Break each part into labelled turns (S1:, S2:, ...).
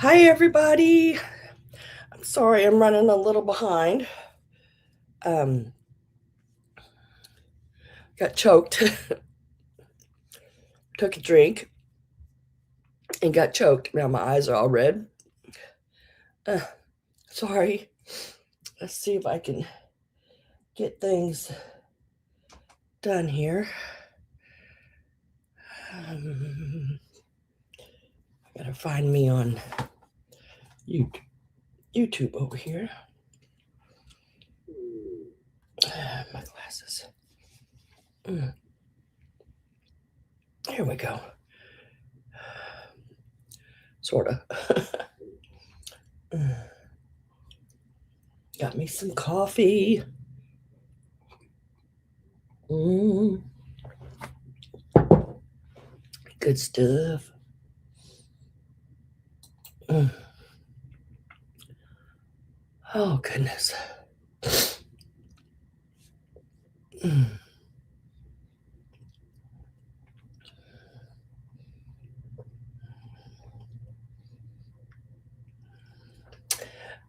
S1: Hi, everybody. I'm sorry I'm running a little behind. Um, got choked, took a drink, and got choked. Now my eyes are all red. Uh, sorry. Let's see if I can get things done here. I gotta find me on YouTube over here. My glasses. There we go. Sorta. Got me some coffee. Good stuff. Oh, goodness.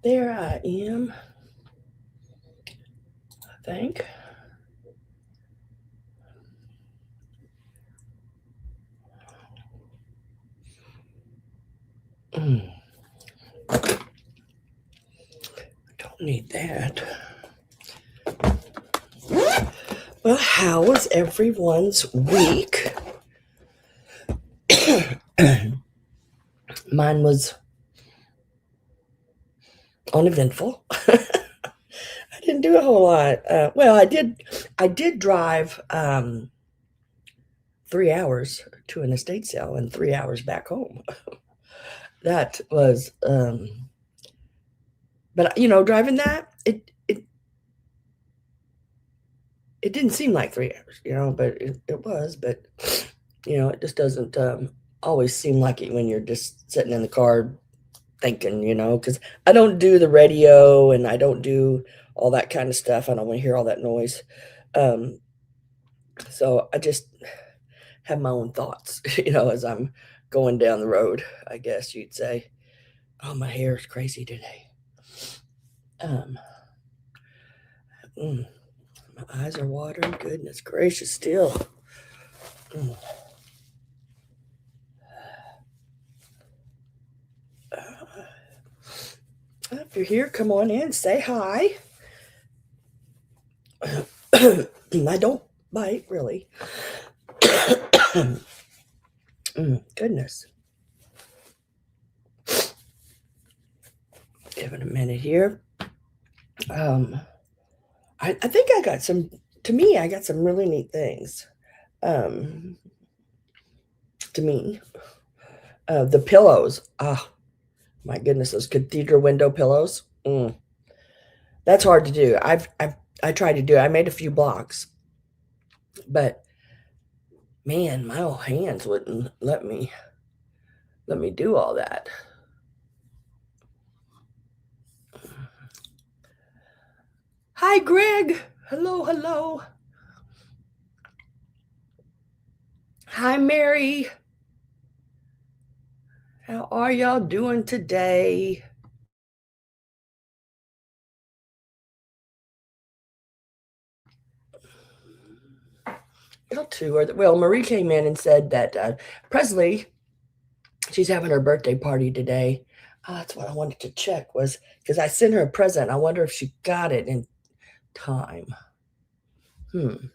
S1: There I am, I think. Don't need that. Well, how was everyone's week? Mine was uneventful. I didn't do a whole lot. Well, I did drive 3 hours to an estate sale and 3 hours back home. That was, but driving that it didn't seem like 3 hours, but it was. But it just doesn't always seem like it when you're just sitting in the car thinking, because I don't do the radio and I don't do all that kind of stuff. I don't want to hear all that noise. So I just have my own thoughts, as I'm going down the road, I guess you'd say. Oh, my hair is crazy today. My eyes are watering. Goodness gracious, still. If you're here, come on in, say hi. I don't bite, really. Goodness. Give it a minute here. I think I got some really neat things. To me, the pillows. My goodness, those cathedral window pillows. That's hard to do. I tried to do it. I made a few blocks, but man, my old hands wouldn't let me do all that. Hi, Greg. Hello, hello. Hi, Mary. How are y'all doing today? Y'all too are. Well, Marie came in and said that Presley, she's having her birthday party today. That's what I wanted to check, was because I sent her a present. I wonder if she got it in time. Um,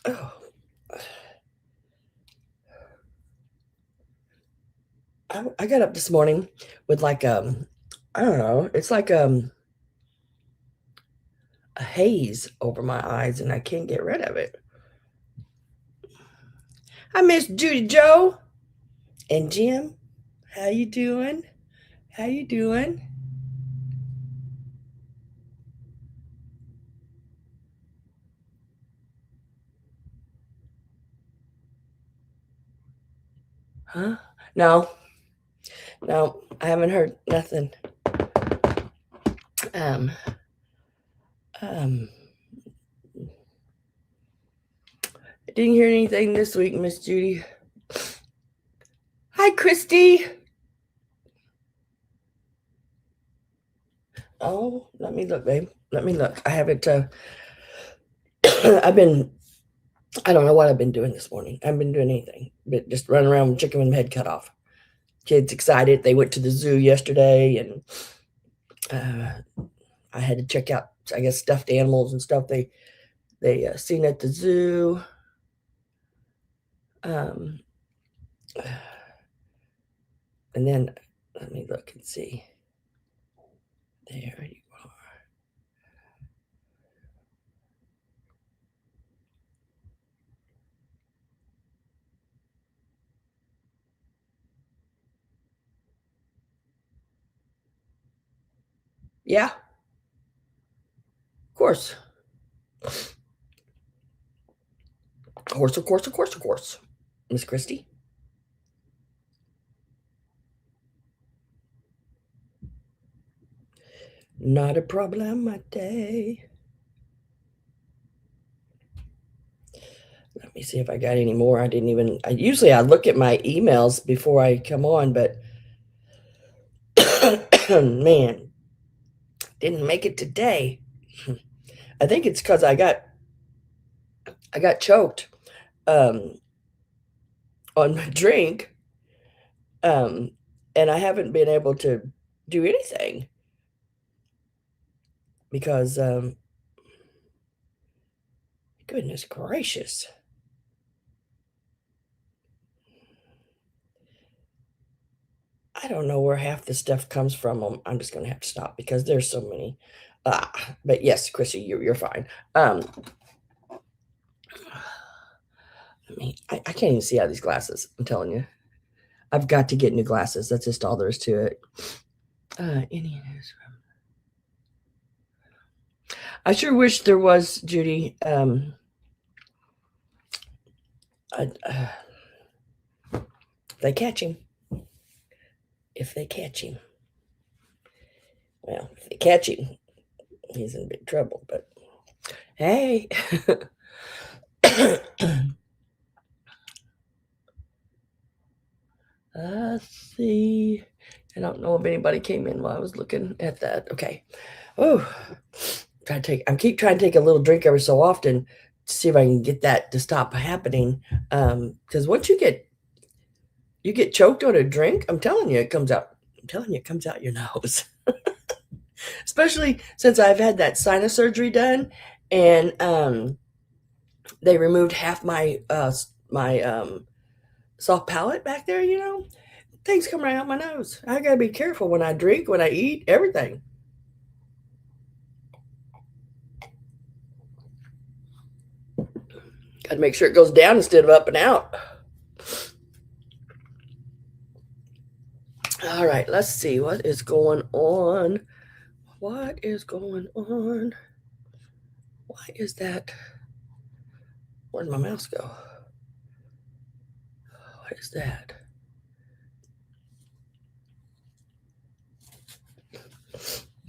S1: oh, I got up this morning with like I don't know, it's like a haze over my eyes, and I can't get rid of it. Hi, Miss Judy Joe and Jim. How you doing? How you doing? Huh? No, I haven't heard nothing. Um, um, I didn't hear anything this week, Miss Judy. Hi, Christy. Oh, let me look, babe. Let me look. I have it. I don't know what I've been doing this morning. I haven't been doing anything, but just running around with chicken with my head cut off. Kids excited. They went to the zoo yesterday, and I had to check out, I guess, stuffed animals and stuff they seen at the zoo. And then let me look and see. There you are. Yeah, of course. Of course. Miss Christie. Not a problem, my day. Let me see if I got any more. I usually I look at my emails before I come on, but man, didn't make it today. I think it's because I got choked on my drink, and I haven't been able to do anything because goodness gracious. I don't know where half this stuff comes from. I'm just gonna have to stop because there's so many. But yes, Chrissy, you're fine. I can't even see out of these glasses. I'm telling you, I've got to get new glasses. That's just all there is to it. Any news? I sure wish there was, Judy. They catch him. If they catch him. Well, if they catch him, he's in big trouble. But hey. Let's see. I don't know if anybody came in while I was looking at that. Okay. Oh, I keep trying to take a little drink every so often to see if I can get that to stop happening. Because once you get choked on a drink, I'm telling you, it comes out. I'm telling you, it comes out your nose. Especially since I've had that sinus surgery done, and they removed half my soft palate back there. Things come right out my nose. I gotta be careful when I drink, when I eat, everything. Gotta make sure it goes down instead of up and out. All right, let's see what is going on. What is going on? Why is that? Where'd my mouse go? What is that?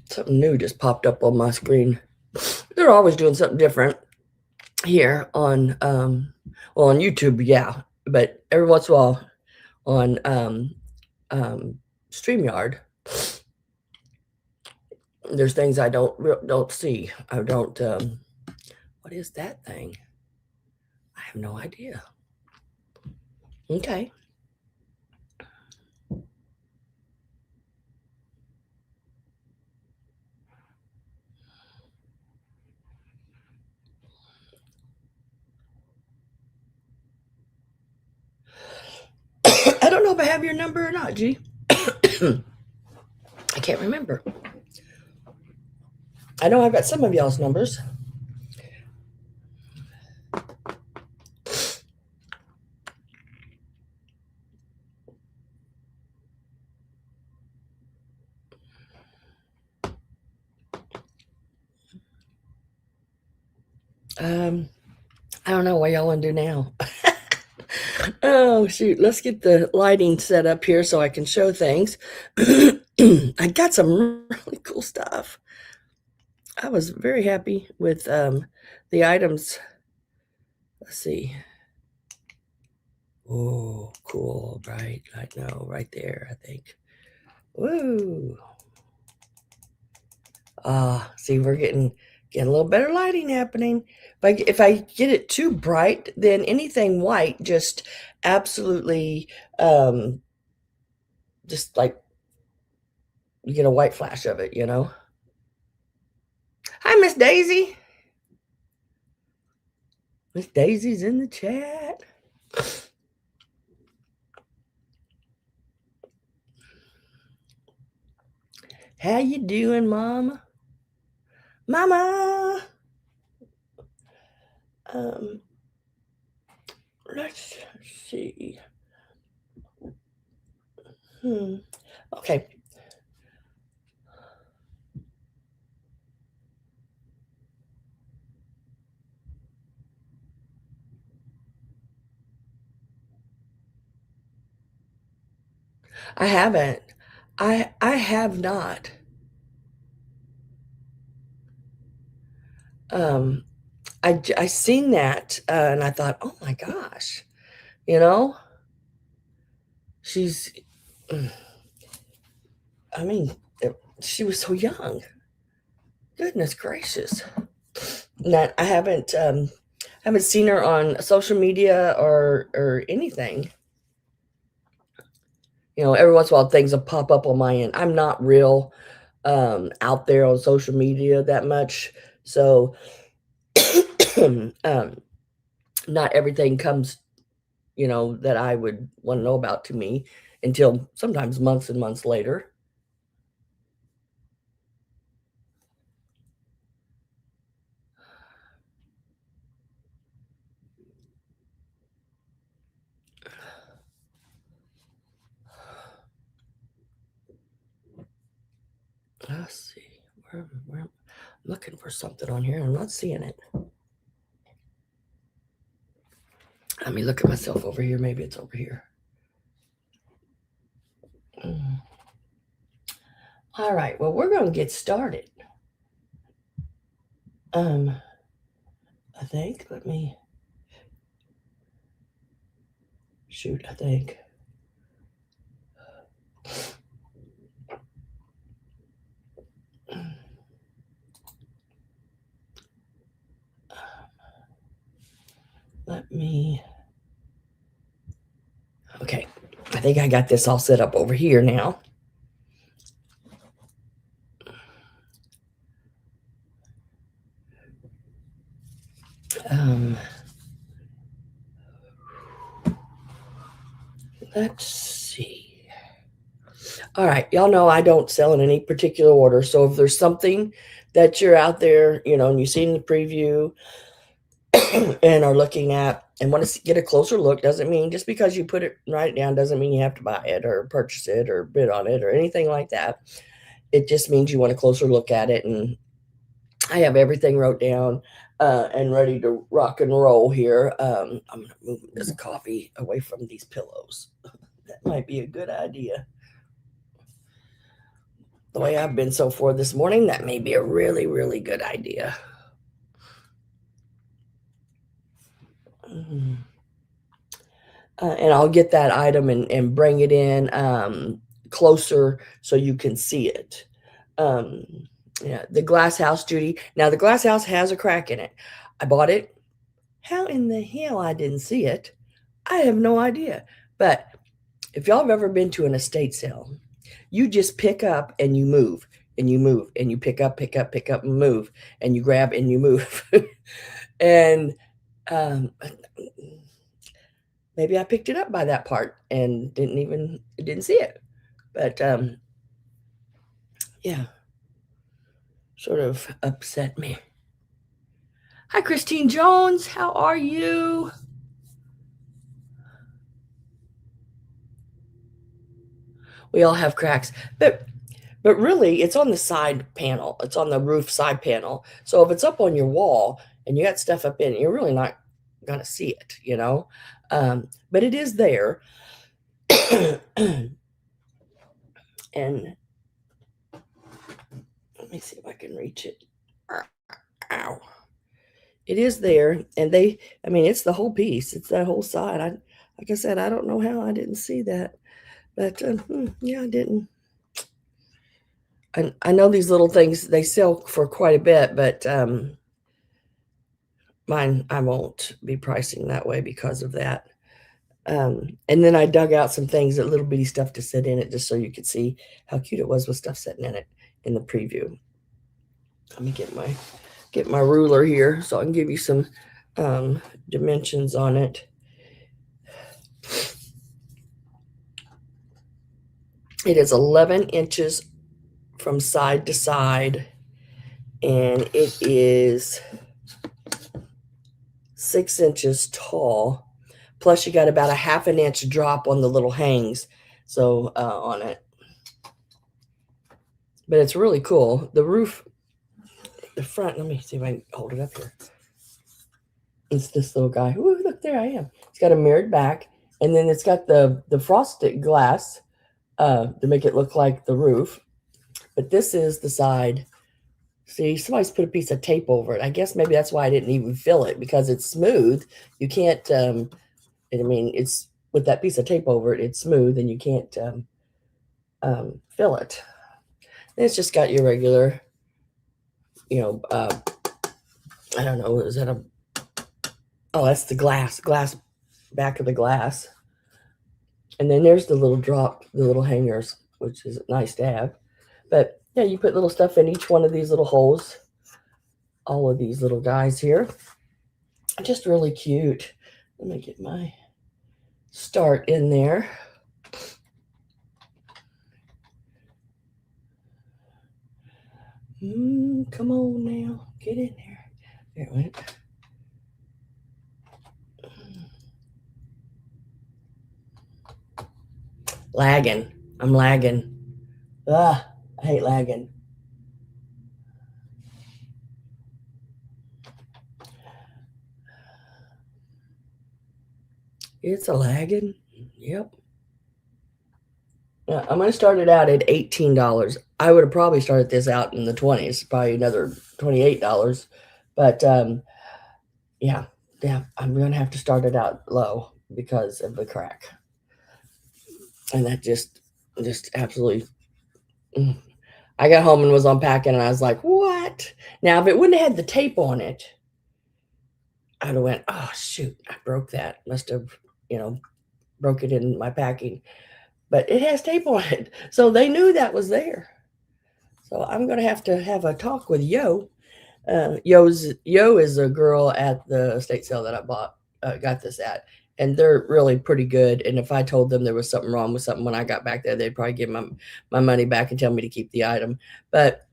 S1: Something new just popped up on my screen. They're always doing something different here on on YouTube, yeah, but every once in a while on StreamYard, there's things I don't see. I don't. What is that thing? I have no idea. Okay. I don't know if I have your number or not, G. I can't remember. I know I've got some of y'all's numbers. I don't know what y'all want to do now. Oh, shoot. Let's get the lighting set up here so I can show things. I got some really cool stuff. I was very happy with the items. Let's see. Oh, cool, right? I know, right there, I think. Woo! See, we're getting a little better lighting happening. If I get it too bright, then anything white just absolutely um just like you get a white flash of it, you know. Hi, Miss Daisy. Miss Daisy's in the chat. How you doing, Mama? Mama. Um, let's see. Okay. I haven't. I have not. Um, I seen that and I thought, oh my gosh, you know, she's. I mean, she was so young. Goodness gracious. That I haven't seen her on social media or anything. You know, every once in a while things will pop up on my end. I'm not real out there on social media that much, so um, not everything comes, you know, that I would want to know about to me until sometimes months and months later. Let's see. Where I'm looking for something on here. I'm not seeing it. Let me look at myself over here. Maybe it's over here. Mm. All right. Well, we're going to get started. I think. Let me shoot. I think. Let me. Okay. I think I got this all set up over here now. Um, let's see. All right. Y'all know I don't sell in any particular order. So if there's something that you're out there, you know, and you've seen the preview and are looking at and want to get a closer look, doesn't mean just because you put it right down doesn't mean you have to buy it or purchase it or bid on it or anything like that. It just means you want a closer look at it. And I have everything wrote down and ready to rock and roll here. I'm going to move this coffee away from these pillows. That might be a good idea. The way I've been so far this morning, that may be a really, really good idea. Mm. And I'll get that item and bring it in closer so you can see it. Um, yeah, the glass house, Judy. Now, the glass house has a crack in it. I bought it. How in the hell I didn't see it? I have no idea. But if y'all have ever been to an estate sale, you just pick up and you move and you move and you pick up, pick up and move and you grab and you move. And um, maybe I picked it up by that part and didn't see it. But yeah, sort of upset me. Hi, Christine Jones. How are you? We all have cracks, but really, it's on the side panel. It's on the roof side panel. So if it's up on your wall and you got stuff up in it, you're really not gonna see it, you know. But it is there, and let me see if I can reach it. Ow. It is there, and I mean, it's the whole piece. It's that whole side. Like I said, I don't know how I didn't see that, but yeah, I didn't. I know these little things, they sell for quite a bit, but mine, I won't be pricing that way because of that. And then I dug out some things, that little bitty stuff to sit in it, just so you could see how cute it was with stuff sitting in it in the preview. Let me get my ruler here so I can give you some dimensions on it. It is 11 inches from side to side, and it is 6 inches tall. Plus, you got about a half an inch drop on the little hangs, so on it. But it's really cool. The roof, the front. Let me see if I can hold it up here. It's this little guy. Ooh, look, there I am. It's got a mirrored back, and then it's got the frosted glass to make it look like the roof. But this is the side. See, somebody's put a piece of tape over it. I guess maybe that's why I didn't even fill it, because it's smooth. You can't, I mean, it's with that piece of tape over it, it's smooth, and you can't fill it. And it's just got your regular, I don't know, is that oh, that's the glass back of the glass. And then there's the little drop, the little hangers, which is nice to have. But yeah, you put little stuff in each one of these little holes. All of these little guys here. Just really cute. Let me get my start in there. Come on now. Get in there. There it went. Lagging. I'm lagging. I hate lagging. It's a lagging. Yep. Yeah, I'm going to start it out at $18. I would have probably started this out in the 20s, probably another $28. But yeah, I'm going to have to start it out low because of the crack. And that just absolutely. I got home and was unpacking, and I was like, what? Now, if it wouldn't have had the tape on it, I'd have went, oh, shoot, I broke that. Must have, broke it in my packing. But it has tape on it. So they knew that was there. So I'm going to have a talk with Yo. Yo is a girl at the estate sale that I got this at. And they're really pretty good. And if I told them there was something wrong with something when I got back there, they'd probably give my money back and tell me to keep the item. But,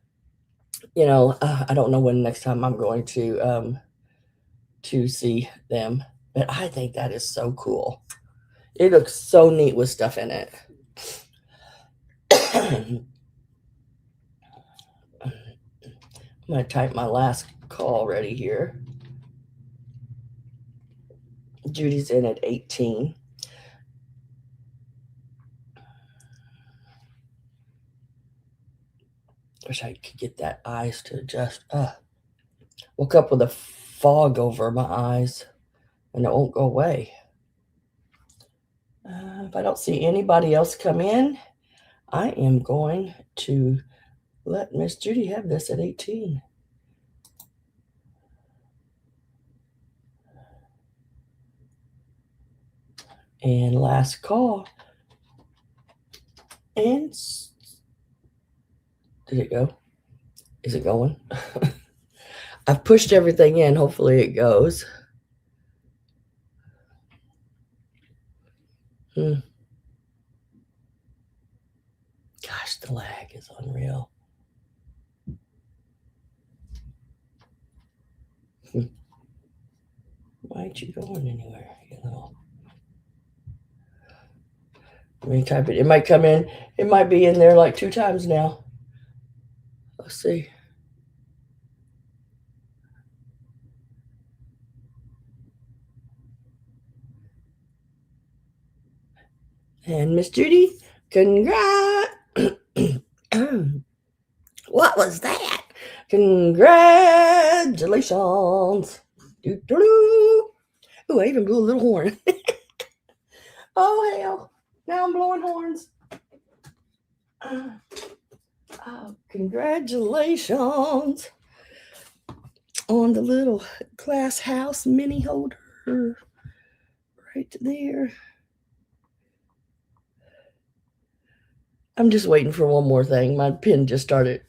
S1: I don't know when next time I'm going to see them. But I think that is so cool. It looks so neat with stuff in it. I'm going to type my last call ready here. Judy's in at 18. Wish I could get that eyes to adjust. Woke up with a fog over my eyes, and it won't go away. If I don't see anybody else come in, I am going to let Miss Judy have this at 18. And last call. And did it go? Is it going? I've pushed everything in. Hopefully it goes. Gosh, the lag is unreal. Why ain't you going anywhere? Let me type it. It might come in. It might be in there like 2 times now. Let's see. And Miss Judy, congrats. What was that? Congratulations. Doo-doo-doo. Ooh, I even blew a little horn. Oh, hell. Now I'm blowing horns. Congratulations on the little glass house mini holder right there. I'm just waiting for one more thing. My pen just started,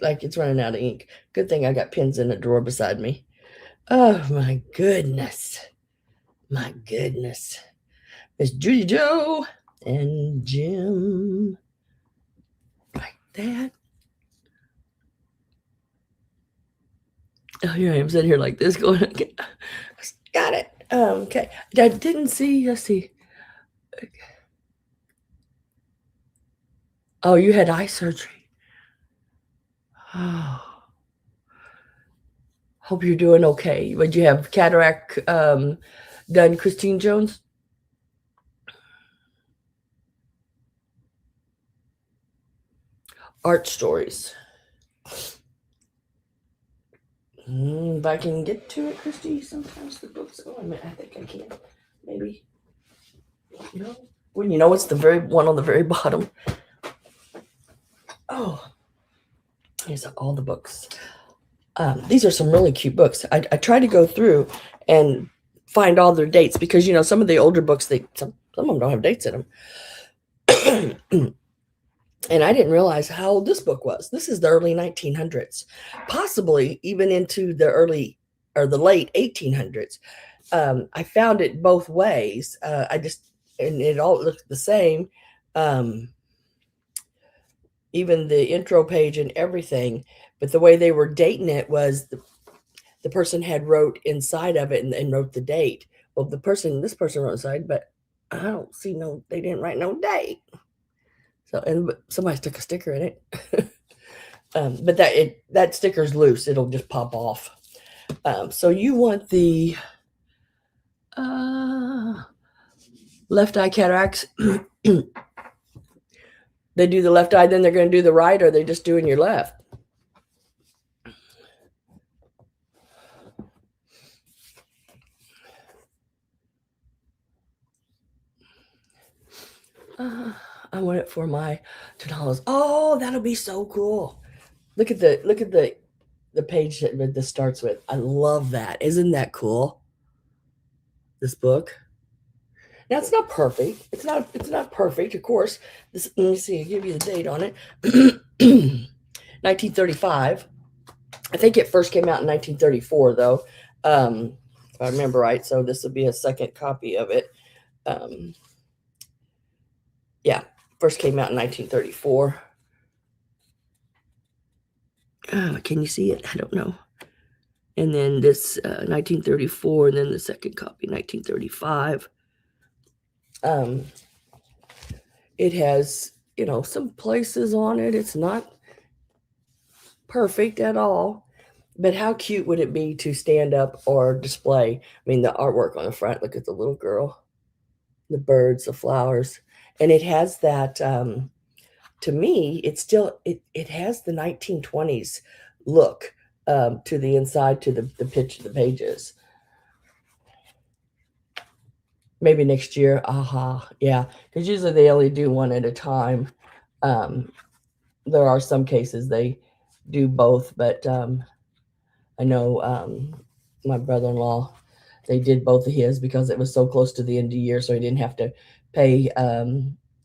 S1: like it's running out of ink. Good thing I got pens in the drawer beside me. Oh, my goodness. My goodness. It's Judy Joe and Jim. Like that. Oh, here I am sitting here like this going, okay, got it. Okay. I didn't see, let's see. Oh, you had eye surgery. Oh. Hope you're doing okay. Would you have cataract done, Christine Jones? Art stories. If I can get to it, Christy, sometimes the books. Oh, I think I can. Maybe. No. Well, you know, it's the very one on the very bottom. Oh, here's all the books. These are some really cute books. I try to go through and find all their dates because, you know, some of the older books, some of them don't have dates in them. And I didn't realize how old this book was. This is the early 1900s, possibly even into the early or the late 1800s. I found it both ways. And it all looked the same. Even the intro page and everything. But the way they were dating it was the person had wrote inside of it and wrote the date. Well, this person wrote inside, but I don't see they didn't write no date. So, and somebody stuck a sticker in it. But that sticker's loose. It'll just pop off. So you want the left eye cataracts. They do the left eye, then they're going to do the right, or are they just doing your left? I want it for my $2. Oh, that'll be so cool. Look at the page that this starts with. I love that. Isn't that cool? This book. Now it's not perfect. It's not perfect, of course. Let me see. I'll give you the date on it. 1935. I think it first came out in 1934, though, if I remember right. So this will be a second copy of it. Yeah, first came out in 1934. Can you see it? I don't know. And then this 1934, and then the second copy, 1935. It has, you know, some places on it. It's not perfect at all. But how cute would it be to stand up or display? I mean, the artwork on the front, look at the little girl, the birds, the flowers. And it has that, to me, it has the 1920s look to the inside, to the pages. Maybe next year. Yeah, because usually they only do one at a time. There are some cases they do both, but I know my brother-in-law, they did both of his because it was so close to the end of the year, so he didn't have to pay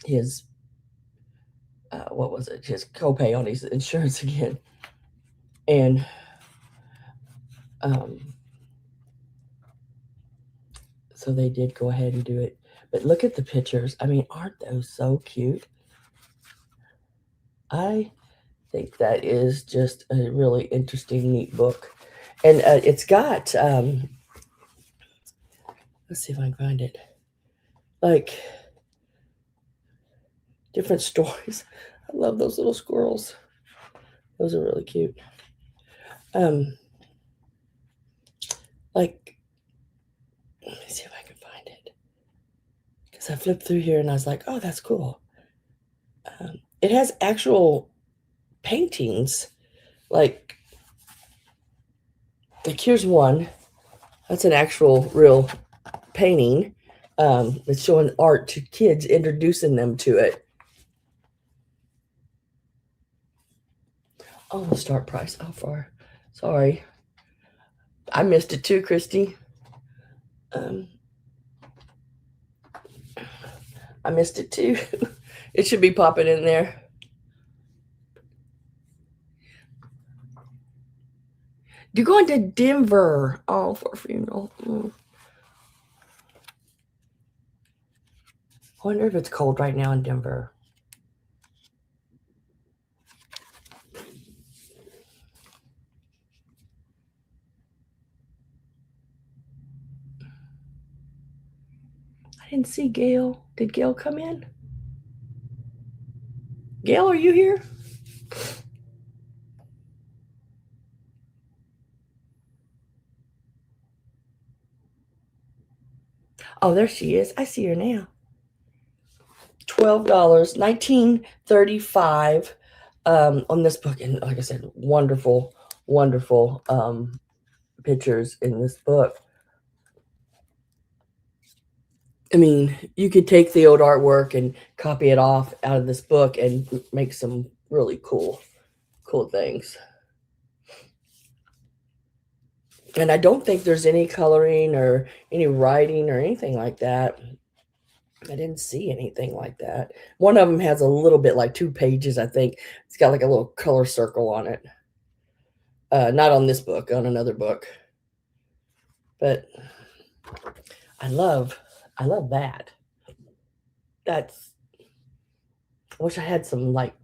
S1: his what was it, his copay on his insurance again. And so they did go ahead and do it. But look at the pictures. I mean, aren't those so cute? I think that is just a really interesting, neat book. And it's got, let's see if I can find it, like different stories. I love those little squirrels. Those are really cute. Like, let me see if I can find it. Because I flipped through here and I was like, oh, that's cool. It has actual paintings, like Like here's one. That's an actual real painting. It's showing art to kids, introducing them to it. Oh, the start price. How far? Sorry. I missed it too, Christy. Um, I missed it too. It should be popping in there. You're going to Denver. Oh, for a funeral. I wonder if it's cold right now in Denver. I didn't see Gail. Did Gail come in? Gail, are you here? Oh, there she is. I see her now. $12, 1935 on this book. And like I said, wonderful, wonderful pictures in this book. I mean, you could take the old artwork and copy it off out of this book and make some really cool things. And I don't think there's any coloring or any writing or anything like that. I didn't see anything like that. One of them has a little bit, like 2 pages, I think. It's got like a little color circle on it. Not on this book, on another book. But I love that. That's, I wish I had some like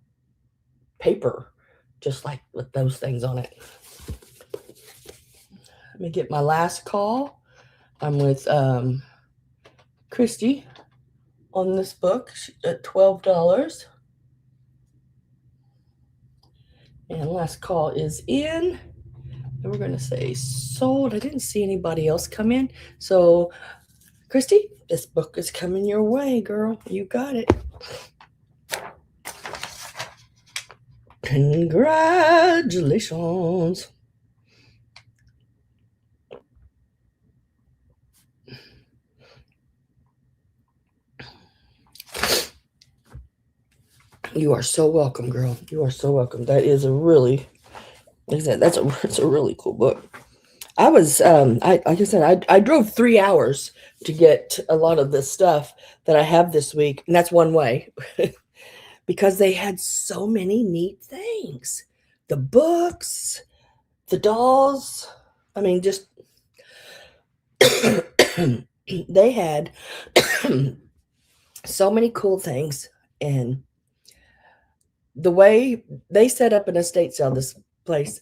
S1: paper, just like with those things on it. Let me get my last call. I'm with Christy on this book at $12. And last call is in. And we're going to say sold. I didn't see anybody else come in. So, Christy, this book is coming your way, girl. You got it. Congratulations. You are so welcome, girl. You are so welcome. That is a really, like I said, that's a really cool book. I was, like I said, I drove 3 hours to get a lot of this stuff that I have this week, and that's one way, because they had so many neat things. The books, the dolls. I mean, just they had so many cool things, and the way they set up an estate sale, this place,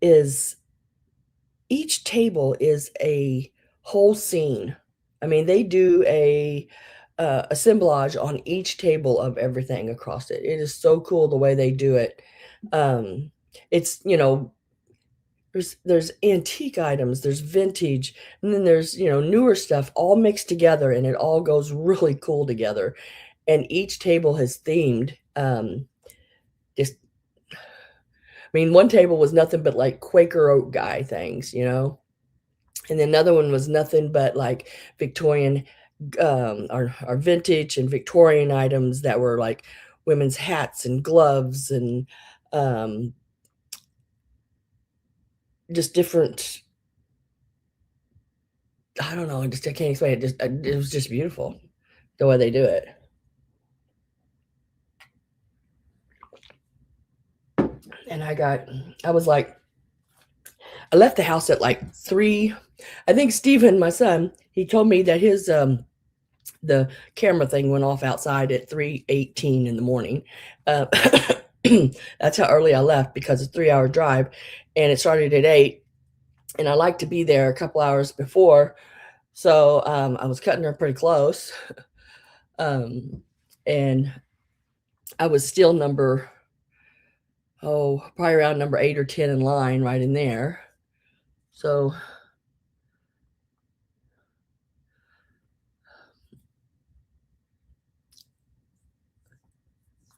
S1: is each table is a whole scene. I mean, they do a assemblage on each table of everything across it. It is so cool the way they do it. It's, there's antique items, there's vintage, and then there's, newer stuff all mixed together, and it all goes really cool together. And each table has themed, just, I mean, one table was nothing but like Quaker Oak guy things, and then another one was nothing but like Victorian, or vintage and Victorian items that were like women's hats and gloves and just different. I don't know. I can't explain it. It was just beautiful the way they do it. And I was like, I left the house at like 3. I think Steven, my son, he told me that his the camera thing went off outside at 3:18 in the morning. That's how early I left, because it's a 3-hour drive, and it started at 8. And I like to be there a couple hours before, so I was cutting her pretty close, and I was still probably around number 8 or 10 in line, right in there. So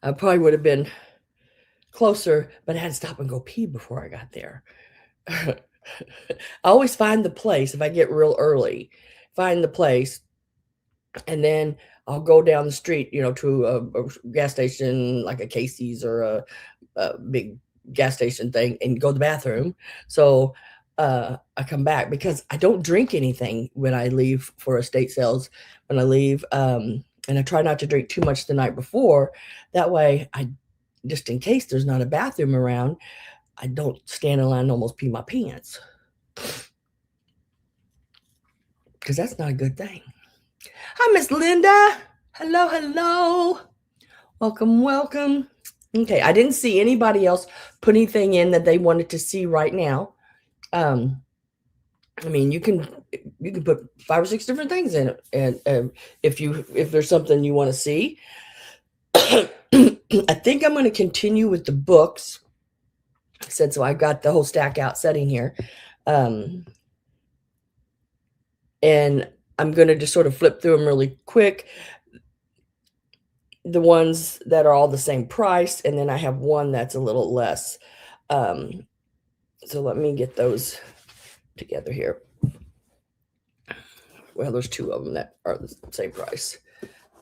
S1: I probably would have been closer, but I had to stop and go pee before I got there. I always find the place if I get real early, find the place, and then I'll go down the street, to a gas station like a Casey's or a big gas station thing and go to the bathroom. So I come back because I don't drink anything when I leave for estate sales. When I leave, and I try not to drink too much the night before. That way, I just in case there's not a bathroom around, I don't stand in line and almost pee my pants because that's not a good thing. Hi, Miss Linda. Hello, hello. Welcome, welcome. Okay, I didn't see anybody else put anything in that they wanted to see right now. I mean, you can put 5 or 6 different things in it, and if there's something you want to see. I think I'm going to continue with the books since I got the whole stack out setting here, and I'm going to just sort of flip through them really quick. The ones that are all the same price, and then I have one that's a little less. So let me get those together here. Well, there's 2 of them that are the same price.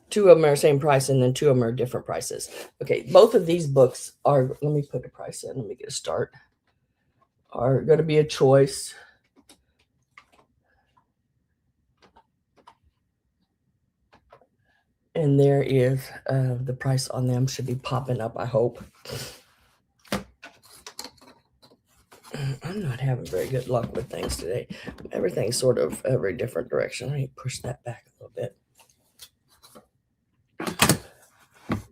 S1: 2 of them are the same price, and then 2 of them are different prices. Okay, both of these books are, let me put a price in, let me get a start, are going to be a choice. And there is the price on them should be popping up, I hope. I'm not having very good luck with things today. Everything's sort of a very different direction. Let me push that back a little bit.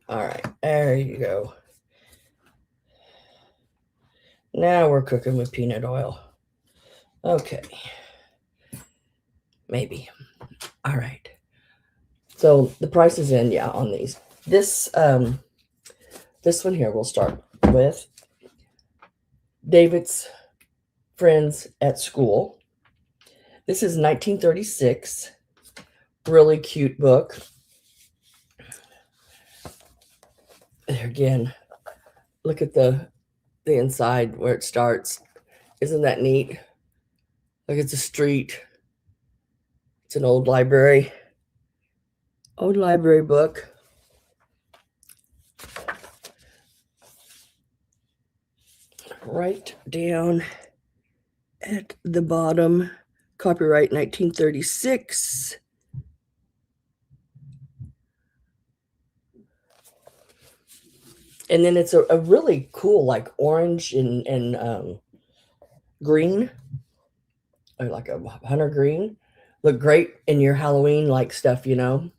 S1: All right, there you go. Now we're cooking with peanut oil. Okay. Maybe. All right. So the price is in, on these. This one here we'll start with David's Friends at School. This is 1936. Really cute book. There again, look at the inside where it starts. Isn't that neat? Look, it's a street. It's an old library. Old library book. Right down at the bottom, copyright 1936. And then it's a really cool, like orange and green, or like a hunter green. Look great in your Halloween like stuff, in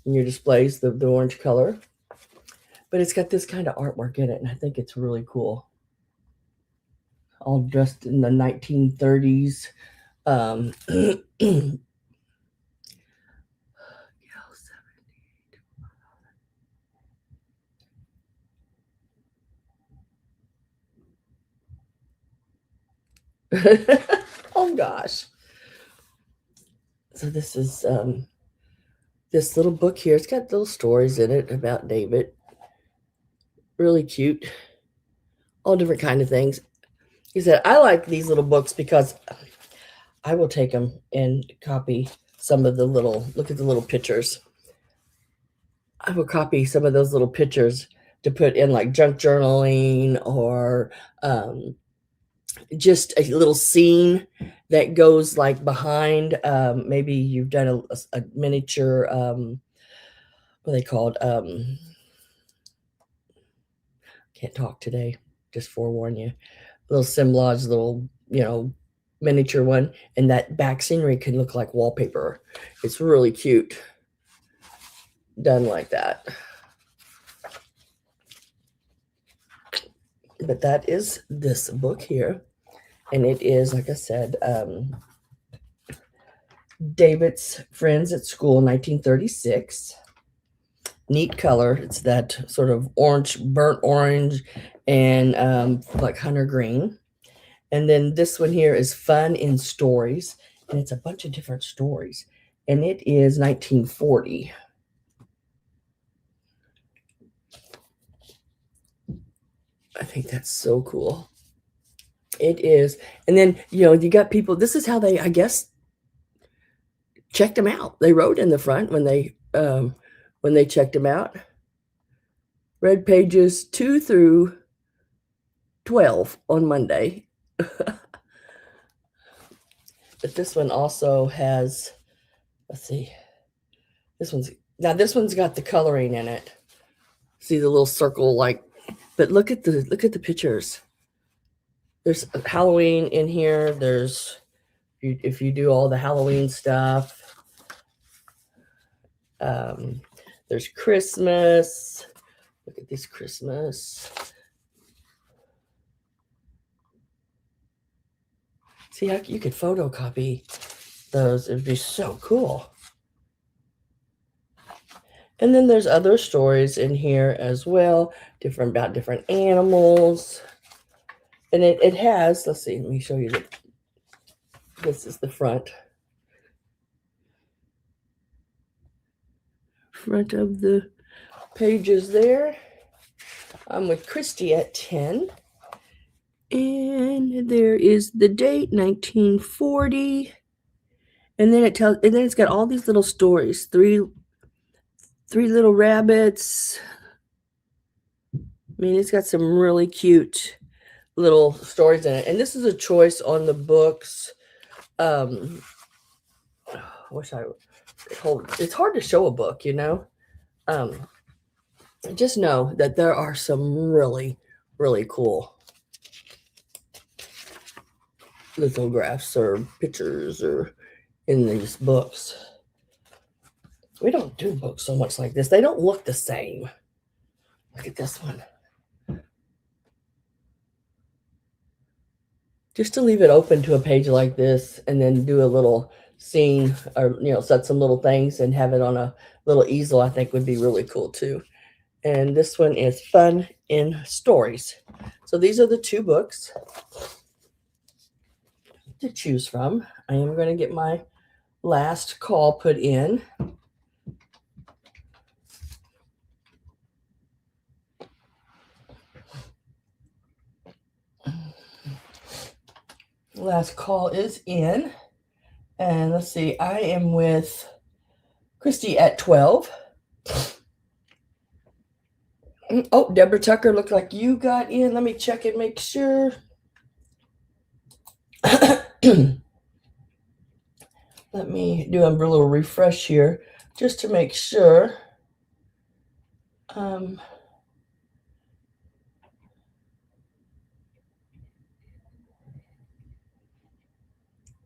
S1: your displays, the orange color. But it's got this kind of artwork in it, and I think it's really cool. All dressed in the 1930s. Oh gosh. So this is this little book here. It's got little stories in it about David. Really cute. All different kind of things. He said, I like these little books because I will take them and copy some of the look at the little pictures. I will copy some of those little pictures to put in like junk journaling or just a little scene that goes like behind. Maybe you've done a miniature, what are they called? Can't talk today, just forewarn you. Little assemblage, little, miniature one. And that back scenery can look like wallpaper. It's really cute. Done like that. But that is this book here. And it is, like I said, David's Friends at School, 1936. Neat color. It's that sort of orange, burnt orange, and like hunter green. And then this one here is Fun in Stories. And it's a bunch of different stories. And it is 1940. I think that's so cool. It is. And then, you got people, this is how they, I guess, checked them out. They wrote in the front when they checked them out. Read pages 2 through 12 on Monday. But this one also has, let's see, this one's got the coloring in it. See the little circle, but look at the pictures. There's Halloween in here. There's, if you do all the Halloween stuff. There's Christmas. Look at this Christmas. See how you could photocopy those. It'd be so cool. And then there's other stories in here as well, about different animals. And it has, let's see, let me show you this is the front of the pages there. I'm with Christy at 10. And there is the date, 1940. And then it's got all these little stories. Three little rabbits. I mean, it's got some really cute little stories in it. And this is a choice on the books. It's hard to show a book, just know that there are some really, really cool lithographs or pictures or in these books. We don't do books so much like this. They don't look the same. Look at this one. Just to leave it open to a page like this and then do a little scene or, set some little things and have it on a little easel, I think would be really cool too. And this one is Fun in Stories. So these are the two books to choose from. I am going to get my last call put in. Last call is in. And let's see, I am with Christy at 12. Oh, Deborah Tucker, looked like you got in. Let me check and make sure. Let me do a little refresh here just to make sure.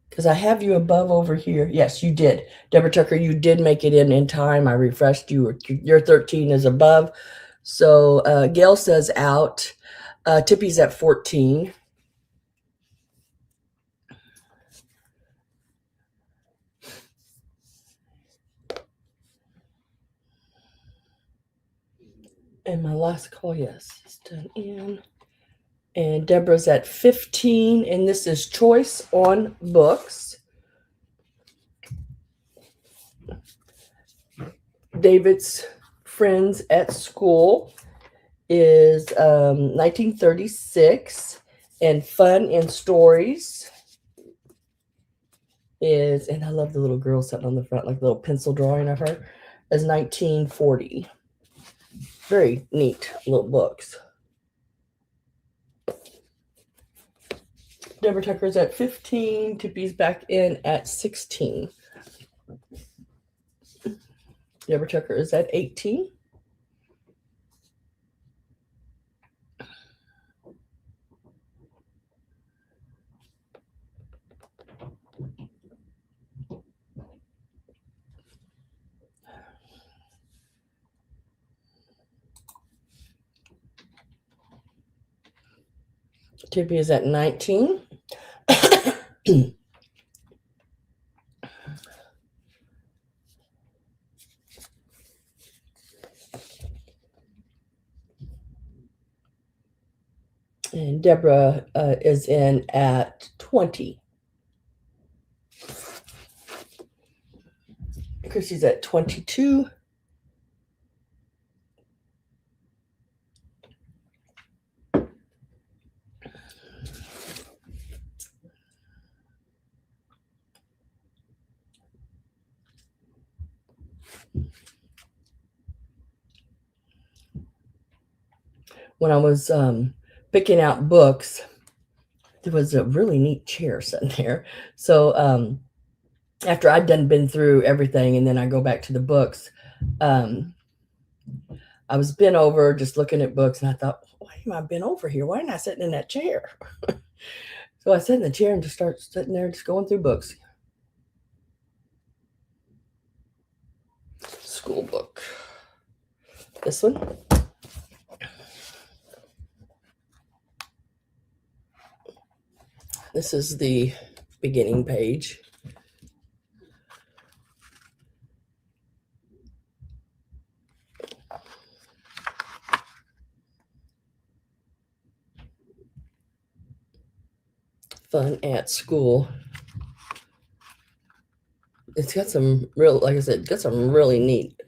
S1: Because I have you above over here. Yes, you did. Deborah Tucker, you did make it in time. I refreshed you. Your 13 is above. So Gail says out. Tippy's at 14. And my last call, yes, is done in. And Deborah's at 15. And this is Choice on Books. David's Friends at School is 1936. And Fun in Stories is, and I love the little girl sitting on the front, like a little pencil drawing of her, is 1940. Very neat little books. Deborah Tucker's at 15. Tippy's back in at 16. Deborah Tucker is at 18. Tippy is at 19. And Deborah is in at 20. Chrissy's at 22. when I was picking out books, there was a really neat chair sitting there. So after I'd been through everything, and then I go back to the books, um, I was bent over just looking at books, and I thought, why am I bent over here? Why am I sitting in that chair? So I sat in the chair and just started sitting there, just going through books. School book. This one. This is the beginning page. Fun at school. It's got some real, like I said, got some really neat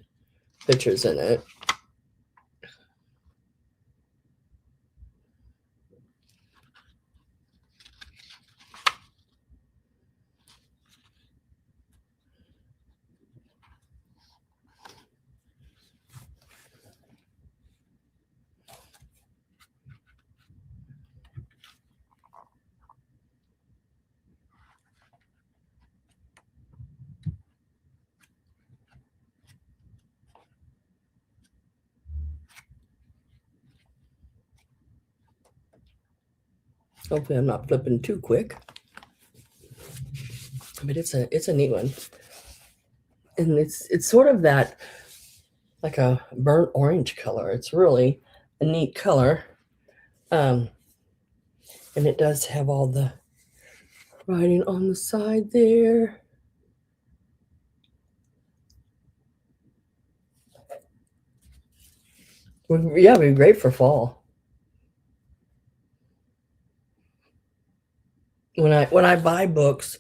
S1: pictures in it. Hopefully I'm not flipping too quick. But it's a neat one. And it's sort of that like a burnt orange color. It's really a neat color. And it does have all the writing on the side there. Yeah, it'd be great for fall. When I buy books,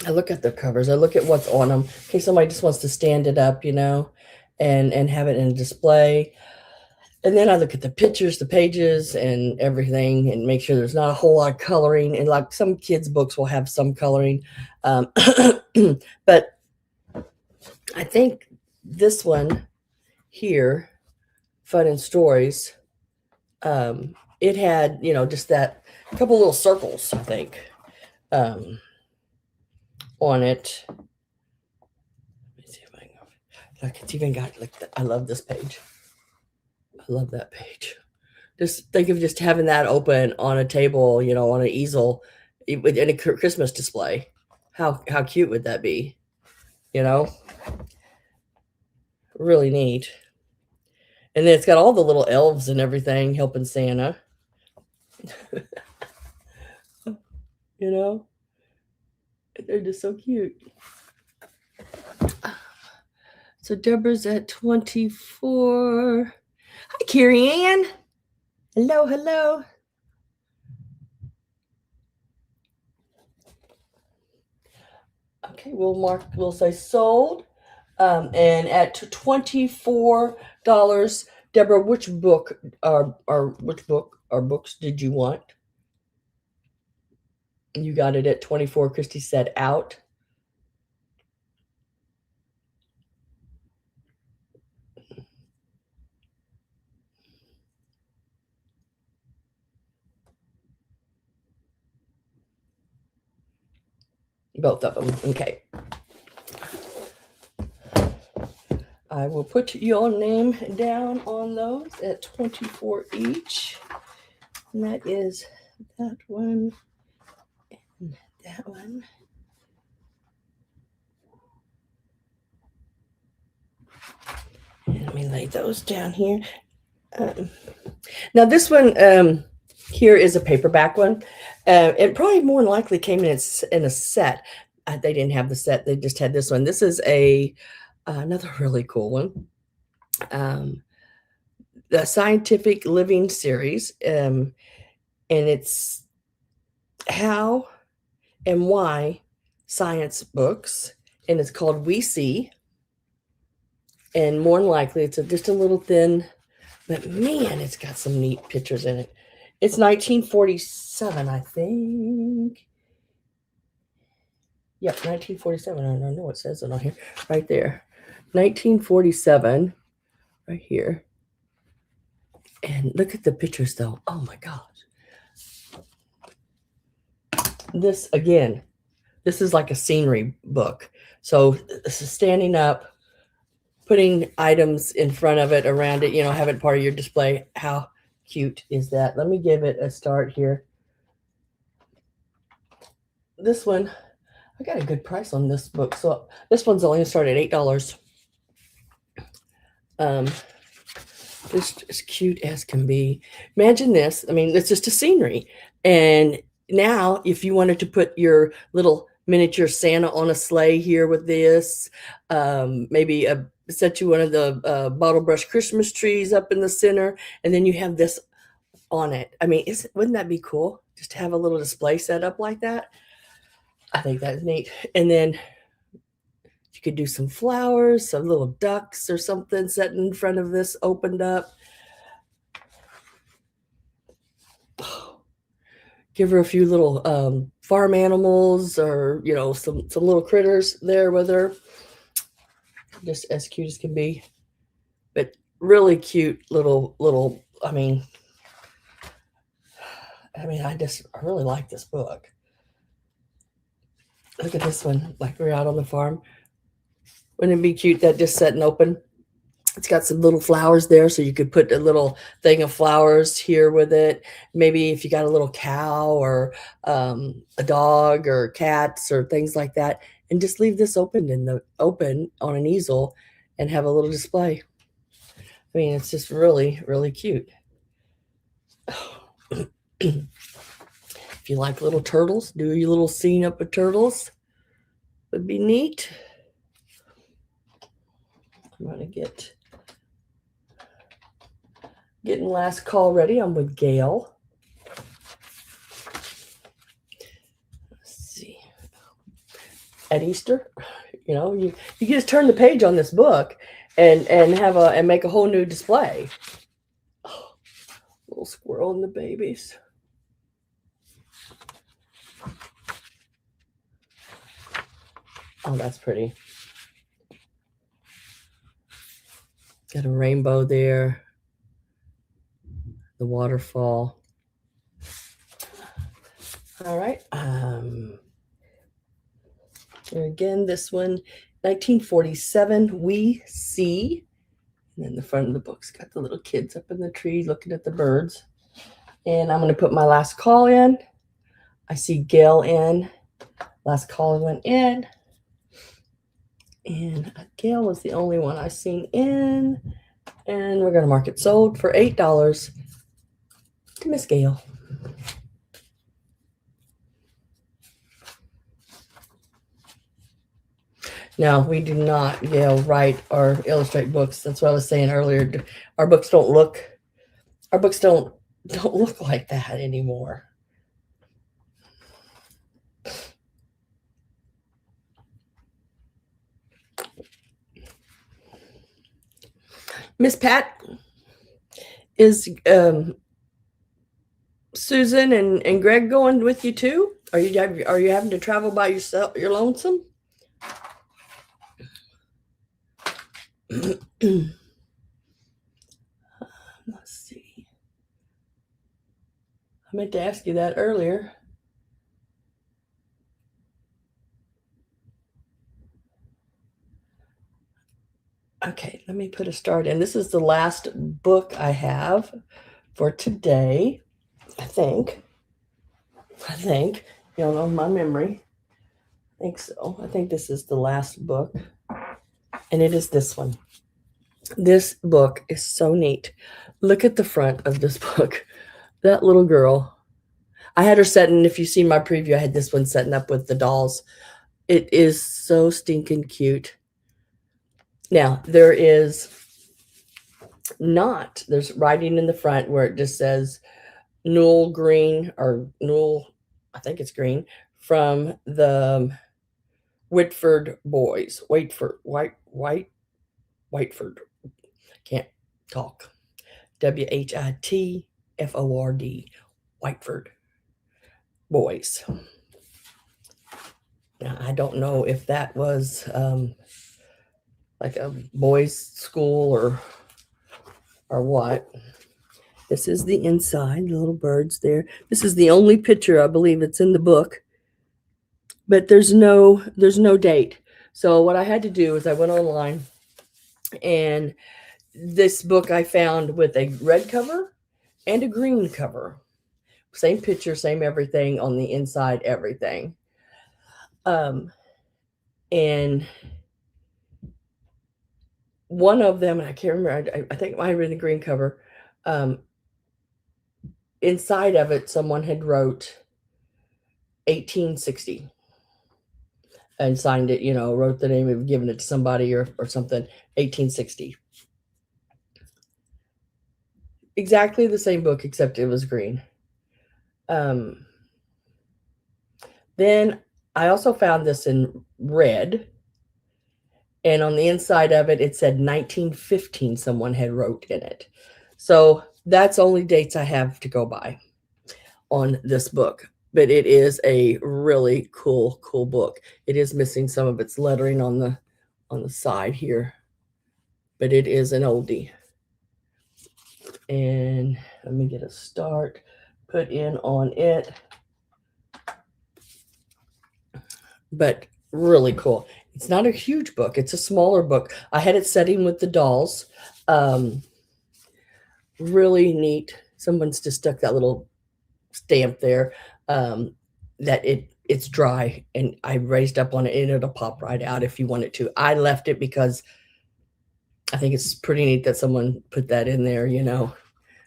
S1: I look at the covers. I look at what's on them in case somebody just wants to stand it up, and have it in a display. And then I look at the pictures, the pages, and everything, and make sure there's not a whole lot of coloring. And like some kids' books will have some coloring, but I think this one here, Fun and Stories, it had just that couple little circles, I think, on it. Let me see if I can. Like it's even got I love this page. I love that page. Just think of just having that open on a table, on an easel, in a Christmas display. How cute would that be? Really neat. And then it's got all the little elves and everything helping Santa. They're just so cute. So Deborah's at 24. Hi, Carrie Ann. Hello. Okay, we'll say sold. And at $24, Deborah, which book or books did you want? You got it at 24. Christy said out. Both of them. Okay. I will put your name down on those at 24 each. And that is that one and that one. And let me lay those down here. Now this one here is a paperback one. It probably more than likely came in a set. They didn't have the set. They just had this one. This is another really cool one. The Scientific Living series. And it's how and why science books. And it's called We See. And more than likely, it's just a little thin, but man, it's got some neat pictures in it. It's 1947, I think. Yep, 1947. I don't know what it says it on here. Right there. 1947, right here. And look at the pictures, though. Oh my gosh. This, again, this is like a scenery book. So this is standing up, putting items in front of it, around it, have it part of your display. How cute is that? Let me give it a start here. This one, I got a good price on this book. So this one's only started at $8. Just as cute as can be. Imagine this. I mean, it's just a scenery. And now, if you wanted to put your little miniature Santa on a sleigh here with this, maybe set you one of the bottle brush Christmas trees up in the center, and then you have this on it. I mean, wouldn't that be cool? Just to have a little display set up like that. I think that is neat. And then you could do some flowers, some little ducks or something set in front of this opened up. Give her a few little farm animals, or some little critters there with her. Just as cute as can be, but really cute little. I mean, I really like this book. Look at this one, like we're out on the farm. Wouldn't it be cute that just set and open? It's got some little flowers there, so you could put a little thing of flowers here with it. Maybe if you got a little cow or a dog or cats or things like that, and just leave this open on an easel and have a little display. I mean, it's just really, really cute. If you like little turtles, do your little scene up with turtles. Would be neat. I'm going to getting last call ready. I'm with Gail. Let's see. At Easter, you just turn the page on this book and make a whole new display. Oh, little squirrel and the babies. Oh, that's pretty. Got a rainbow there. The waterfall. All right. Again, this one, 1947, We See. And then the front of the book's got the little kids up in the tree looking at the birds. And I'm going to put my last call in. I see Gail in. Last call went in. And Gail was the only one I seen in. And we're going to mark it sold for $8 to Miss Gail. Now, we do not, Gail, write or illustrate books. That's what I was saying earlier. Our books don't look like that anymore. Miss Pat, is Susan and Greg going with you too? Are you having to travel by yourself? You're lonesome? Let's see. I meant to ask you that earlier. Okay, let me put a start in. This is the last book I have for today, I think. You don't know my memory. I think so. I think this is the last book. And it is this one. This book is so neat. Look at the front of this book. That little girl. I had her setting, if you've seen my preview, I had this one setting up with the dolls. It is so stinking cute. Now, there's writing in the front where it just says Newell Green, or Newell, I think it's Green, from the Whitford boys. Whiteford. Can't talk. WHITFORD. Whiteford boys. Now, I don't know if that was like a boys' school or what. This is the inside, the little birds there. This is the only picture I believe it's in the book, but there's no date. So what I had to do is I went online, and this book I found with a red cover and a green cover. Same picture, same everything on the inside, everything. And one of them, and I can't remember, I think it might have been the green cover. Inside of it, someone had wrote 1860 and signed it, wrote the name of giving it to somebody or something, 1860. Exactly the same book, except it was green. Then I also found this in red, and on the inside of it, it said 1915 someone had wrote in it. So that's only dates I have to go by on this book. But it is a really cool book. It is missing some of its lettering on the side here, but it is an oldie. And let me get a start put in on it. But really cool. It's not a huge book. It's a smaller book. I had it setting with the dolls. Really neat. Someone's just stuck that little stamp there, that it's dry, and I raised up on it, and it'll pop right out if you want it to. I left it because I think it's pretty neat that someone put that in there,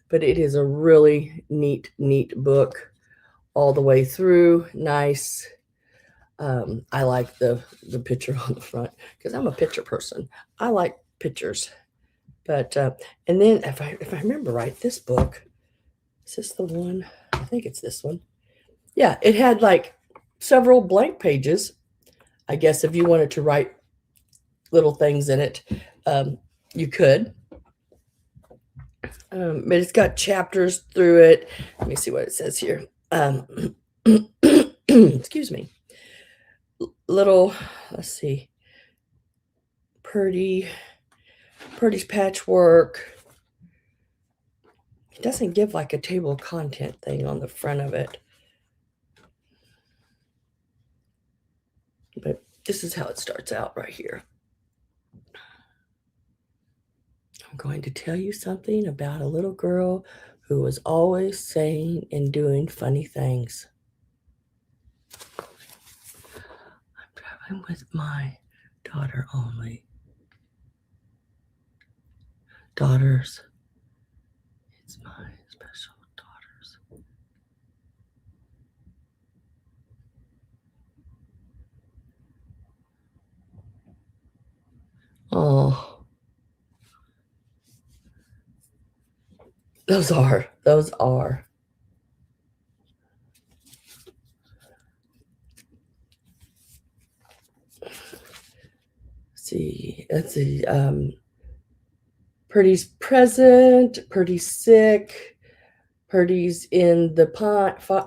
S1: But it is a really neat book all the way through. Nice. I like the picture on the front because I'm a picture person. I like pictures. But and then if I remember right, this book, is this the one? I think it's this one. Yeah, it had like several blank pages. I guess if you wanted to write little things in it, you could. But it's got chapters through it. Let me see what it says here. Excuse me. Little, let's see. Purdy's patchwork. It doesn't give like a table of content thing on the front of it. But this is how it starts out right here. I'm going to tell you something about a little girl who was always saying and doing funny things. I'm traveling with my daughter only. Daughters. It's my special daughters. Oh. Those are. Let's see. Purdy's present, Purdy's sick, Purdy's in the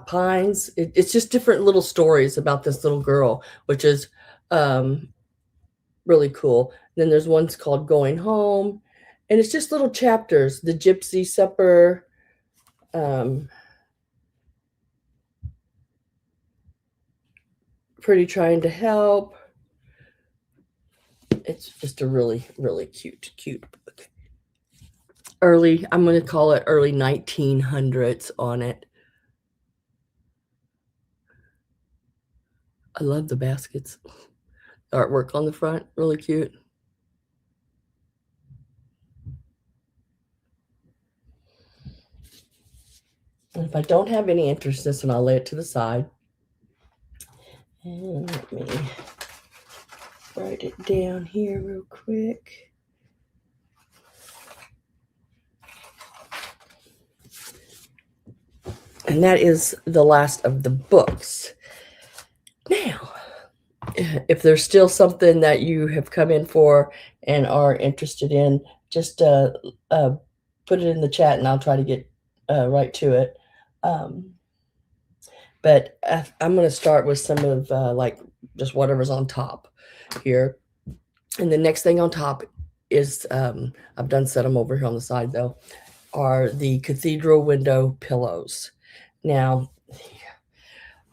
S1: pines. It's just different little stories about this little girl, which is really cool. And then there's one's called Going Home, and it's just little chapters. The Gypsy Supper. Purdy trying to help. It's just a really, really cute book. I'm going to call it early 1900s on it. I love the baskets. Artwork on the front, really cute. And if I don't have any interest in this one, I'll lay it to the side. And let me write it down here real quick. And that is the last of the books. Now, if there's still something that you have come in for and are interested in, just put it in the chat and I'll try to get right to it. But I'm going to start with some of like just whatever's on top here. And the next thing on top is, I've done set them over here on the side though, are the cathedral window pillows. Now,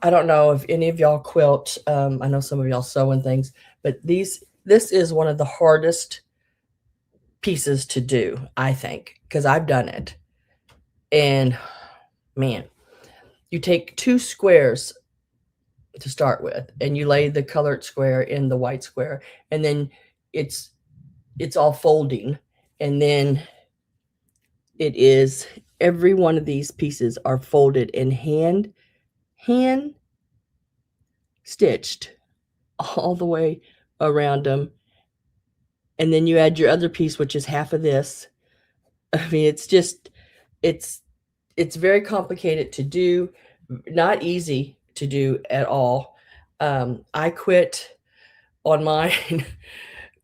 S1: I don't know if any of y'all quilt. I know some of y'all sew and things, but this is one of the hardest pieces to do, I think, because I've done it. And man, you take two squares to start with, and you lay the colored square in the white square, and then it's all folding, and then it is every one of these pieces are folded and hand stitched all the way around them, and then you add your other piece, which is half of this. I mean, it's it's very complicated to do, not easy to do at all. I quit on mine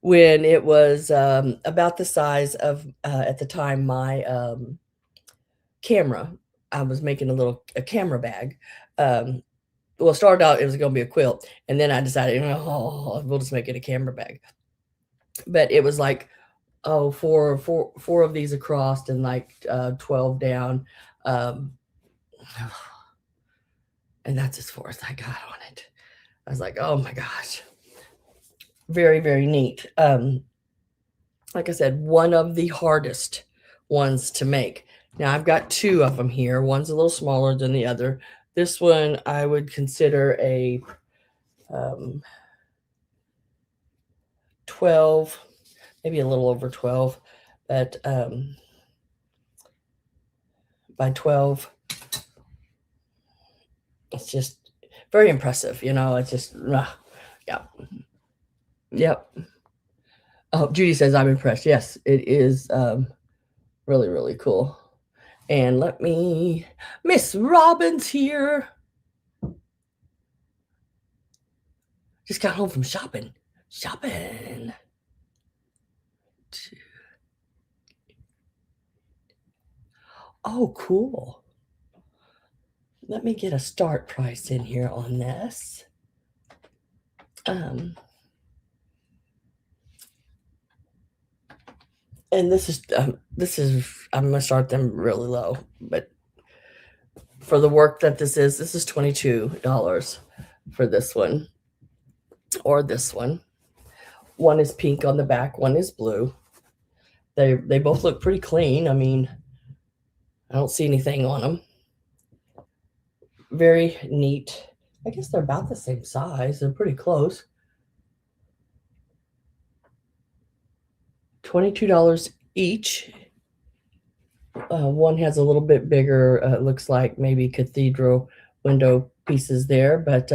S1: when it was about the size of at the time my camera. I was making a camera bag. Well, it started out it was going to be a quilt, and then I decided, oh, we'll just make it a camera bag. But it was like, oh, four of these across and like 12 down. Um, and that's as far as I got on it. I was like, oh my gosh, very, very neat. Like I said, one of the hardest ones to make. Now I've got two of them here. One's a little smaller than the other. This one I would consider a 12, maybe a little over 12, but by 12, it's just very impressive. It's just, yeah. Yep. Oh, Judy says I'm impressed. Yes, it is really, really cool. And Miss Robin's here. Just got home from shopping. Oh, cool. Let me get a start price in here on this. And this is I'm gonna start them really low, but for the work that this is $22 for this one or this one. One is pink on the back, one is blue. They both look pretty clean. I mean, I don't see anything on them. Very neat. I guess they're about the same size. They're pretty close. $22 each. One has a little bit bigger, looks like maybe cathedral window pieces there, but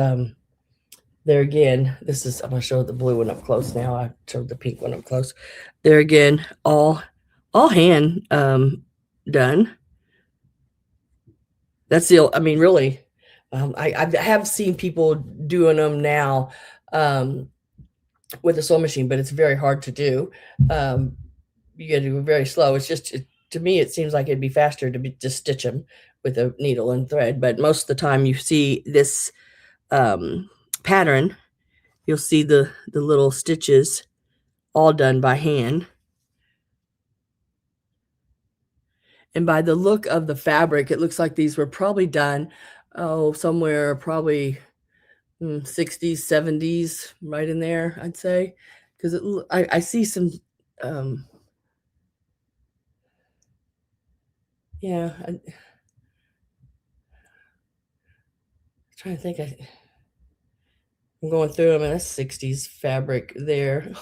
S1: there again, I'm going to show the blue one up close now. I showed the pink one up close. There again, all hand done. That's I mean, really, I have seen people doing them now with a sewing machine, but it's very hard to do. You got to do it very slow. It's just, to me, it seems like it'd be faster to just stitch them with a needle and thread. But most of the time you see this pattern, you'll see the little stitches all done by hand. And by the look of the fabric, it looks like these were probably done, somewhere probably 60s, 70s, right in there, I'd say. Because I see some, yeah, I'm trying to think. I'm going through them, and that's 60s fabric there.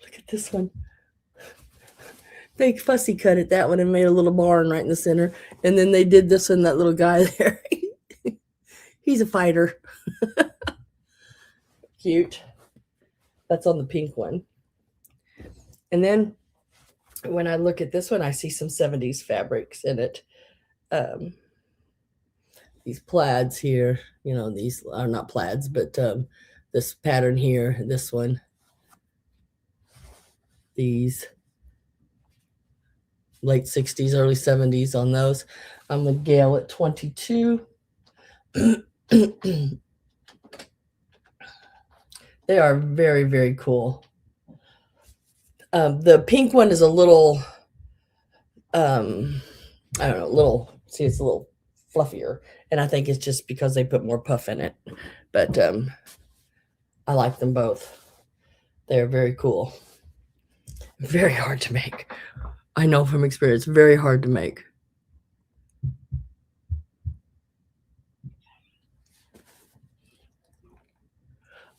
S1: Look at this one. They fussy cut it, that one, and made a little barn right in the center. And then they did this one, that little guy there. He's a fighter. Cute. That's on the pink one. And then when I look at this one, I see some 70s fabrics in it. These plaids here, these are not plaids, but this pattern here, this one, these late 60s, early 70s on those. I'm a Gale at 22. They are very, very cool. The pink one is a little I don't know, see, it's a little fluffier. And I think it's just because they put more puff in it. But I like them both. They're very cool. Very hard to make. I know from experience, very hard to make.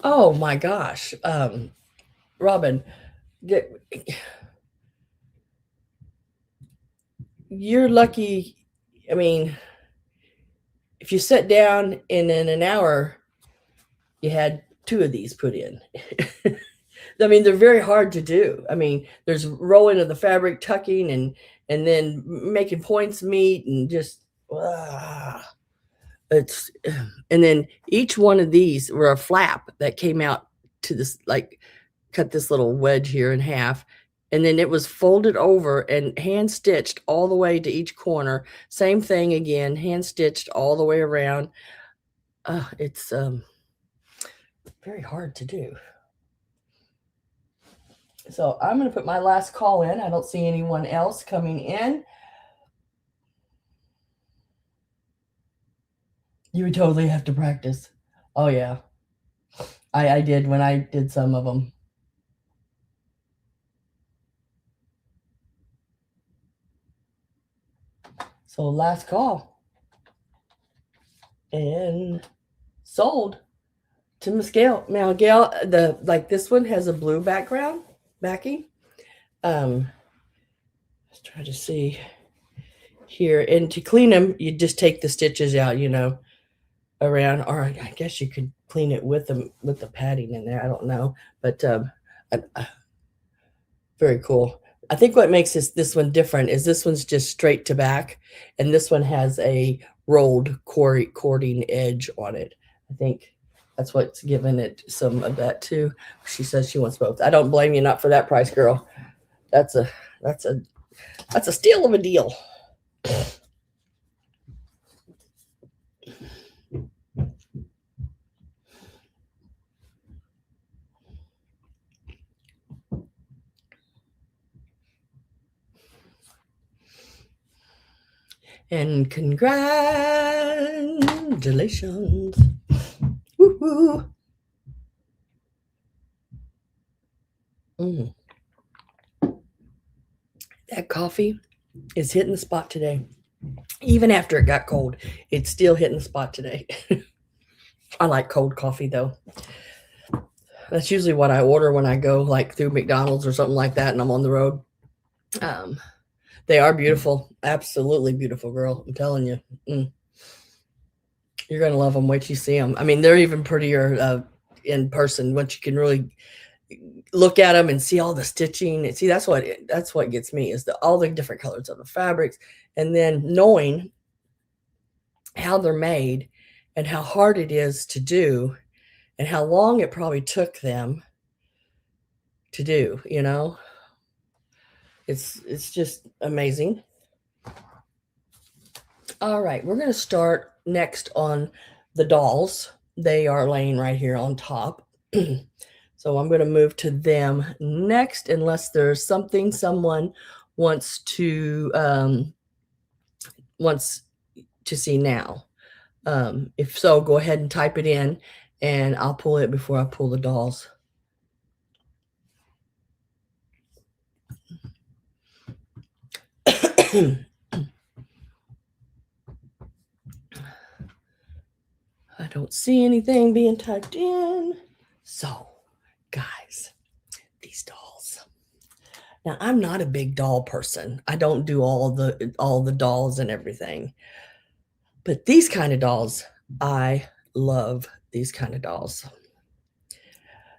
S1: Oh my gosh. Robin, get, you're lucky. I mean, if you sit down and in an hour, you had two of these put in. I mean, they're very hard to do. I mean, there's rolling of the fabric, tucking, and then making points meet, and just it's and then each one of these were a flap that came out to this, like, cut this little wedge here in half, and then it was folded over and hand stitched all the way to each corner. Same thing again, hand stitched all the way around. It's very hard to do. So I'm going to put my last call in. I don't see anyone else coming in. You would totally have to practice. Oh yeah, I did when I did some of them. So last call, and sold to Miss Gail. Now Gail, this one has a blue background backing. Let's try to see here. And to clean them, you just take the stitches out, around, or I guess you could clean it with the padding in there. I don't know, but very cool. I think what makes this one different is this one's just straight to back, and this one has a rolled cording edge on it. I think that's what's given it some of that too. She says she wants both. I don't blame you not for that price, girl. That's a steal of a deal. And congratulations. Woo-hoo. Mm. That coffee is hitting the spot today. Even after it got cold, it's still hitting the spot today. I like cold coffee though. That's usually what I order when I go like through McDonald's or something like that and I'm on the road. They are beautiful. Absolutely beautiful, girl. I'm telling you. You're going to love them. Wait till you see them. I mean, they're even prettier in person once you can really look at them and see all the stitching. And see, that's what gets me is all the different colors of the fabrics. And then knowing how they're made and how hard it is to do and how long it probably took them to do, It's just amazing. All right, we're going to start next on the dolls. They are laying right here on top. So I'm going to move to them next, unless there's something someone wants to see now. If so, go ahead and type it in, and I'll pull it before I pull the dolls. I don't see anything being typed in. So, guys, these dolls. Now, I'm not a big doll person. I don't do all the dolls and everything. But these kind of dolls, I love these kind of dolls.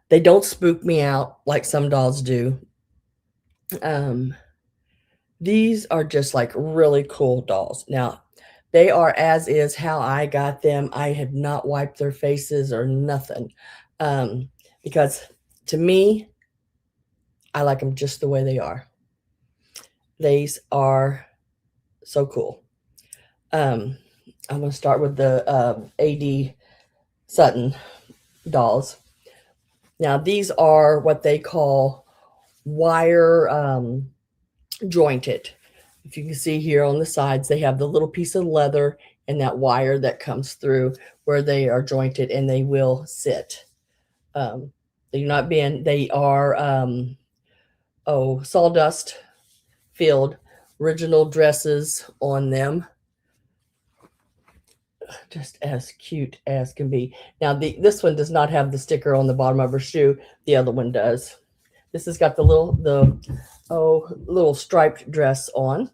S1: They don't spook me out like some dolls do. These are just like really cool dolls. Now, they are as is how I got them. I have not wiped their faces or nothing. Because to me, I like them just the way they are. These are so cool. I'm going to start with the AD Sutton dolls. Now, these are what they call wire jointed. If you can see here on the sides, they have the little piece of leather and that wire that comes through where they are jointed, and they will sit. They're not bend. They are sawdust filled original dresses on them, just as cute as can be. Now this one does not have the sticker on the bottom of her shoe. The other one does. This has got the little striped dress on.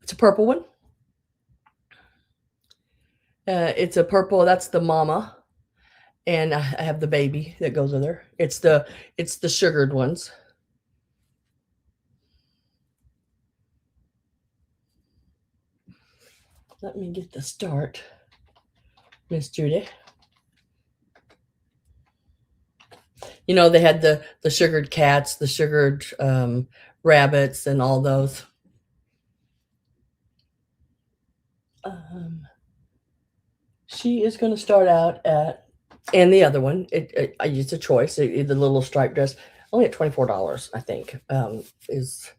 S1: It's a purple one. It's a purple. That's the mama, and I have the baby that goes with her. It's the sugared ones. Let me get the start, Miss Judy. You know, they had the sugared cats, the sugared rabbits, and all those. She is going to start out at, and the other one, I used a choice, the little striped dress, only at $24, I think, is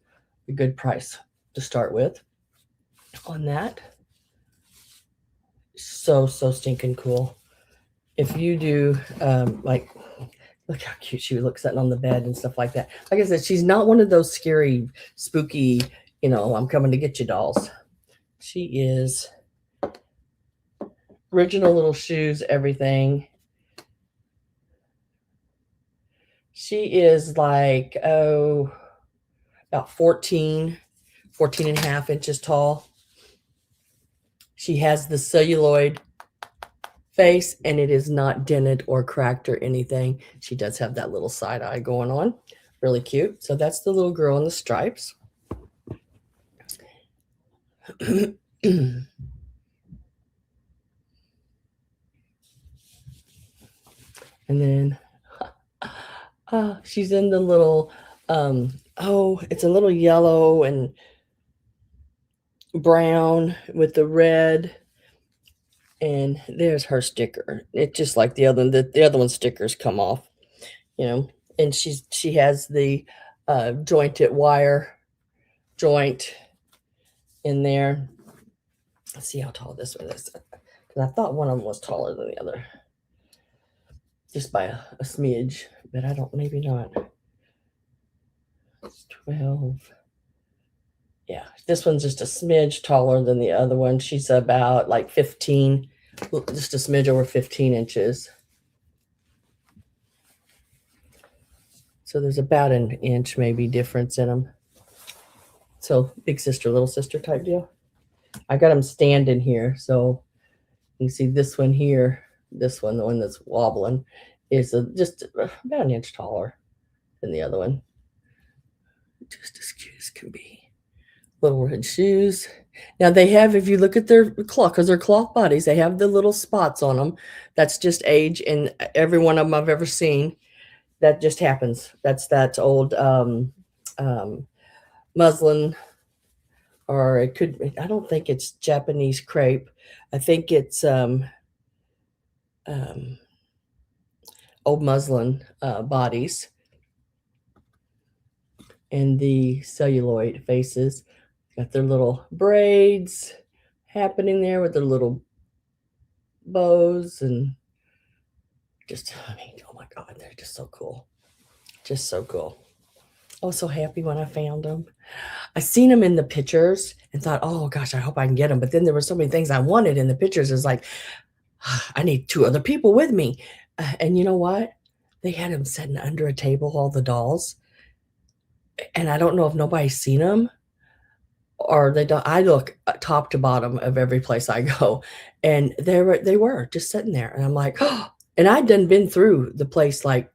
S1: a good price to start with on that. So stinking cool. If you do, like, look how cute she looks sitting on the bed and stuff like that. Like I said, she's not one of those scary, spooky, I'm coming to get you dolls. She is original little shoes, everything. She is like, about 14 and a half inches tall. She has the celluloid face, and it is not dented or cracked or anything. She does have that little side eye going on. Really cute. So that's the little girl in the stripes. And then she's in the little, it's a little yellow and brown with the red. And there's her sticker. It's just like the other one. The other one's stickers come off, and she has the jointed wire joint in there. Let's see how tall this one is, because I thought one of them was taller than the other, just by a smidge, but I don't, maybe not. It's 12. Yeah, this one's just a smidge taller than the other one. She's about like 15, just a smidge over 15 inches. So there's about an inch maybe difference in them. So big sister, little sister type deal. I got them standing here, so you can see this one here. This one, the one that's wobbling, is just about an inch taller than the other one. Just as cute as can be. Little red shoes. Now they have, if you look at their cloth, because they're cloth bodies, they have the little spots on them. That's just age, and every one of them I've ever seen, that just happens. That's that old muslin, or it could, I don't think it's Japanese crepe. I think it's old muslin bodies, and the celluloid faces. Got their little braids happening there with their little bows, and just, oh my God, they're just so cool. Just so cool. I was so happy when I found them. I seen them in the pictures and thought, oh gosh, I hope I can get them. But then there were so many things I wanted in the pictures. It's like, I need 2 other people with me. And you know what? They had them sitting under a table, all the dolls. And I don't know if nobody's seen them, or they don't. I look top to bottom of every place I go, and they were just sitting there, and I'm like, oh, and I'd done been through the place like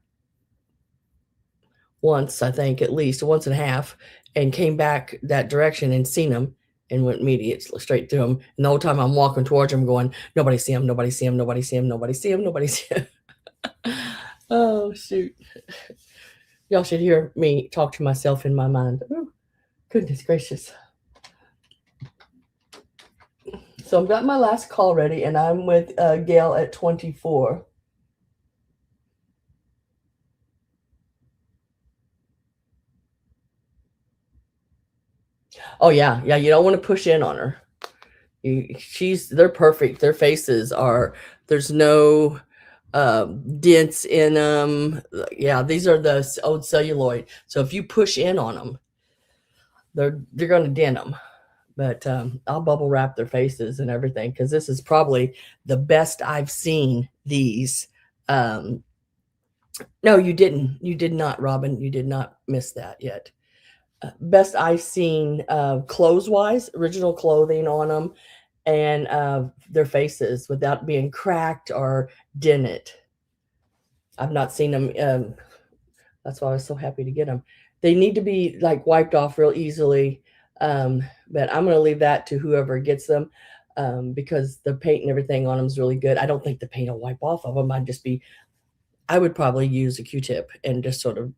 S1: once, I think, at least once and a half, and came back that direction and seen them and went immediately straight through them. And the whole time I'm walking towards them going, nobody see them, nobody see them, nobody see them, nobody see them, nobody see them. Oh, shoot. Y'all should hear me talk to myself in my mind. Ooh, goodness gracious. So I've got my last call ready, and I'm with Gail at 24. Oh yeah, yeah. You don't want to push in on her. They're perfect. Their faces are, there's no dents in them. Yeah, these are the old celluloid. So if you push in on them, they're going to dent them. But I'll bubble wrap their faces and everything, because this is probably the best I've seen these. No, you didn't. You did not, Robin. You did not miss that yet. Best I've seen clothes wise, original clothing on them, and their faces without being cracked or dented. I've not seen them. That's why I was so happy to get them. They need to be like wiped off real easily, but I'm going to leave that to whoever gets them, because the paint and everything on them is really good. I don't think the paint will wipe off of them. I would probably use a Q-tip and just sort of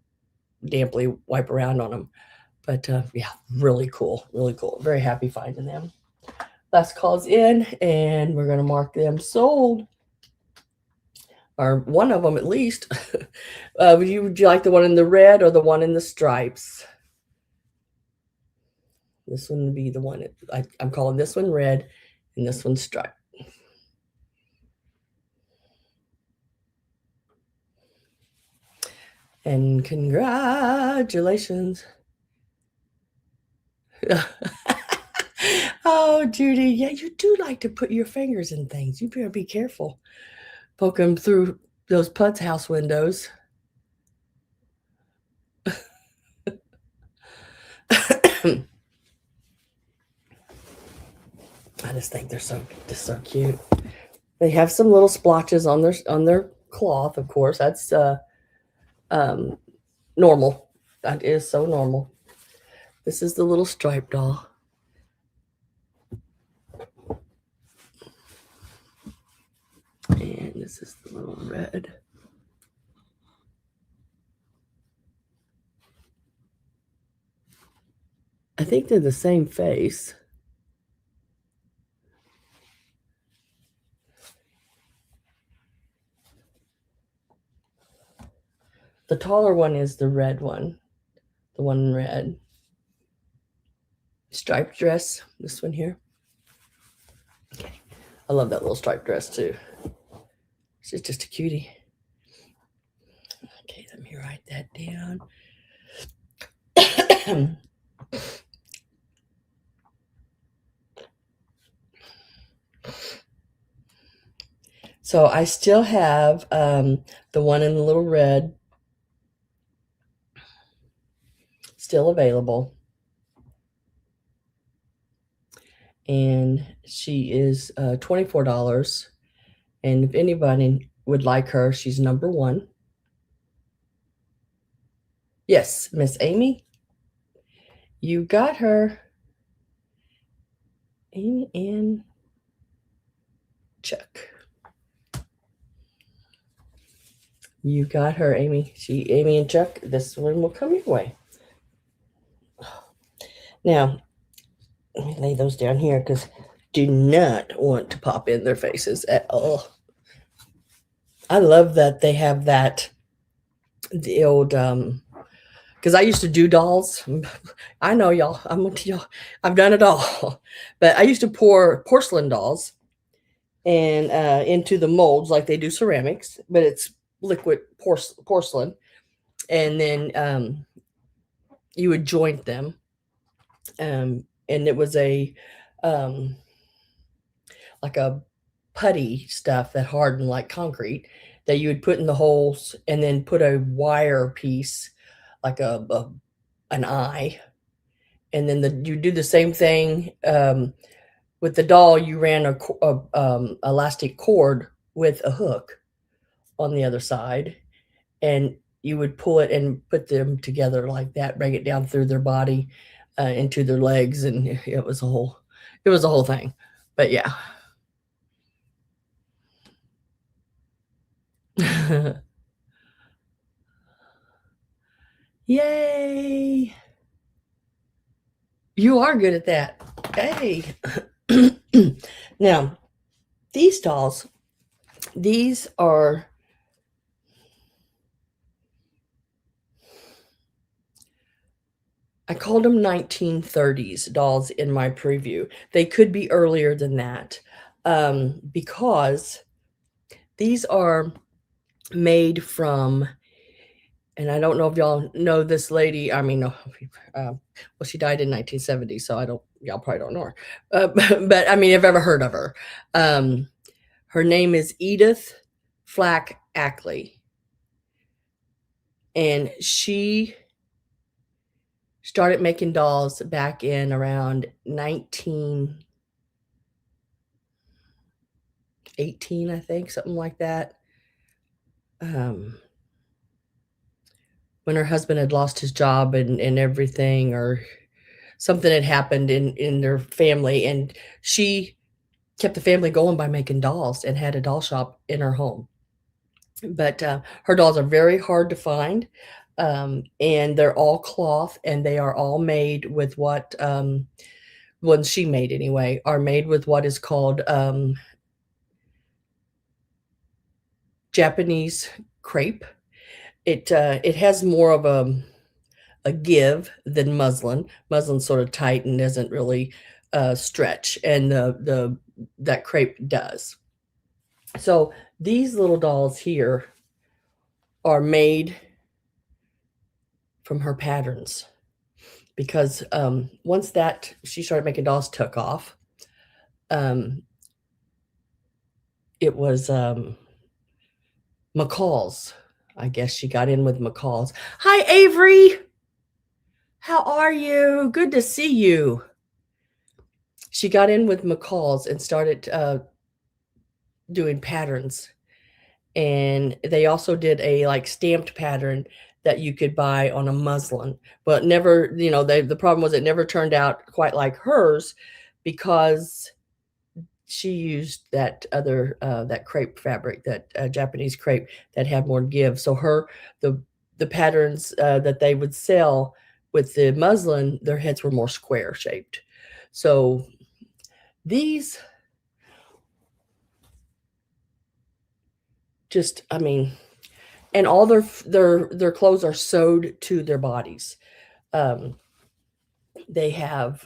S1: damply wipe around on them. But yeah, really cool, really cool. Very happy finding them. Last call's in, and we're going to mark them sold. Or one of them at least. Would you like the one in the red or the one in the stripes? This one would be the one, I'm calling this one red and this one striped. And congratulations. Oh, Judy, yeah, you do like to put your fingers in things. You better be careful. Poke them through those Putz house windows. I just think they're so cute. They have some little splotches on their cloth, of course. That's normal. That is so normal. This is the little striped doll. And this is the little red. I think they're the same face. The taller one is the red one. The one in red. Striped dress. This one here. Okay. I love that little striped dress too. She's just a cutie. Okay, let me write that down. So I still have the one in the little red still available. And she is $24. And if anybody would like her, she's number 1. Yes, Miss Amy. You got her. Amy and Chuck. You got her, Amy. Amy and Chuck. This one will come your way. Now, let me lay those down here, because do not want to pop in their faces at all. I love that they have that, the old, because I used to do dolls. I know y'all. I've done it all. But I used to pour porcelain dolls and into the molds like they do ceramics, but it's liquid porcelain. And then you would joint them. And it was a like a putty stuff that hardened like concrete that you would put in the holes, and then put a wire piece like an eye, and then you do the same thing with the doll. You ran a elastic cord with a hook on the other side, and you would pull it and put them together like that, bring it down through their body into their legs, and it was a whole thing. But yeah. Yay! You are good at that. Hey. Now, these dolls, these are I called them 1930s dolls in my preview. They could be earlier than that, because these are made from, and I don't know if y'all know this lady. I mean, no, well, she died in 1970, so y'all probably don't know her. But I mean, I've ever heard of her. Her name is Edith Flack Ackley, and she started making dolls back in around 1918, I think, something like that. When her husband had lost his job and everything, or something had happened in their family, and she kept the family going by making dolls and had a doll shop in her home. But her dolls are very hard to find, and they're all cloth, and they are all made with what ones she made anyway are made with what is called Japanese crepe. It has more of a give than muslin. Muslin's sort of tight and doesn't really stretch, and that crepe does. So these little dolls here are made from her patterns, because once that she started making dolls took off, it was McCall's. I guess she got in with McCall's. Hi, Avery. How are you? Good to see you. She got in with McCall's and started doing patterns. And they also did a like stamped pattern that you could buy on a muslin, but never, the problem was it never turned out quite like hers, because she used that other that crepe fabric, that Japanese crepe that had more give. So the patterns that they would sell with the muslin, their heads were more square shaped. So these just, I mean, and all their clothes are sewed to their bodies. They have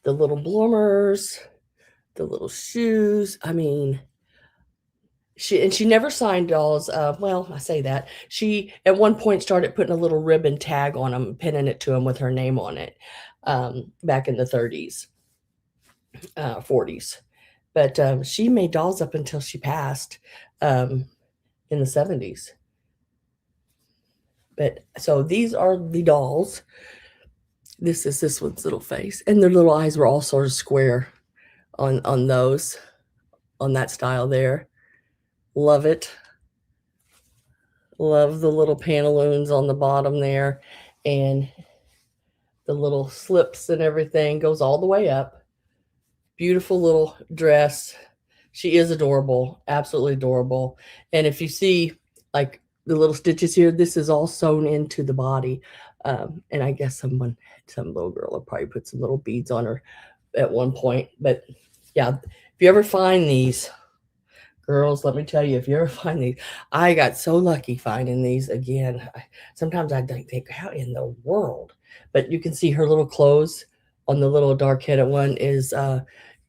S1: the little bloomers, the little shoes. I mean, she never signed dolls. Well, I say that. She at one point started putting a little ribbon tag on them, pinning it to them with her name on it, back in the 30s, 40s. But she made dolls up until she passed in the 70s. But so these are the dolls. This is this one's little face, and their little eyes were all sort of square on those, on that style there. Love it. Love the little pantaloons on the bottom there, and the little slips and everything goes all the way up. Beautiful little dress. She is adorable, absolutely adorable. And if you see like the little stitches here, this is all sewn into the body. And I guess some little girl will probably put some little beads on her at one point. But yeah, if you ever find these, girls, let me tell you, if you ever find these, I got so lucky finding these again. Sometimes I think, how in the world? But you can see her little clothes on the little dark-headed one is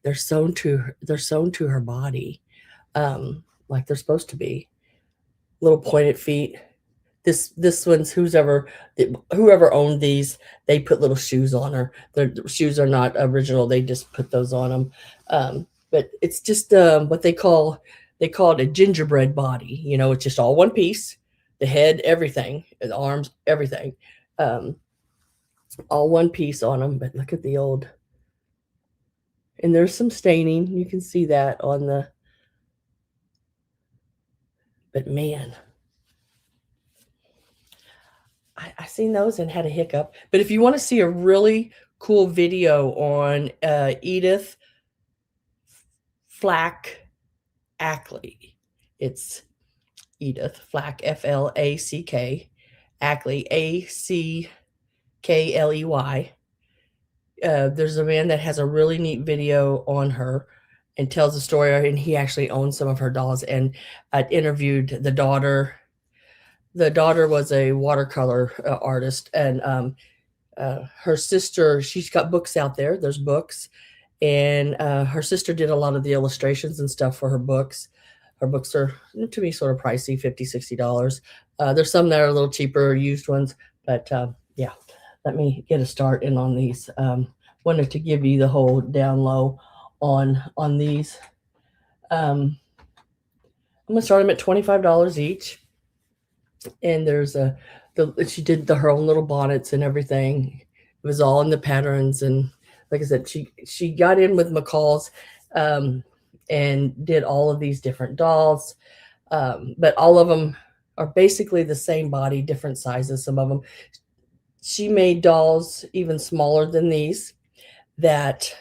S1: they're sewn to her body, like they're supposed to be. Little pointed feet. This one's whoever owned these, they put little shoes on her. Their shoes are not original. They just put those on them. But it's just what they call it a gingerbread body. It's just all one piece, the head, everything, the arms, everything, all one piece on them. But look at the old, and there's some staining. You can see that on the, but man, I seen those and had a hiccup. But if you want to see a really cool video on Edith Flack Ackley, it's Edith Flack, Flack, Ackley, Ackley. There's a man that has a really neat video on her and tells the story, and he actually owns some of her dolls. And I interviewed the daughter, the daughter was a watercolor artist, and her sister, she's got books out there. There's books, and her sister did a lot of the illustrations and stuff for her books. Her books are, to me, sort of pricey, $50, $60. There's some that are a little cheaper, used ones, but yeah. Let me get a start in on these. Wanted to give you the whole down low on these. I'm gonna start them at $25 each, and there's she did her own little bonnets and everything. It was all in the patterns, and like I said, she got in with McCall's, and did all of these different dolls, but all of them are basically the same body, different sizes. Some of them, she made dolls even smaller than these that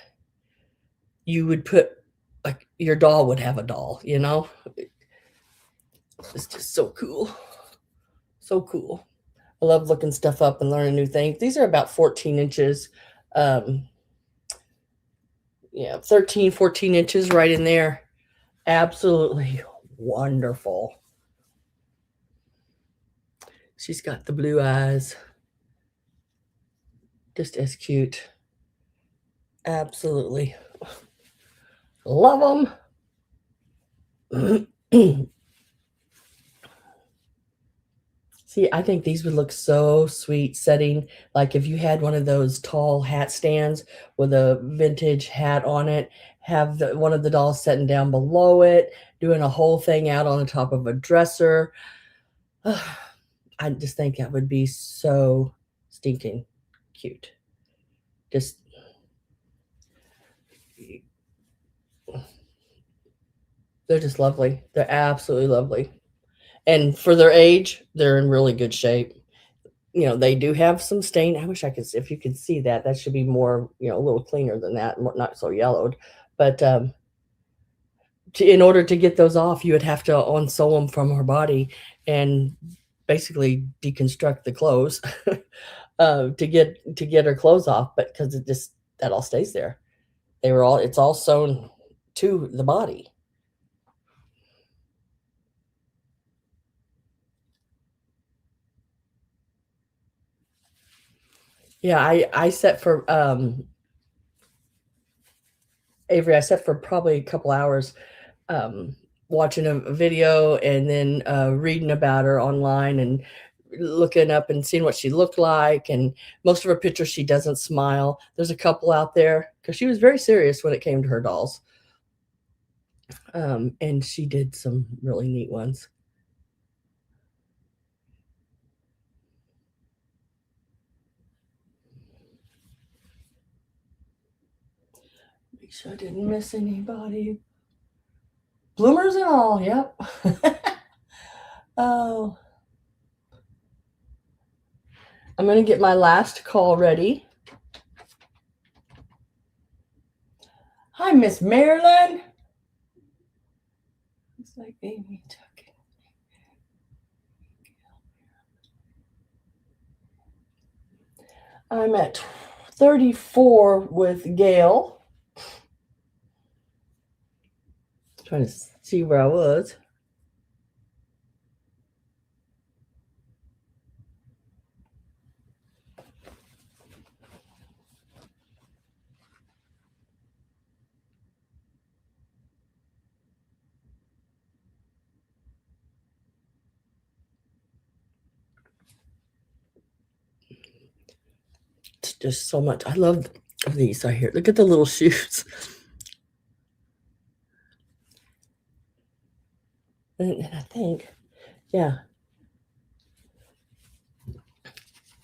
S1: you would put, like your doll would have a doll, you know? It's just so cool. So cool. I love looking stuff up and learning new things. These are about 14 inches. Yeah, 13, 14 inches right in there. Absolutely wonderful. She's got the blue eyes. Just as cute. Absolutely. Love them. See, I think these would look so sweet setting, like if you had one of those tall hat stands with a vintage hat on it, have one of the dolls sitting down below it, doing a whole thing out on the top of a dresser. I just think that would be so stinking cute. Just they're just lovely. They're absolutely lovely. And for their age, they're in really good shape. You know, they do have some stain. I wish I could, if you could see that, that should be more, you know, a little cleaner than that, not so yellowed. But in order to get those off, you would have to unsole them from her body and basically deconstruct the clothes to get her clothes off. But because it just, that all stays there. It's all sewn to the body. Yeah, I set for Avery, I set for probably a couple hours, watching a video and then reading about her online and looking up and seeing what she looked like. And most of her pictures, she doesn't smile. There's a couple out there because she was very serious when it came to her dolls. And she did some really neat ones. Make sure I didn't miss anybody. Bloomers and all, yep. Oh, I'm going to get my last call ready. Hi, Miss Marilyn. Looks like Amy took it. I'm at 34 with Gail. Trying to see where I was. It's just so much. I love these right here. Look at the little shoes. And I think, yeah.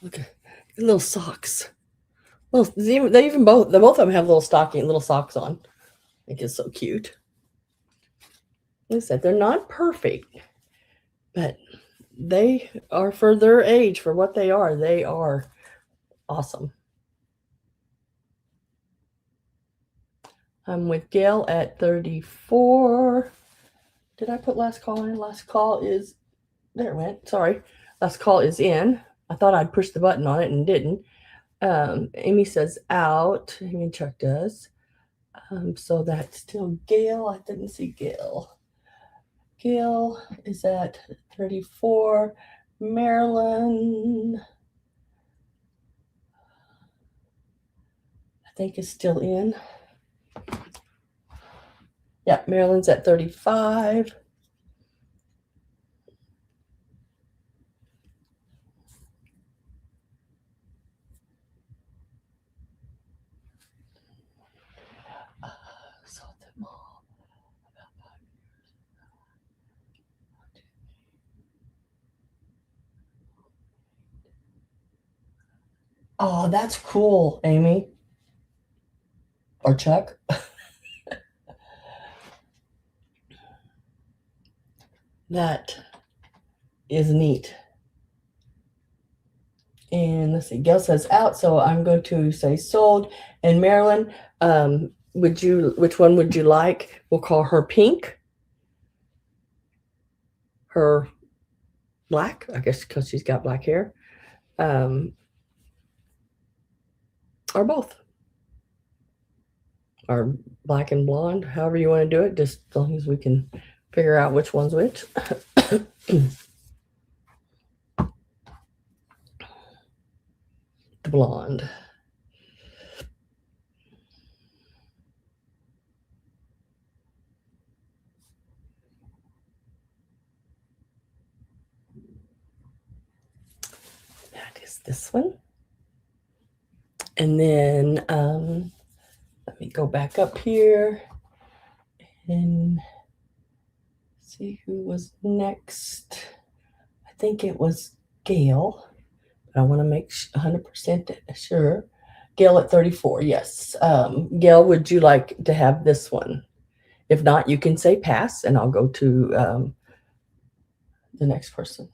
S1: Look at the little socks. Well, they both of them have little socks on. I think it's so cute. Like I said, they're not perfect, but they are, for their age, for what they are awesome. I'm with Gail at 34. Did I put last call in? Last call is, there it went. Sorry. Last call is in. I thought I'd push the button on it and didn't. Amy says out. Amy Chuck does. So that's still Gail. I didn't see Gail. Gail is at 34. Marilyn, I think, is still in. Yeah, Marilyn's at 35. Saw them all. Oh, that's cool, Amy. Or Chuck. That is neat. And let's see, Gail says out, so I'm going to say sold. And Marilyn, which one would you like? We'll call her pink. Her black, I guess, because she's got black hair. Or both. Or black and blonde, however you want to do it, just as long as we can figure out which one's which. The blonde. That is this one. And then let me go back up here and see who was next. I think it was Gail. I want to make 100% sure. Gail at 34, yes. Gail, would you like to have this one? If not, you can say pass, and I'll go to the next person.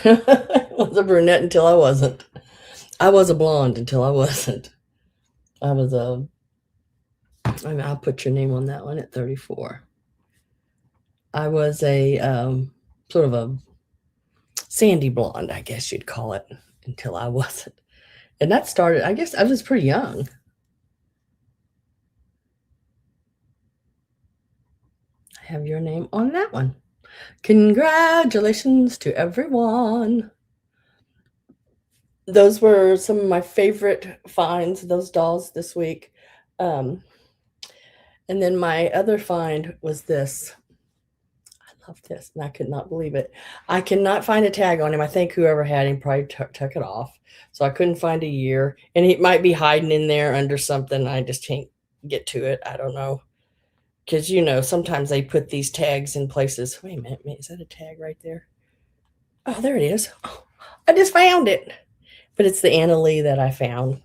S1: I was a brunette until I wasn't. I was a blonde until I wasn't. I was I'll put your name on that one at 34. I was a sort of a sandy blonde, I guess you'd call it, until I wasn't. And that started, I guess I was pretty young. I have your name on that one. Congratulations to everyone. Those were some of my favorite finds, those dolls this week. And then my other find was this. I love this, and I could not believe it. I cannot find a tag on him. I think whoever had him probably took it off. So I couldn't find a year. And he might be hiding in there under something. I just can't get to it. I don't know. Because, sometimes they put these tags in places. Wait a minute. Is that a tag right there? Oh, there it is. Oh, I just found it. But it's the Annalee that I found.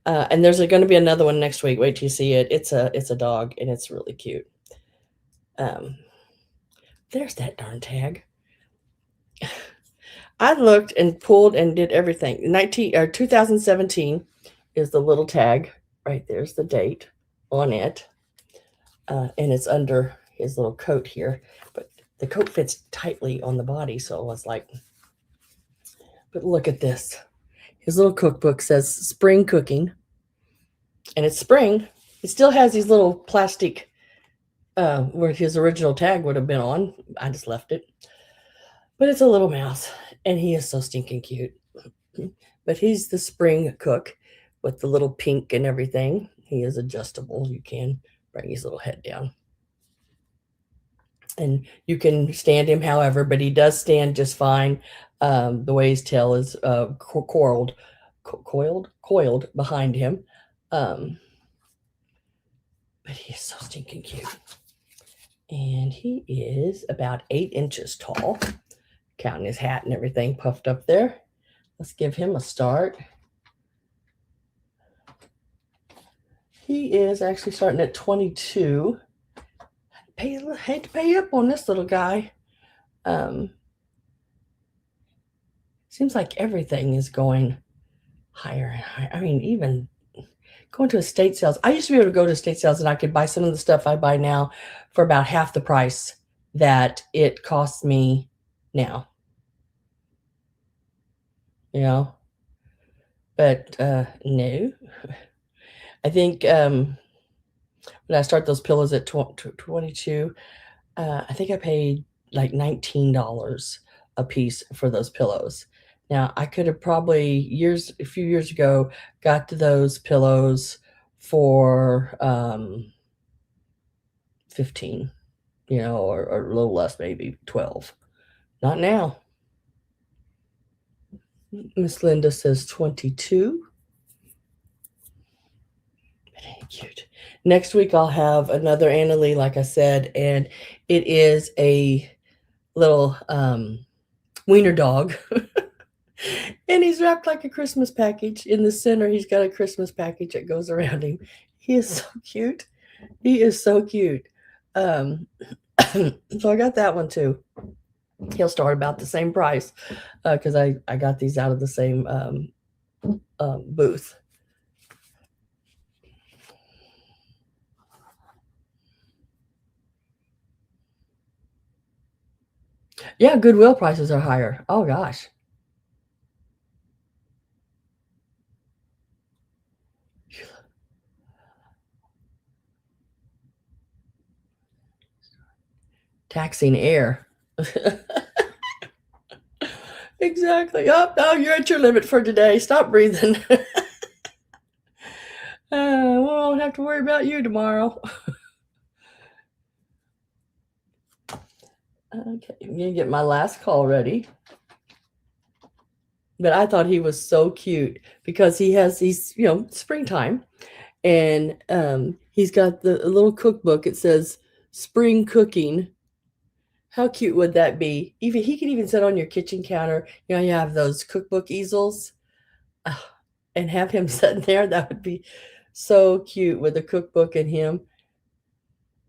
S1: And there's going to be another one next week. Wait till you see it. It's a dog, and it's really cute. There's that darn tag. I looked and pulled and did everything. 2017 is the little tag. Right there's the date on it. And it's under his little coat here. But the coat fits tightly on the body, so I was like, but look at this. His little cookbook says spring cooking. And it's spring. It still has these little plastic where his original tag would have been on. I just left it. But it's a little mouse, and he is so stinking cute. But he's the spring cook with the little pink and everything. He is adjustable. You can bring his little head down. And you can stand him however, but he does stand just fine. The way his tail is coiled behind him. But he is so stinking cute. And he is about 8 inches tall, counting his hat and everything puffed up there. Let's give him a start. He is actually starting at 22. Hate to pay up on this little guy. Seems like everything is going higher and higher. I mean, even going to estate sales. I used to be able to go to estate sales and I could buy some of the stuff I buy now for about half the price that it costs me now. You know, but no. I think when I start those pillows at 22, I think I paid like $19 a piece for those pillows. Now I could have probably a few years ago, got to those pillows for 15, or a little less, maybe 12. Not now. Miss Linda says 22. Cute. Next week I'll have another Annalee, like I said, and it is a little wiener dog. And he's wrapped like a Christmas package. In the center, he's got a Christmas package that goes around him. He is so cute. He is so cute. So I got that one too. He'll start about the same price because I got these out of the same booth. Yeah, Goodwill prices are higher. Oh gosh. Taxing air. Exactly. Oh, you're at your limit for today. Stop breathing. We won't have to worry about you tomorrow. Okay, I'm gonna get my last call ready. But I thought he was so cute because he's springtime, and he's got a little cookbook. It says spring cooking. How cute would that be? Even he could even sit on your kitchen counter. You have those cookbook easels, and have him sitting there. That would be so cute with a cookbook and him.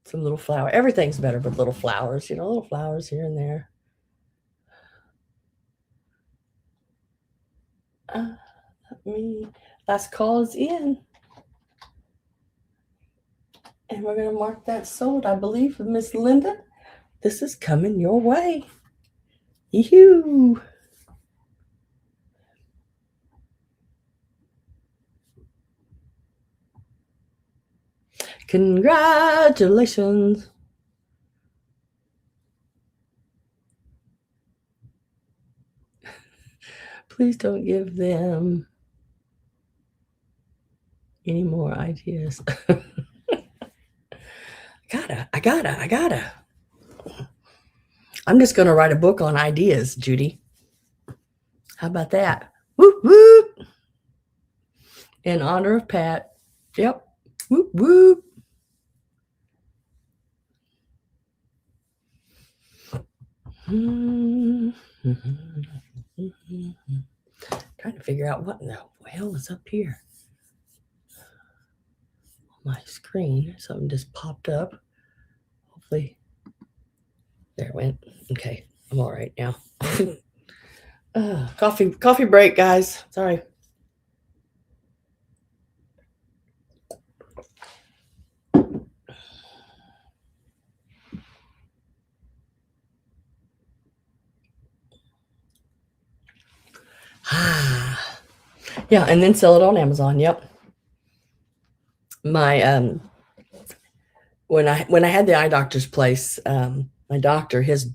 S1: Some little flower. Everything's better with little flowers. Little flowers here and there. Last call is in. And we're going to mark that sold, I believe, with Miss Linda. This is coming your way. Yoo-hoo. Congratulations. Please don't give them any more ideas. I gotta. I'm just going to write a book on ideas, Judy. How about that? Whoop, whoop. In honor of Pat. Yep. Whoop, whoop. Trying to figure out what in the hell is up here. On my screen, something just popped up. Hopefully, there it went. Okay, I'm all right now. Coffee break, guys. Sorry. Yeah, and then sell it on Amazon. Yep. My when I had the eye doctor's place, my doctor, his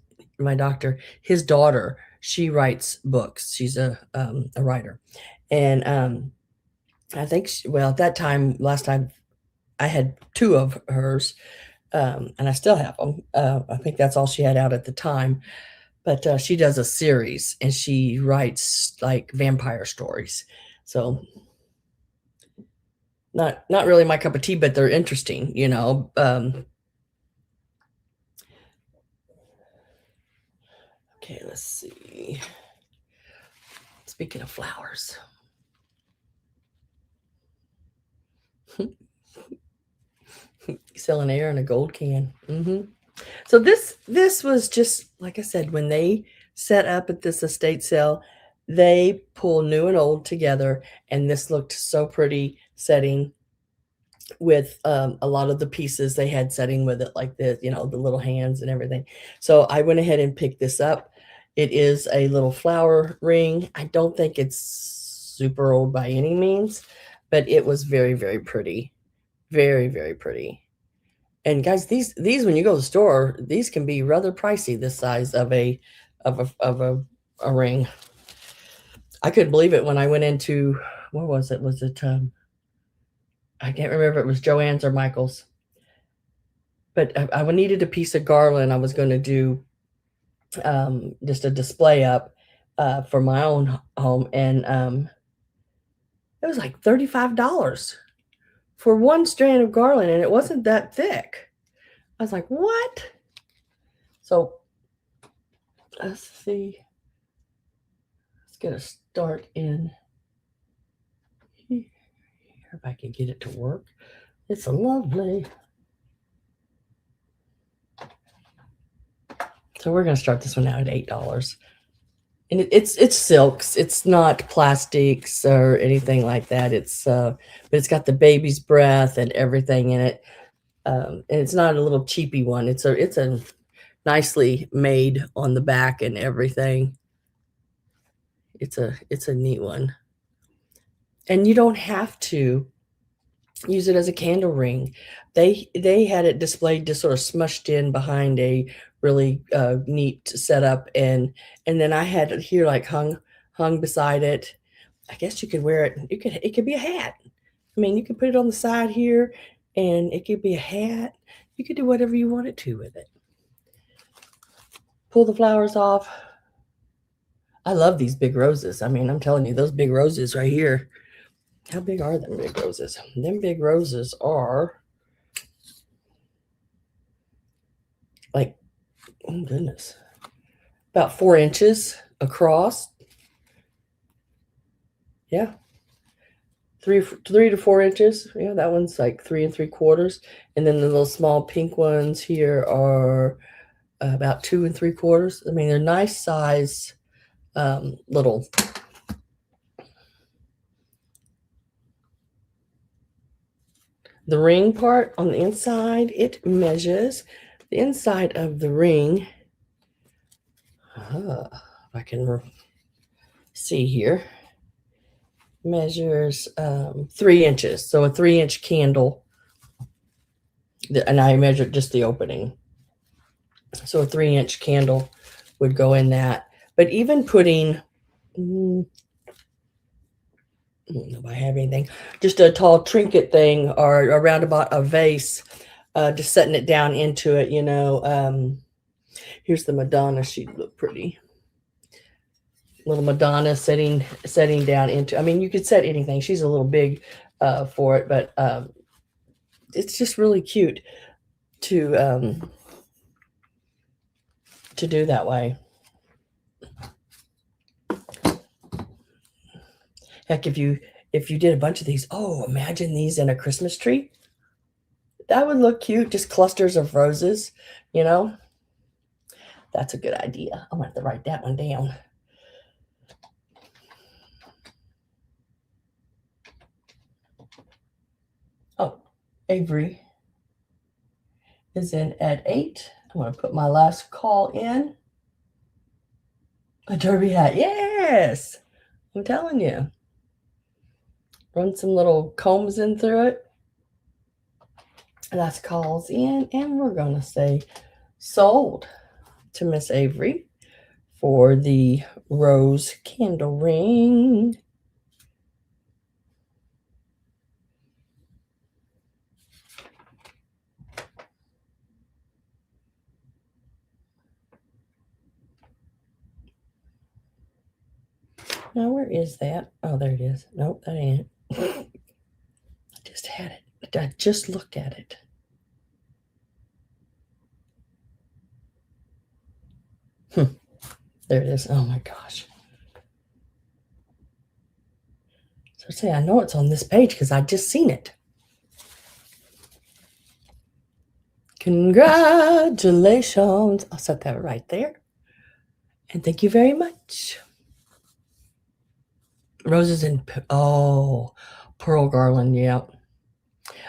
S1: daughter, she writes books. She's a writer, and I think at that time, last time, I had 2 of hers, and I still have them. I think that's all she had out at the time. But she does a series, and she writes like vampire stories. So not really my cup of tea, but they're interesting, Okay, let's see. Speaking of flowers. Selling air in a gold can. So this was just, like I said, when they set up at this estate sale, they pull new and old together, and this looked so pretty setting with a lot of the pieces they had setting with it, like the, you know, the little hands and everything. So I went ahead and picked this up. It is a little flower ring. I don't think it's super old by any means, but it was very, very pretty. Very, very pretty. And guys, these when you go to the store, these can be rather pricey, this size of a ring. I couldn't believe it when I went into, what was it? Was it I can't remember if it was Joann's or Michael's. But I needed a piece of garland. I was going to do just a display up for my own home, and it was like $35 for one strand of garland, and it wasn't that thick. I was like, what? So let's see. Let's get a start in here if I can get it to work. It's lovely. So we're going to start this one out at $8. And it's silks. It's not plastics or anything like that. But it's got the baby's breath and everything in it. And it's not a little cheapy one. It's a nicely made on the back and everything. It's a neat one. And you don't have to use it as a candle ring. They had it displayed just sort of smushed in behind a really neat setup, and then I had it here like hung beside it. I guess you could wear it. It could be a hat. I mean, you could put it on the side here, and it could be a hat. You could do whatever you wanted to with it. Pull the flowers off. I love these big roses. I mean, I'm telling you, those big roses right here. How big are them big roses? Them big roses are like, oh goodness, about 4 inches across. Yeah. 3 to 4 inches. Yeah, that one's like 3 3/4. And then the little small pink ones here are about 2 3/4. I mean, they're nice size little. The ring part on the inside, it measures the inside of the ring. If I can see here, measures 3 inches. So a 3-inch candle. And I measured just the opening. So a 3-inch candle would go in that. But even putting, I don't know if I have anything, just a tall trinket thing or around about a vase, just setting it down into it, you know. Here's the Madonna. She'd look pretty. Little Madonna setting down into, I mean, you could set anything. She's a little big for it, but it's just really cute to do that way. Heck, if you did a bunch of these, oh, imagine these in a Christmas tree. That would look cute, just clusters of roses, you know. That's a good idea. I'm going to have to write that one down. Oh, Avery is in at 8. I'm going to put my last call in. A derby hat. Yes. I'm telling you. Run some little combs in through it. Last calls in. And we're going to say sold to Miss Avery for the rose candle ring. Now, where is that? Oh, there it is. Nope, that ain't it. I just had it. I just looked at it. There it is. Oh, my gosh. So say I know it's on this page because I just seen it. Congratulations. I'll set that right there. And thank you very much. Roses and, oh, pearl garland, yeah.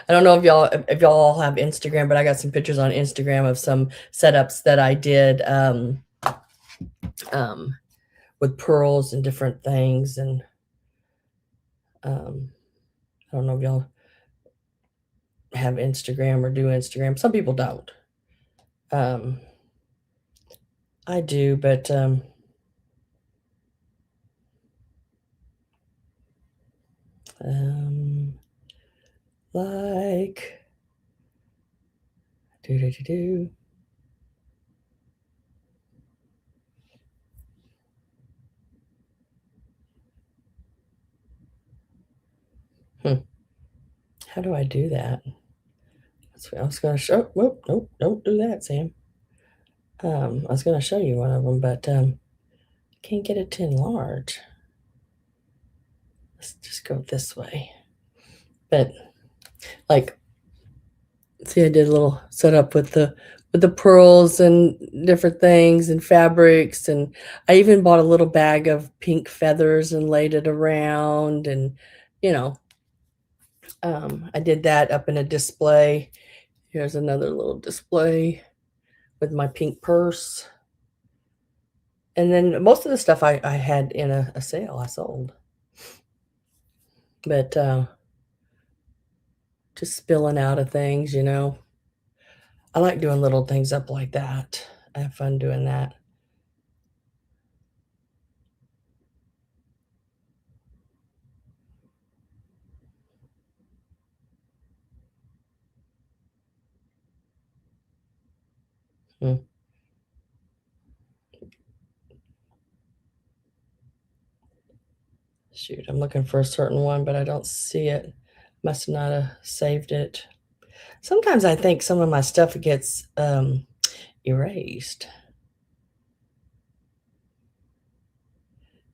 S1: I don't know if y'all all have Instagram, but I got some pictures on Instagram of some setups that I did um, with pearls and different things. And I don't know if y'all have Instagram or do Instagram. Some people don't. I do, but like do. How do I do that? That's what I was going to show. Whoop, nope, don't do that, Sam. I was going to show you one of them, but can't get it to enlarge. Let's just go this way. But like, see, I did a little setup with the pearls and different things and fabrics, and I even bought a little bag of pink feathers and laid it around, and you know, I did that up in a display. Here's another little display with my pink purse. And then most of the stuff I had in a sale I sold. But just spilling out of things, you know. I like doing little things up like that. I have fun doing that. Hmm. Shoot, I'm looking for a certain one, but I don't see it. Must not have saved it. Sometimes I think some of my stuff gets erased.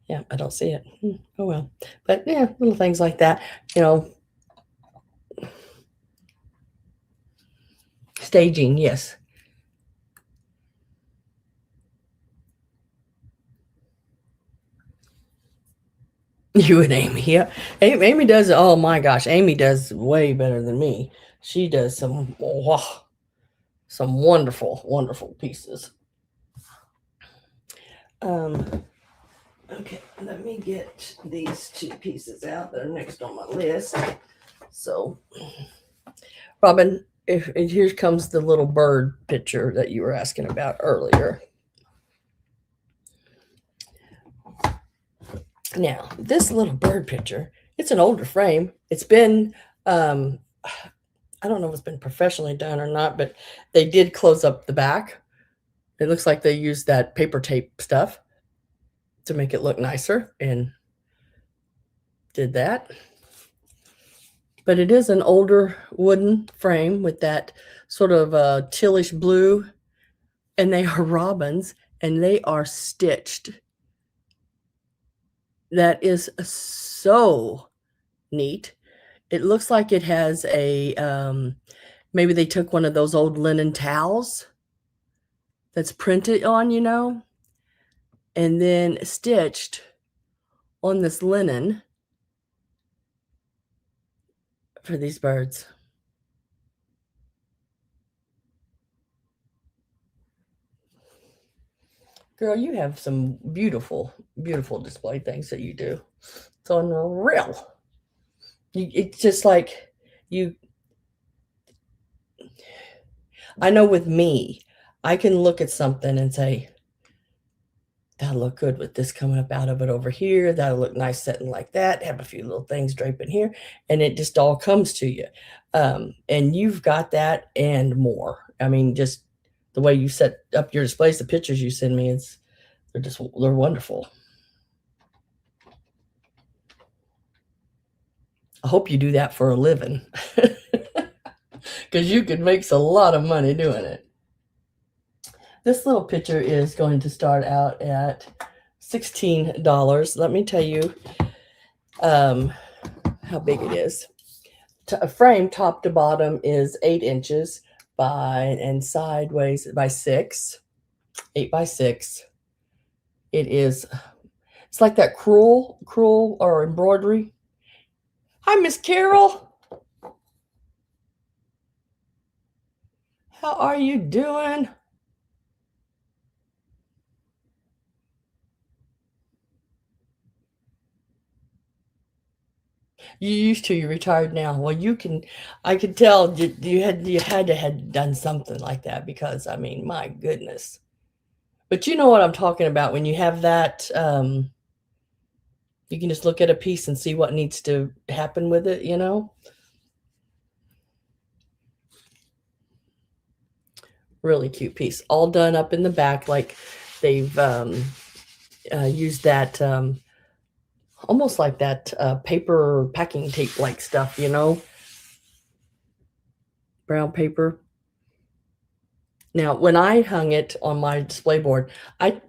S1: Yeah, I don't see it. Oh well. But yeah, little things like that. You know, staging, yes. You and Amy, yeah. Amy does. Oh my gosh, Amy does way better than me. She does some wonderful, wonderful pieces. Um, okay, let me get these two pieces out that are next on my list. So, Robin, if here comes the little bird picture that you were asking about earlier. Now, this little bird picture, it's an older frame. It's been, I don't know if it's been professionally done or not, but they did close up the back. It looks like they used that paper tape stuff to make it look nicer and did that. But it is an older wooden frame with that sort of tealish blue, and they are robins and they are stitched. That is so neat. It looks like it has a maybe they took one of those old linen towels that's printed on, you know, and then stitched on this linen for these birds. Girl, you have some beautiful, beautiful display things that you do. It's unreal. It's just like you. I know with me, I can look at something and say, that'll look good with this coming up out of it over here. That'll look nice setting like that. Have a few little things draping here, and it just all comes to you. And you've got that and more. I mean, just the way you set up your displays, the pictures you send me, they're wonderful. I hope you do that for a living, because you could make a lot of money doing it. This little picture is going to start out at $16. Let me tell you how big it is. A frame top to bottom is 8 inches and sideways by 6, 8 by 6. It's like that crewel or embroidery. Hi, Miss Carol. How are you doing? You used to, you're retired now. Well, I could tell you had to had done something like that because I mean, my goodness. But you know what I'm talking about when you have that, you can just look at a piece and see what needs to happen with it, you know? Really cute piece. All done up in the back, like they've used that almost like that paper packing tape like stuff, you know? Brown paper. Now, when I hung it on my display board, I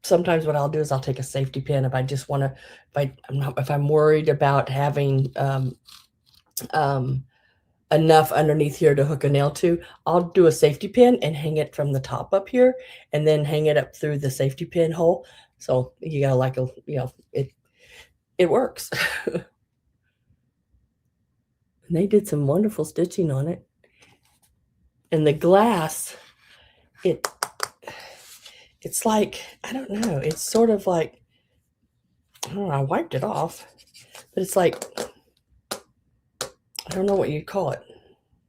S1: sometimes what I'll do is I'll take a safety pin if I just want to, if I'm worried about having um, enough underneath here to hook a nail to, I'll do a safety pin and hang it from the top up here, and then hang it up through the safety pin hole. So you got like a, it works. And they did some wonderful stitching on it, and the glass, it's like, I don't know, it's sort of like, I don't know, I wiped it off, but it's like, I don't know what you'd call it.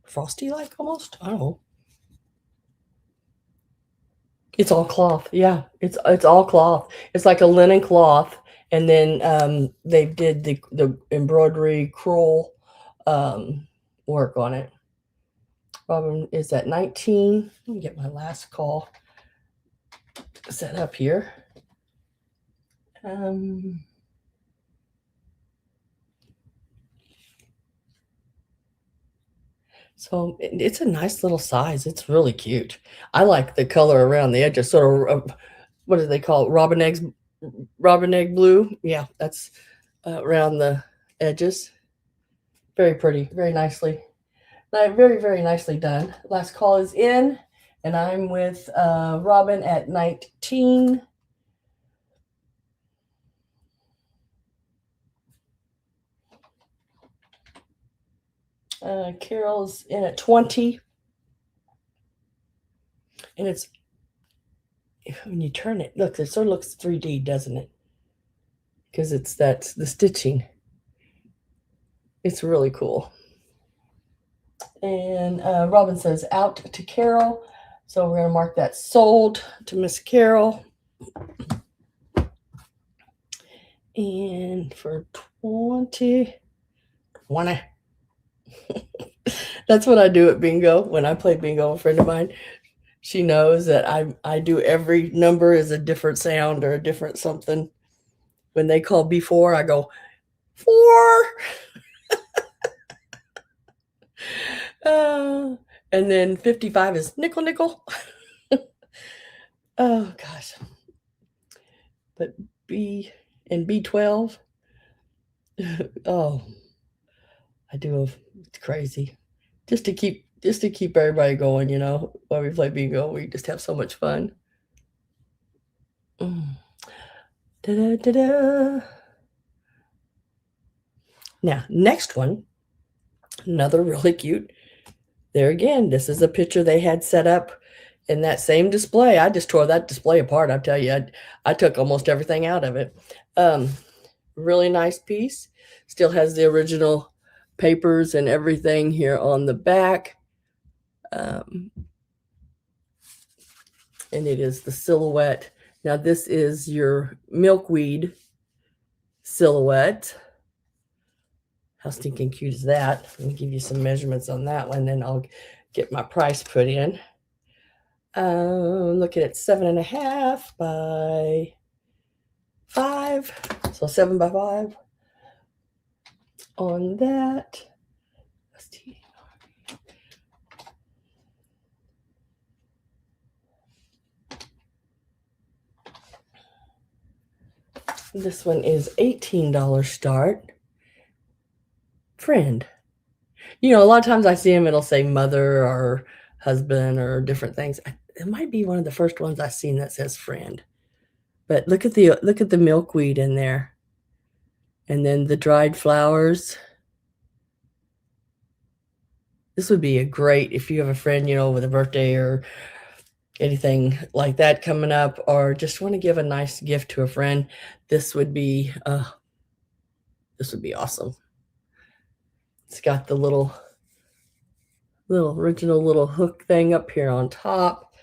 S1: Frosty like almost? I don't know. It's all cloth. Yeah, it's all cloth. It's like a linen cloth, and then they did the embroidery crewel work on it. Robin is at 19. Let me get my last call set up here. So it's a nice little size. It's really cute. I like the color around the edges, sort of, what do they call it? Robin egg blue. Yeah, that's around the edges. Very pretty, very nicely. Very, very nicely done. Last call is in, and I'm with Robin at 19. Carol's in at 20. And it's, when you turn it, look, it sort of looks 3D, doesn't it? Because that's the stitching. It's really cool. And Robin says out to Carol. So we're going to mark that sold to Miss Carol. And for 20. That's what I do at bingo. When I play bingo, a friend of mine, she knows that I do every number is a different sound or a different something. When they call before, I go 4. And then 55 is nickel, nickel. Oh gosh. But B12. Oh, I do. It's crazy. Just to keep everybody going, you know, while we play bingo, we just have so much fun. Da-da-da-da. Now, next one, another really cute. There again, this is a picture they had set up in that same display. I just tore that display apart. I tell you, I took almost everything out of it. Really nice piece. Still has the original papers and everything here on the back. And it is the silhouette. Now this is your milkweed silhouette. How stinking cute is that? Let me give you some measurements on that one, then I'll get my price put in. Looking at 7.5 by 5, so 7 by 5 on that. This one is $18 start. Friend. You know, a lot of times I see them, it'll say mother or husband or different things. It might be one of the first ones I've seen that says friend. But look at the milkweed in there. And then the dried flowers. This would be a great, if you have a friend, with a birthday or anything like that coming up, or just want to give a nice gift to a friend. This would be awesome. It's got the little original little hook thing up here on top.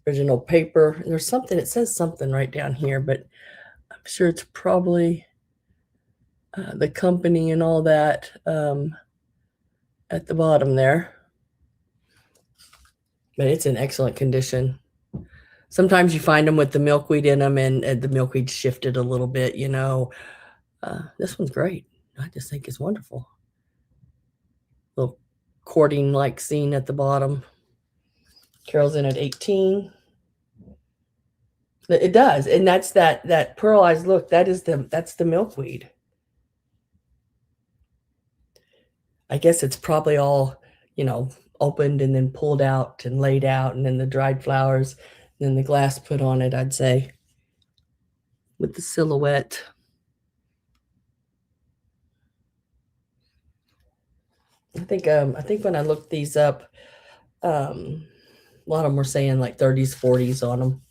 S1: Original paper. There's something, it says something right down here, but I'm sure it's probably the company and all that at the bottom there. But it's in excellent condition. Sometimes you find them with the milkweed in them, and the milkweed shifted a little bit, This one's great. I just think it's wonderful. Little courting like scene at the bottom. Carol's in at 18. It does, and that's that pearlized look. That's the milkweed. I guess it's probably all, opened and then pulled out and laid out, and then the dried flowers, and then the glass put on it, I'd say, with the silhouette. I think when I looked these up, a lot of them were saying like 30s, 40s on them.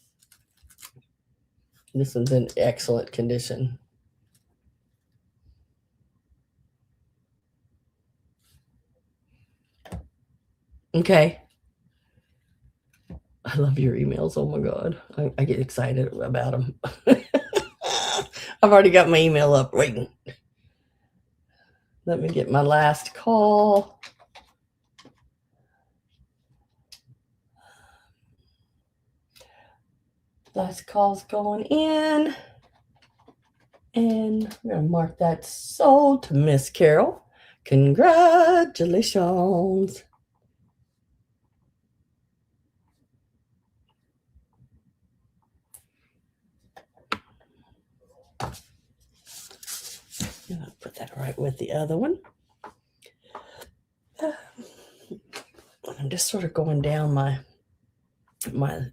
S1: This one's in excellent condition. Okay. I love your emails. Oh my God. I get excited about them. I've already got my email up waiting. Let me get my last call. Last call's going in. And I'm going to mark that sold to Miss Carol. Congratulations. And I'll put that right with the other one. I'm just sort of going down my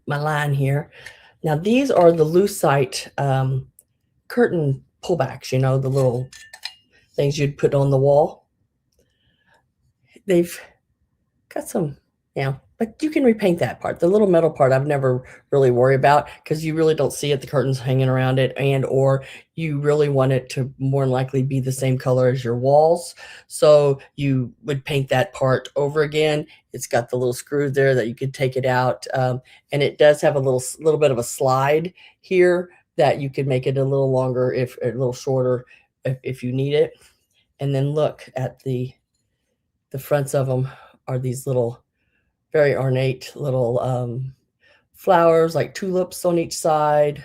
S1: line here. Now these are the lucite curtain pullbacks, the little things you'd put on the wall. They've got some, but you can repaint that part. The little metal part I've never really worried about, because you really don't see it, the curtains hanging around it, and or you really want it to more than likely be the same color as your walls. So you would paint that part over again. It's got the little screw there that you could take it out. And it does have a little bit of a slide here that you could make it a little longer, if a little shorter if you need it. And then look at the fronts of them are these little very ornate little flowers, like tulips on each side,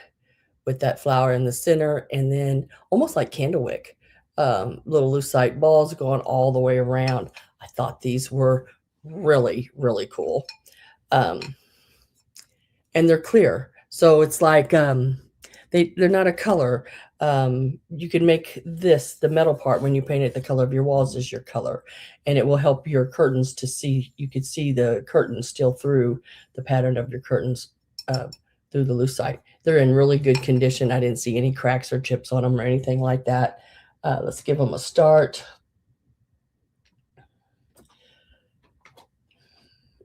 S1: with that flower in the center, and then almost like candlewick, little lucite balls going all the way around. I thought these were really, really cool. And they're clear. So it's like they're not a color. You can make this, the metal part, when you paint it, the color of your walls is your color, and it will help your curtains to see. You could see the curtains still through the pattern of your curtains through the lucite. They're in really good condition. I didn't see any cracks or chips on them or anything like that. Let's give them a start.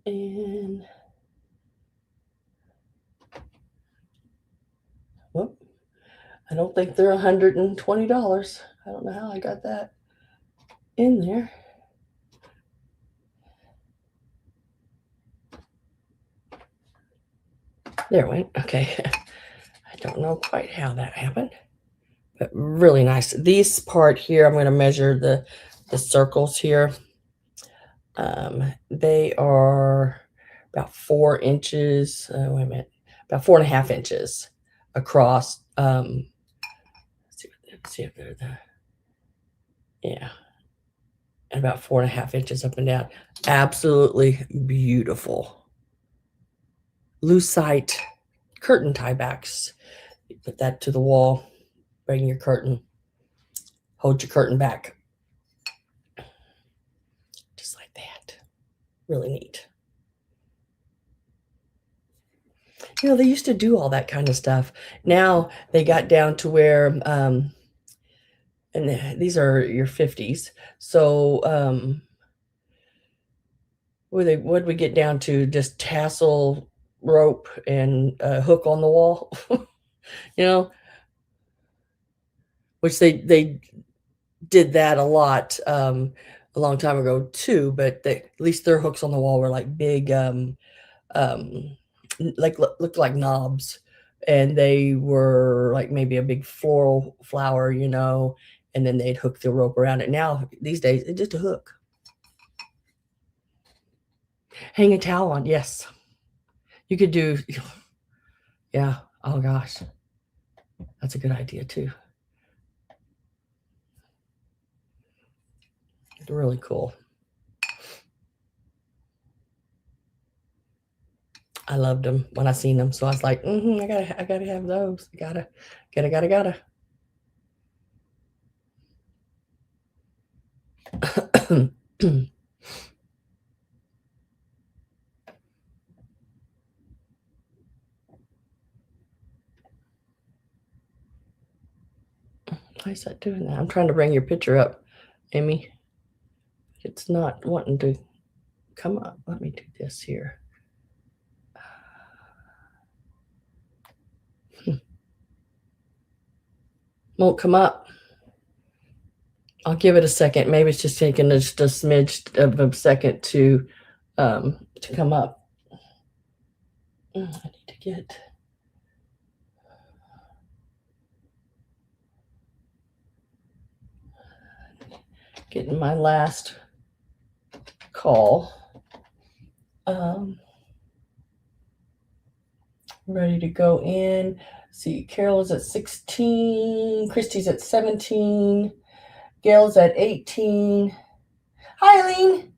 S1: And whoop. I don't think they're $120. I don't know how I got that in there. There it went. Okay. I don't know quite how that happened, but really nice. These part here, I'm going to measure the circles here. They are about 4 inches. Wait a minute. About 4.5 inches across. Let's see if they're the, yeah, and about 4.5 inches up and down. Absolutely beautiful. Lucite curtain tiebacks. You put that to the wall, bring your curtain, hold your curtain back. Just like that. Really neat. They used to do all that kind of stuff. Now they got down to where and these are your 50s. So what'd we get down to? Just tassel, rope, and hook on the wall, you know, which they did that a lot a long time ago too. But at least their hooks on the wall were like big, um, like looked like knobs, and they were like maybe a big floral flower, and then they'd hook the rope around it. Now these days, it's just a hook. Hang a towel on, yes. You could do, yeah. Oh gosh, that's a good idea too. Really cool. I loved them when I seen them, so I was like, I gotta have those. Gotta. Why is that doing that? I'm trying to bring your picture up, Amy. It's not wanting to come up. Let me do this here. Won't come up. I'll give it a second. Maybe it's just taking just a smidge of a second to come up. I need to getting my last call. Ready to go in. See, Carol is at 16. Christy's at 17. Gail's at 18. Hi, Eileen.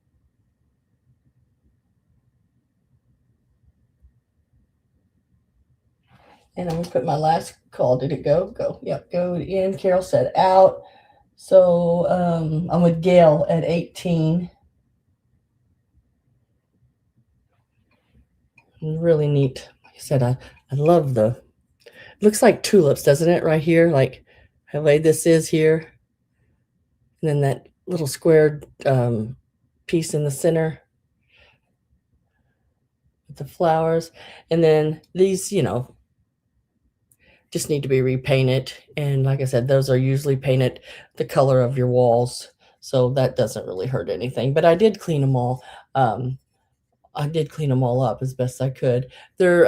S1: And I'm going to put my last call. Did it go? Go. Yep, go in. Carol said out. So I'm with Gail at 18. Really neat. Like I said, I love looks like tulips, doesn't it, right here? Like how way this is here. And then that little squared piece in the center with the flowers. And then these, just need to be repainted. And like I said, those are usually painted the color of your walls. So that doesn't really hurt anything. But I did clean them all. I did clean them all up as best I could. They're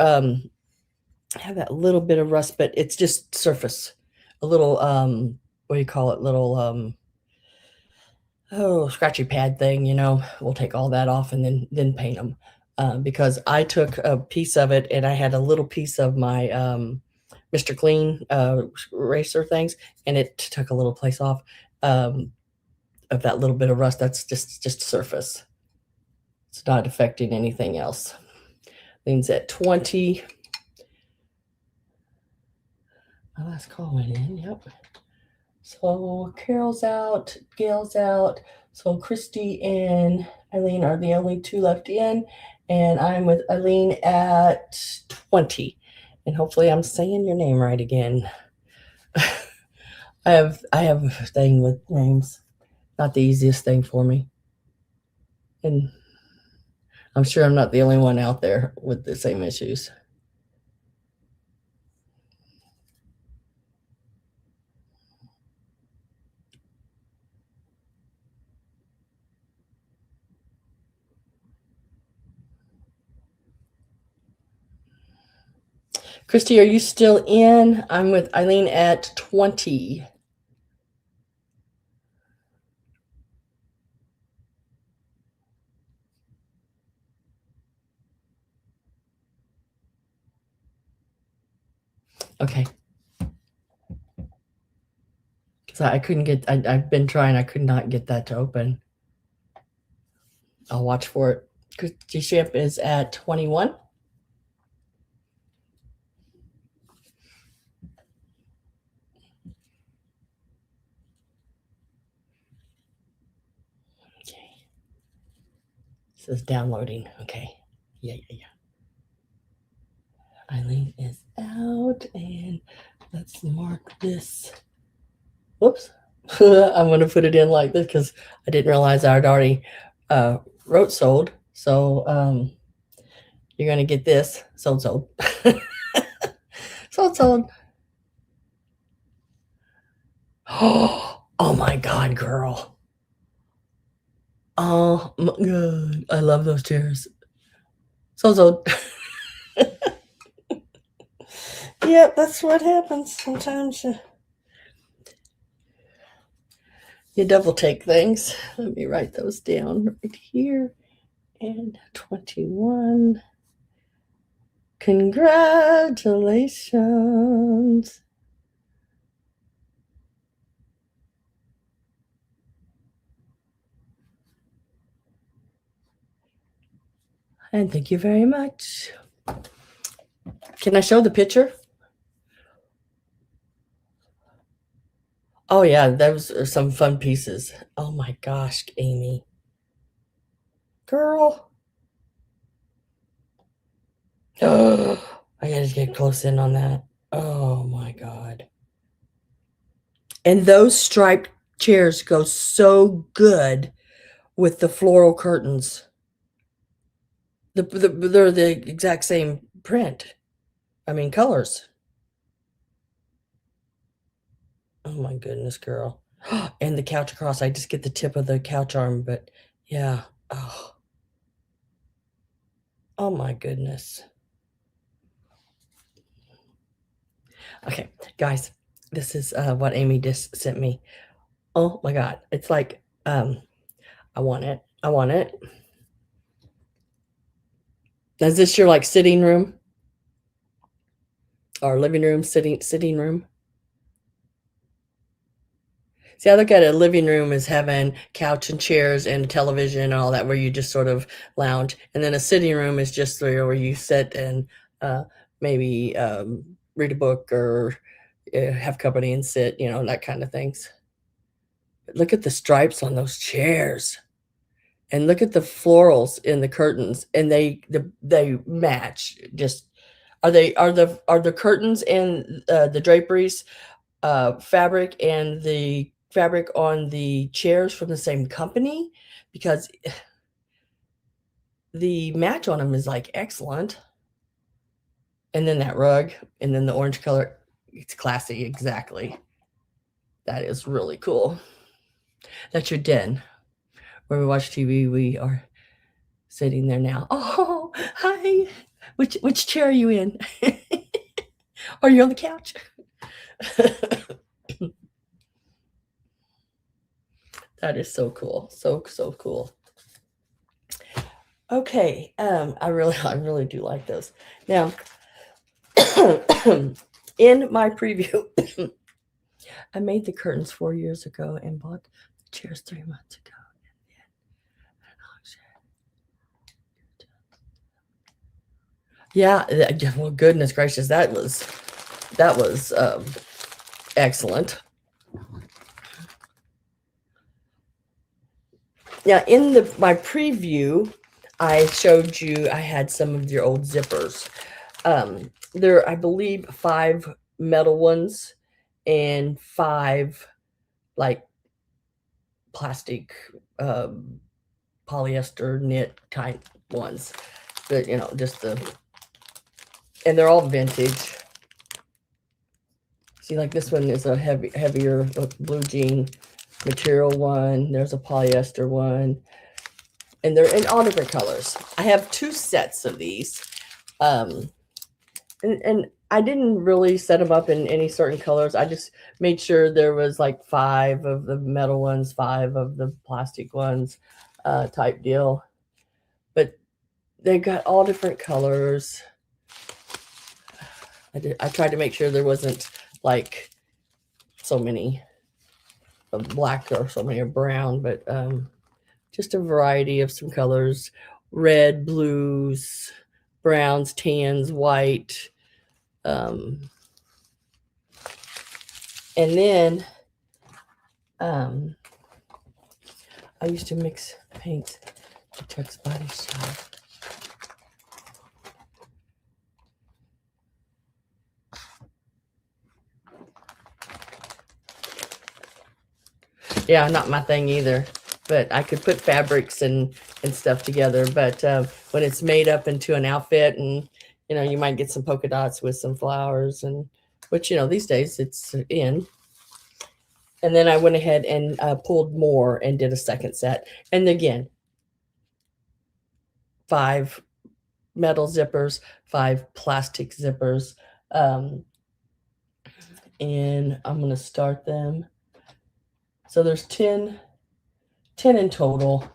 S1: have that little bit of rust, but it's just surface. A little what do you call it? Little scratchy pad thing, we'll take all that off and then paint them. Because I took a piece of it and I had a little piece of my Mr. Clean eraser things, and it took a little place off of that little bit of rust. That's just surface. It's not affecting anything else. Lean's at 20. My last call went in. Yep. So Carol's out, Gail's out. So Christy and Eileen are the only two left in, and I'm with Eileen at 20. And hopefully I'm saying your name right again. I have a thing with names. Not the easiest thing for me. And I'm sure I'm not the only one out there with the same issues. Christy, are you still in? I'm with Eileen at 20. Okay. Because I couldn't get, I've been trying, I could not get that to open. I'll watch for it. Christy Ship is at 21. Okay. It says downloading. Okay. Yeah. Eileen is out, and let's mark this. Whoops. I'm going to put it in like this because I didn't realize I had already wrote sold. So you're going to get this sold. Sold. Sold. Oh my God, girl. Oh my God. I love those chairs. Sold. Yeah, that's what happens. Sometimes you double take things. Let me write those down right here. And 21. Congratulations. And thank you very much. Can I show the picture? Oh, yeah, those are some fun pieces. Oh my gosh, Amy. Girl. Oh, I gotta get close in on that. Oh my God. And those striped chairs go so good with the floral curtains. They're the exact same print. I mean, colors. Oh my goodness, girl. And the couch across, I just get the tip of the couch arm, but yeah. Oh my goodness. Okay, guys, this is what Amy just sent me. Oh my God. It's like, I want it. I want it. Is this your like sitting room or living room, sitting room? See, I look at a living room as having couch and chairs and television and all that, where you just sort of lounge, and then a sitting room is just where you sit and maybe read a book or have company and sit, that kind of things. But look at the stripes on those chairs, and look at the florals in the curtains, and they match. Just are the curtains and the draperies fabric and the fabric on the chairs from the same company? Because the match on them is like excellent. And then that rug, and then the orange color, it's classy. Exactly. That is really cool. That's your den where we watch TV. We are sitting there now. Oh, hi. Which chair are you in? Are you on the couch? That is so cool. So cool. Okay. I really do like those. Now, in my preview, I made the curtains 4 years ago and bought the chairs 3 months ago. Yeah, well, goodness gracious, that was excellent. Now, in my preview, I showed you I had some of your old zippers. There are, I believe, 5 metal ones and 5 like plastic, polyester knit kind ones. That just and they're all vintage. See, like this one is a heavier blue jean material one. There's a polyester one, and they're in all different colors. I have 2 sets of these, and I didn't really set them up in any certain colors. I just made sure there was like 5 of the metal ones, 5 of the plastic ones, type deal. But they got all different colors. I tried to make sure there wasn't like so many of black or so many of brown, but just a variety of some colors: red, blues, browns, tans, white. And then I used to mix paints at Chuck's Body Shop. Yeah, not my thing either. But I could put fabrics and stuff together. But when it's made up into an outfit, and you might get some polka dots with some flowers, and which these days it's in. And then I went ahead and pulled more and did a second set. And again, 5 metal zippers, 5 plastic zippers. And I'm going to start them. So there's 10 in total.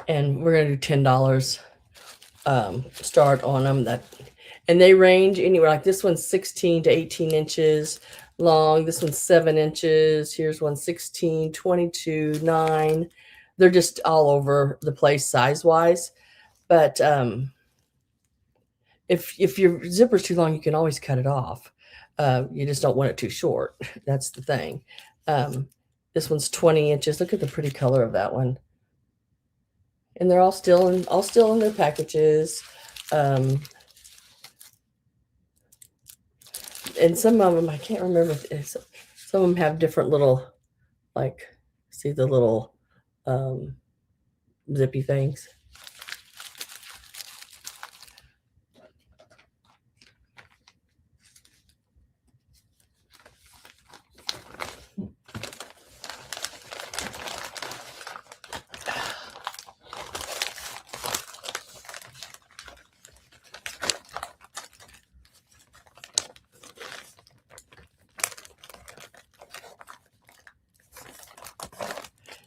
S1: And we're going to do $10 start on them. And they range anywhere. Like this one's 16 to 18 inches long. This one's 7 inches. Here's one 16, 22, 9. They're just all over the place size-wise. But if your zipper's too long, you can always cut it off. You just don't want it too short. That's the thing. This one's 20 inches. Look at the pretty color of that one. And they're all still in their packages. And some of them, I can't remember. Some of them have different little, like, see the little zippy things.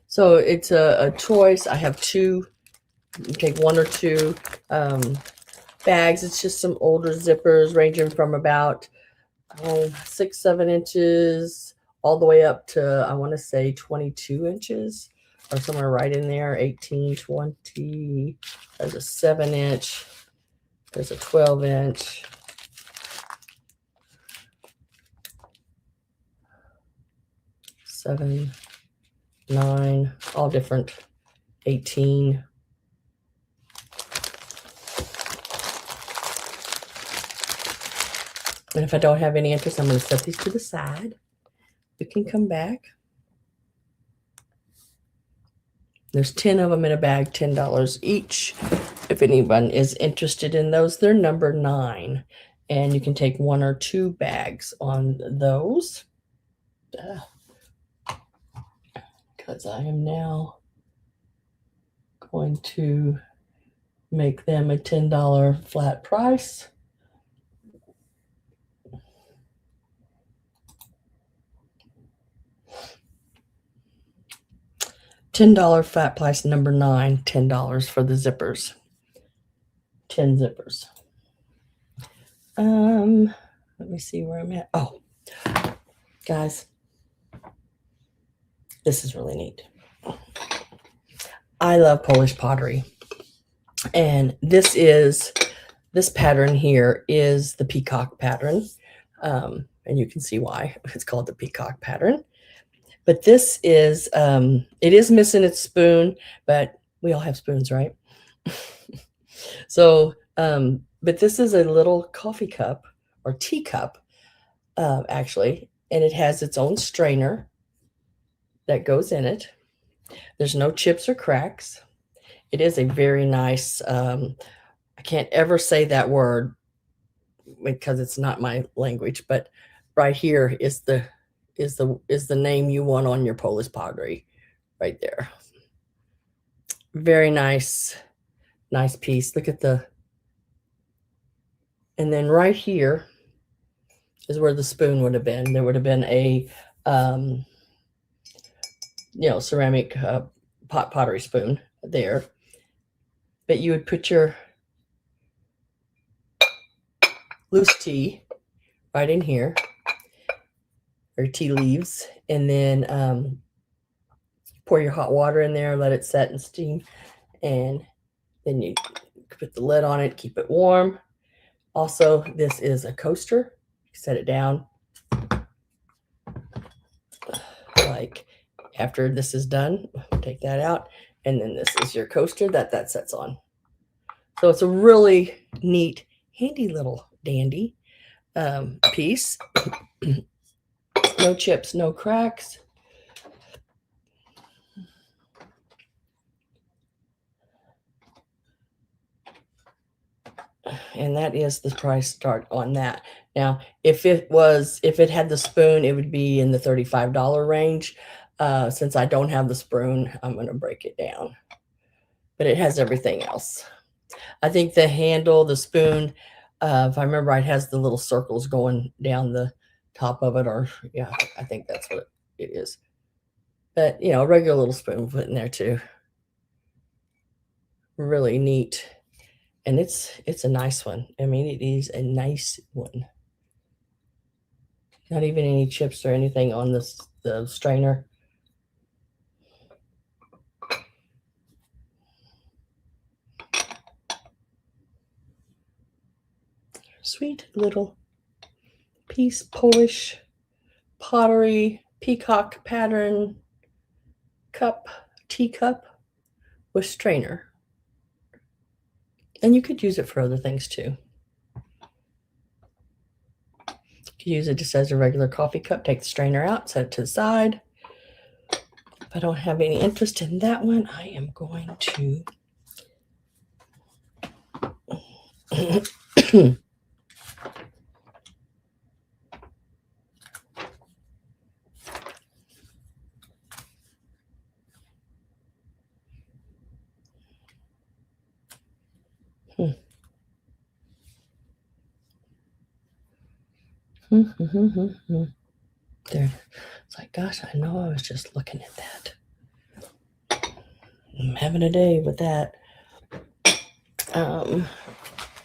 S1: So it's a choice. I have 2. You take 1 or 2 bags. It's just some older zippers ranging from about 6, 7 inches all the way up to, I want to say 22 inches or somewhere right in there. 18, 20. There's a 7 inch. There's a 12 inch. Seven, 9, all different. 18. And if I don't have any interest, I'm going to set these to the side. We can come back. There's 10 of them in a bag, $10 each. If anyone is interested in those, they're number 9. And you can take 1 or 2 bags on those. Because I am now going to make them a $10 flat price. $10 flat price, number 9, $10 for the zippers. 10 zippers. Let me see where I'm at. Oh, guys, this is really neat. I love Polish pottery. And this pattern here is the peacock pattern. And you can see why it's called the peacock pattern. But this is, it is missing its spoon, but we all have spoons, right? So, but this is a little coffee cup or teacup, actually, and it has its own strainer that goes in it. There's no chips or cracks. It is a very nice, I can't ever say that word because it's not my language, but right here is the name you want on your Polish pottery right there. Very nice piece. Look at and then right here is where the spoon would have been. There would have been a, ceramic pottery spoon there. But you would put your loose tea right in here, or tea leaves, and then pour your hot water in there, let it set and steam, and then you put the lid on it, keep it warm. Also, this is a coaster. Set it down. Like after this is done, take that out, and then this is your coaster that sets on. So it's a really neat, handy little dandy piece. Let no chips, no cracks. And that is the price start on that. Now, if it had the spoon, it would be in the $35 range. Since I don't have the spoon, I'm going to break it down. But it has everything else. I think the handle, the spoon, if I remember right, has the little circles going down the top of it, or yeah, I think that's what it is. But you know, a regular little spoon put in there too. Really neat. And it's a nice one. I mean, it is a nice one. Not even any chips or anything on the strainer. Sweet little piece, Polish pottery peacock pattern cup, teacup with strainer. And you could use it for other things too. You could use it just as a regular coffee cup. Take the strainer out, set it to the side. If I don't have any interest in that one, I am going to there. It's like, gosh, I know I was just looking at that. I'm having a day with that.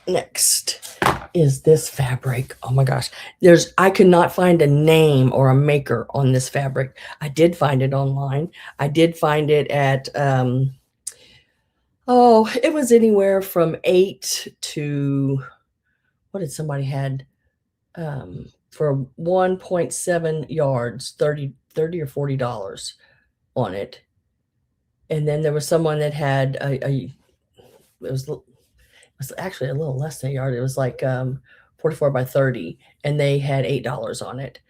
S1: Next is this fabric. Oh my gosh. I could not find a name or a maker on this fabric. I did find it online. I did find it at, it was anywhere from 8 to, what did somebody had? For 1.7 yards, 30 or $40 on it. And then there was someone that had it was actually a little less than a yard. It was like 44 by 30, and they had $8 on it.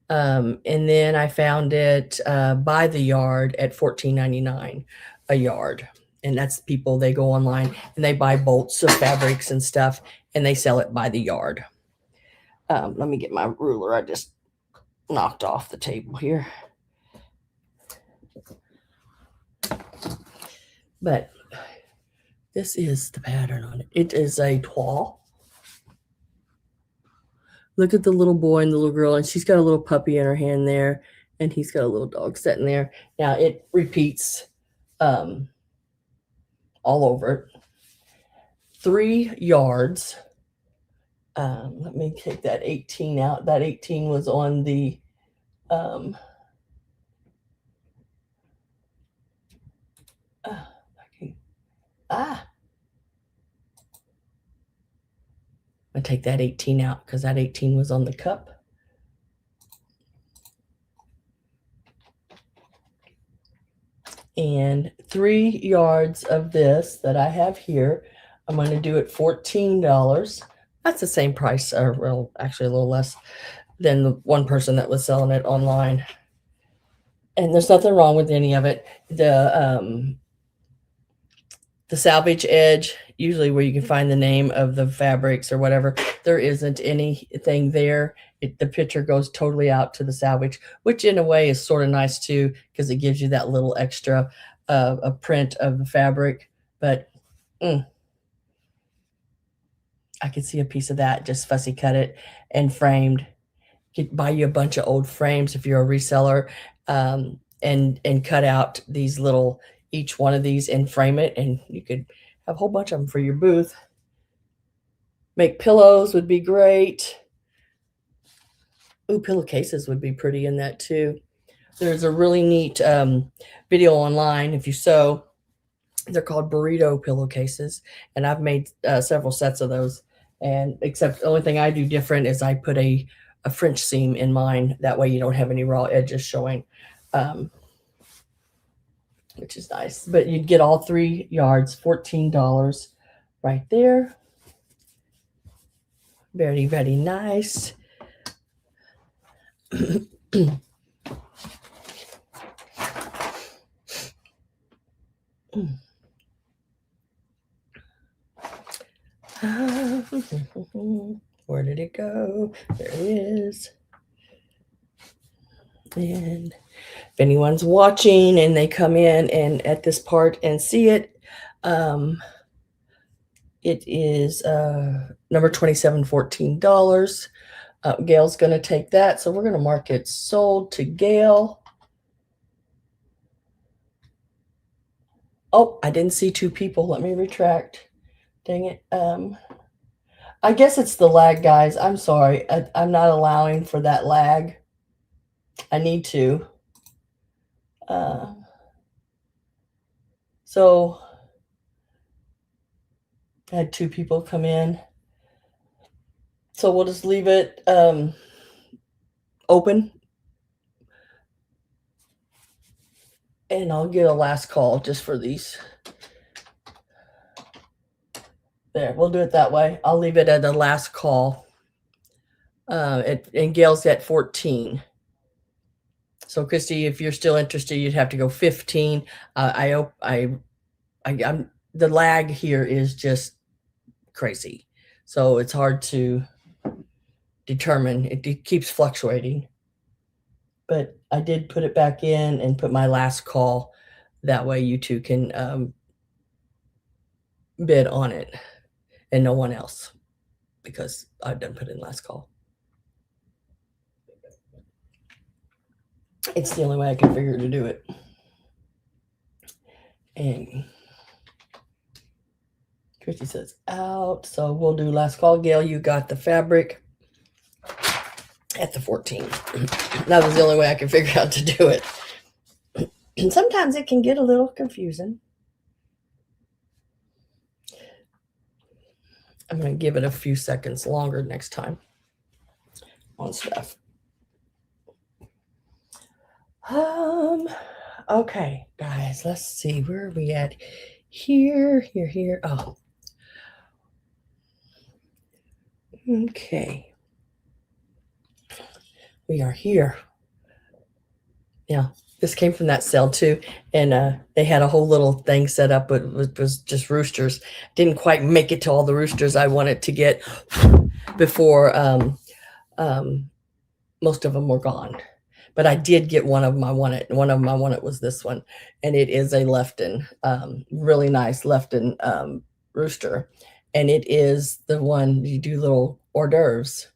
S1: And then I found it by the yard at $14.99 a yard. And that's people, they go online and they buy bolts of fabrics and stuff, and they sell it by the yard. Let me get my ruler. I just knocked off the table here. But this is the pattern on it. It is a toile. Look at the little boy and the little girl, and she's got a little puppy in her hand there, and he's got a little dog sitting there. Now it repeats all over it. 3 yards. Let me take that 18 out. That 18 was on the I take that 18 out because that 18 was on the cup. And 3 yards of this that I have here, I'm going to do it $14. That's the same price, or well, actually a little less than the one person that was selling it online. And there's nothing wrong with any of it. The salvage edge, usually where you can find the name of the fabrics or whatever, there isn't anything there. The picture goes totally out to the salvage, which in a way is sort of nice too, because it gives you that little extra a print of the fabric. But I could see a piece of that, just fussy cut it and framed. You could buy you a bunch of old frames if you're a reseller, and cut out these little, each one of these, and frame it, and you could have a whole bunch of them for your booth. Make pillows would be great. Ooh, pillowcases would be pretty in that too. There's a really neat video online, if you sew. They're called burrito pillowcases, and I've made several sets of those. And except the only thing I do different is I put a French seam in mine. That way you don't have any raw edges showing, which is nice. But you'd get all 3 yards, $14 right there. Very, very nice. Where did it go? There it is. And if anyone's watching and they come in and at this part and see it, it is number $27.14. Gail's going to take that, so we're going to mark it sold to Gail. Oh, I didn't see two people. Let me retract. Dang it. I guess it's the lag, guys. I'm sorry. I'm not allowing for that lag. I need to. So I had two people come in. So we'll just leave it open. And I'll get a last call just for these. There, we'll do it that way. I'll leave it at the last call. And Gail's at 14. So Christy, if you're still interested, you'd have to go 15. I'm the lag here is just crazy. So it's hard to determine. It keeps fluctuating. But I did put it back in and put my last call. That way you two can bid on it and no one else, because I've done put in last call. It's the only way I can figure to do it. And Christy says out. So we'll do last call. Gail, you got the fabric at the 14. That was the only way I could figure out to do it. And sometimes it can get a little confusing. I'm going to give it a few seconds longer next time on stuff. Okay, guys, let's see. Where are we at? Here. Oh. Okay. We are here. Yeah, this came from that sale too. And they had a whole little thing set up, but it was just roosters. Didn't quite make it to all the roosters I wanted to get before most of them were gone. But I did get one of them I wanted. One of them I wanted was this one. And it is a Lefton, really nice Lefton rooster. And it is the one you do little hors d'oeuvres.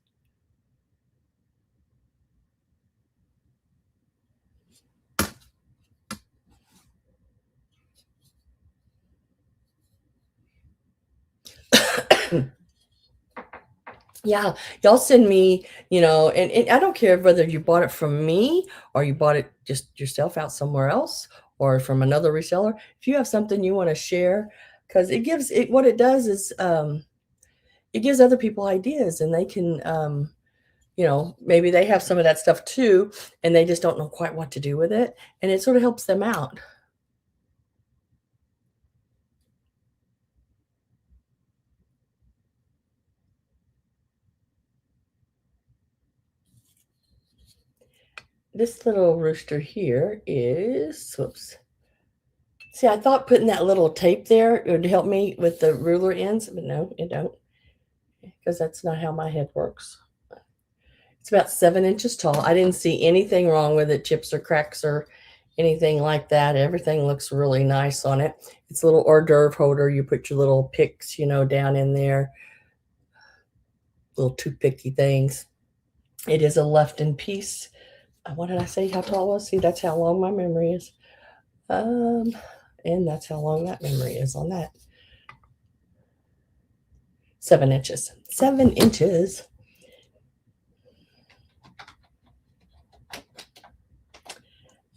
S1: Yeah, y'all send me, and I don't care whether you bought it from me or you bought it just yourself out somewhere else or from another reseller. If you have something you want to share, because what it does is it gives other people ideas, and they can, maybe they have some of that stuff too, and they just don't know quite what to do with it, and it sort of helps them out. This little rooster here is, whoops. See, I thought putting that little tape there would help me with the ruler ends, but no, it don't, because that's not how my head works. It's about 7 inches tall. I didn't see anything wrong with it, chips or cracks or anything like that. Everything looks really nice on it. It's a little hors d'oeuvre holder. You put your little picks, down in there, little toothpicky things. It is a Lefton piece. What did I say how tall it was? See, that's how long my memory is. And that's how long that memory is on that. 7 inches. 7 inches.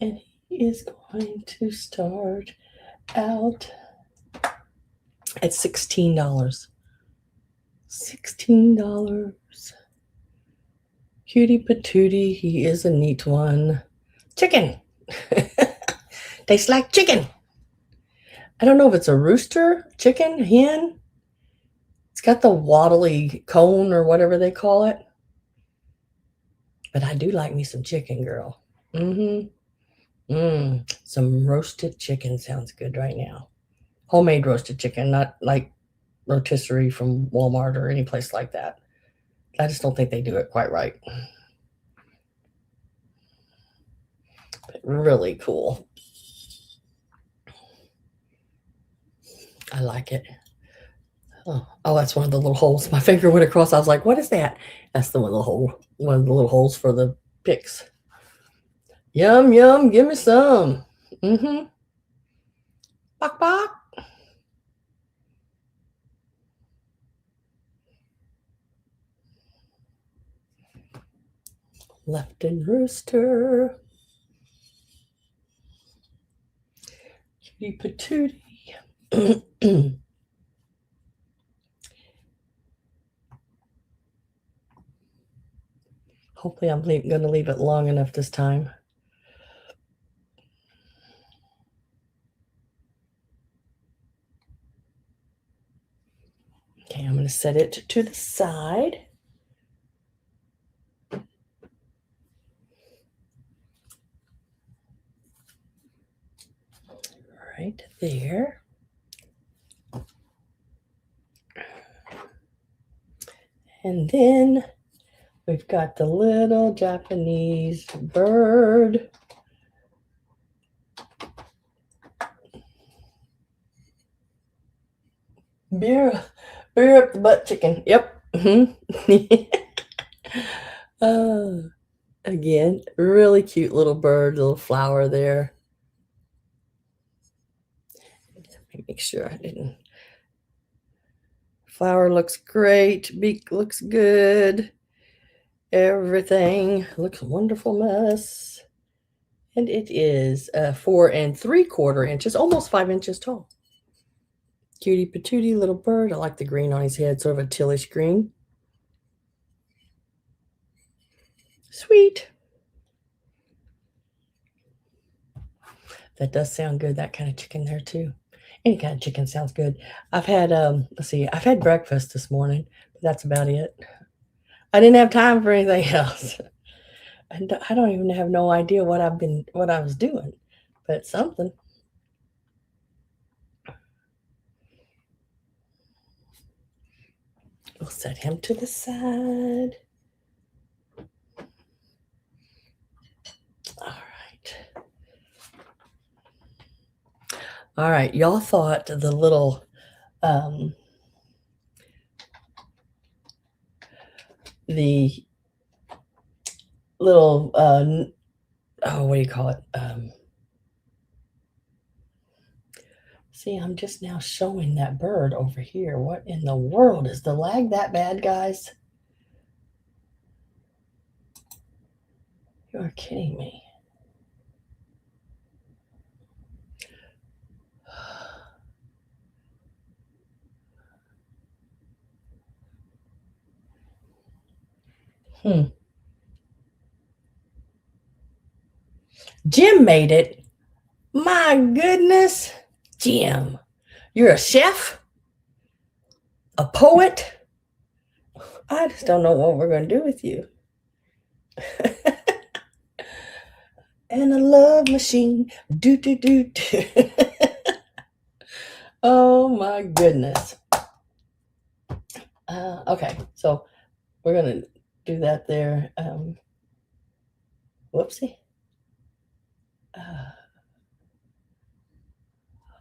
S1: And he is going to start out at $16. $16. Cutie patootie, he is a neat one. Chicken. Tastes like chicken. I don't know if it's a rooster, chicken, hen. It's got the waddly cone or whatever they call it. But I do like me some chicken, girl. Some roasted chicken sounds good right now. Homemade roasted chicken, not like rotisserie from Walmart or any place like that. I just don't think they do it quite right. But really cool. I like it. Oh, that's one of the little holes. My finger went across. I was like, "What is that?" That's the one of the little holes for the picks. Yum yum. Give me some. Mm-hmm. Bok bok. Lefton rooster. Cutie patootie. Hopefully I'm going to leave it long enough this time. Okay, I'm going to set it to the side. Right there. And then we've got the little Japanese bird. Beer up the butt chicken. Yep. Again, really cute little bird, little flower there. Let me make sure I didn't. Flower looks great. Beak looks good. Everything looks a wonderful mess. And it is 4 3/4 inches, almost 5 inches tall. Cutie patootie little bird. I like the green on his head, sort of a tealish green. Sweet. That does sound good, that kind of chicken there too. Any kind of chicken sounds good. I've had I've had breakfast this morning, but that's about it. I didn't have time for anything else. I don't even have no idea what I was doing, but something. We'll set him to the side. All right, y'all thought the little the little what do you call it? See, I'm just now showing that bird over here. What in the world? Is the lag that bad, guys? You are kidding me. Jim made it. My goodness. Jim, you're a chef? A poet? I just don't know what we're going to do with you. And a love machine. Do, do, do, do. Oh, my goodness. Okay, so we're going to do that there. Whoopsie.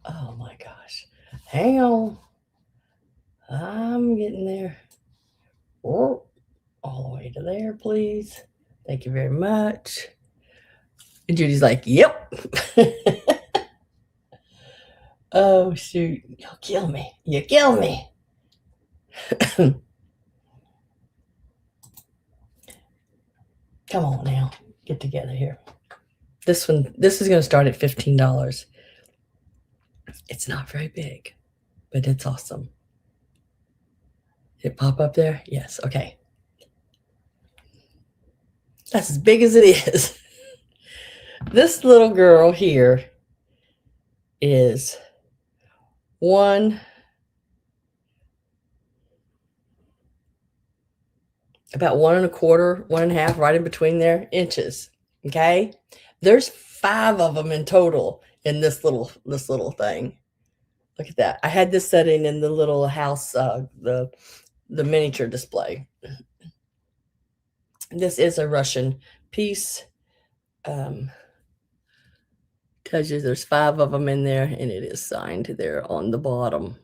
S1: Oh my gosh. Hang on. I'm getting there. Oh, all the way to there, please. Thank you very much. And Judy's like, yep. Oh, shoot. You'll kill me. You kill me. Come on now. Get together here. This is going to start at $15. It's not very big, but it's awesome. Did it pop up there? Yes. Okay. That's as big as it is. This little girl here is about 1 1/4, 1 1/2, right in between there, inches. Okay. There's 5 of them in total in this little thing. Look at that. I had this setting in the little house, the miniature display. This is a Russian piece. Tells you there's 5 of them in there, and it is signed there on the bottom.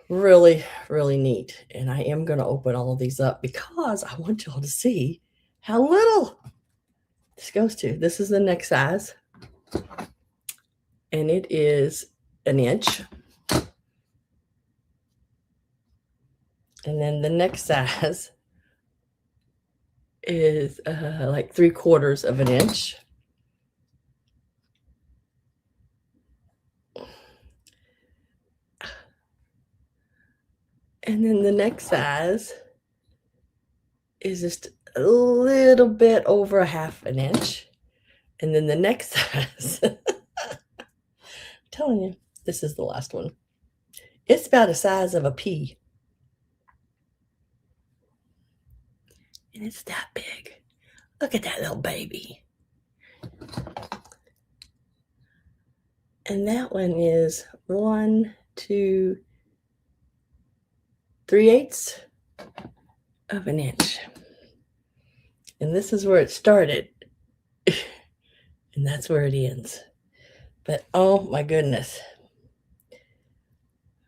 S1: Really, really neat. And I am going to open all of these up because I want y'all to see how little this goes to. This is the neck size, and it is an inch. And then the neck size is like 3/4 of an inch. And then the neck size is just a little bit over 1/2 an inch. And then the neck size, I'm telling you, this is the last one. It's about the size of a pea. And it's that big. Look at that little baby. And that one is 1, 2, 3/8 of an inch. And this is where it started. And that's where it ends. But oh my goodness.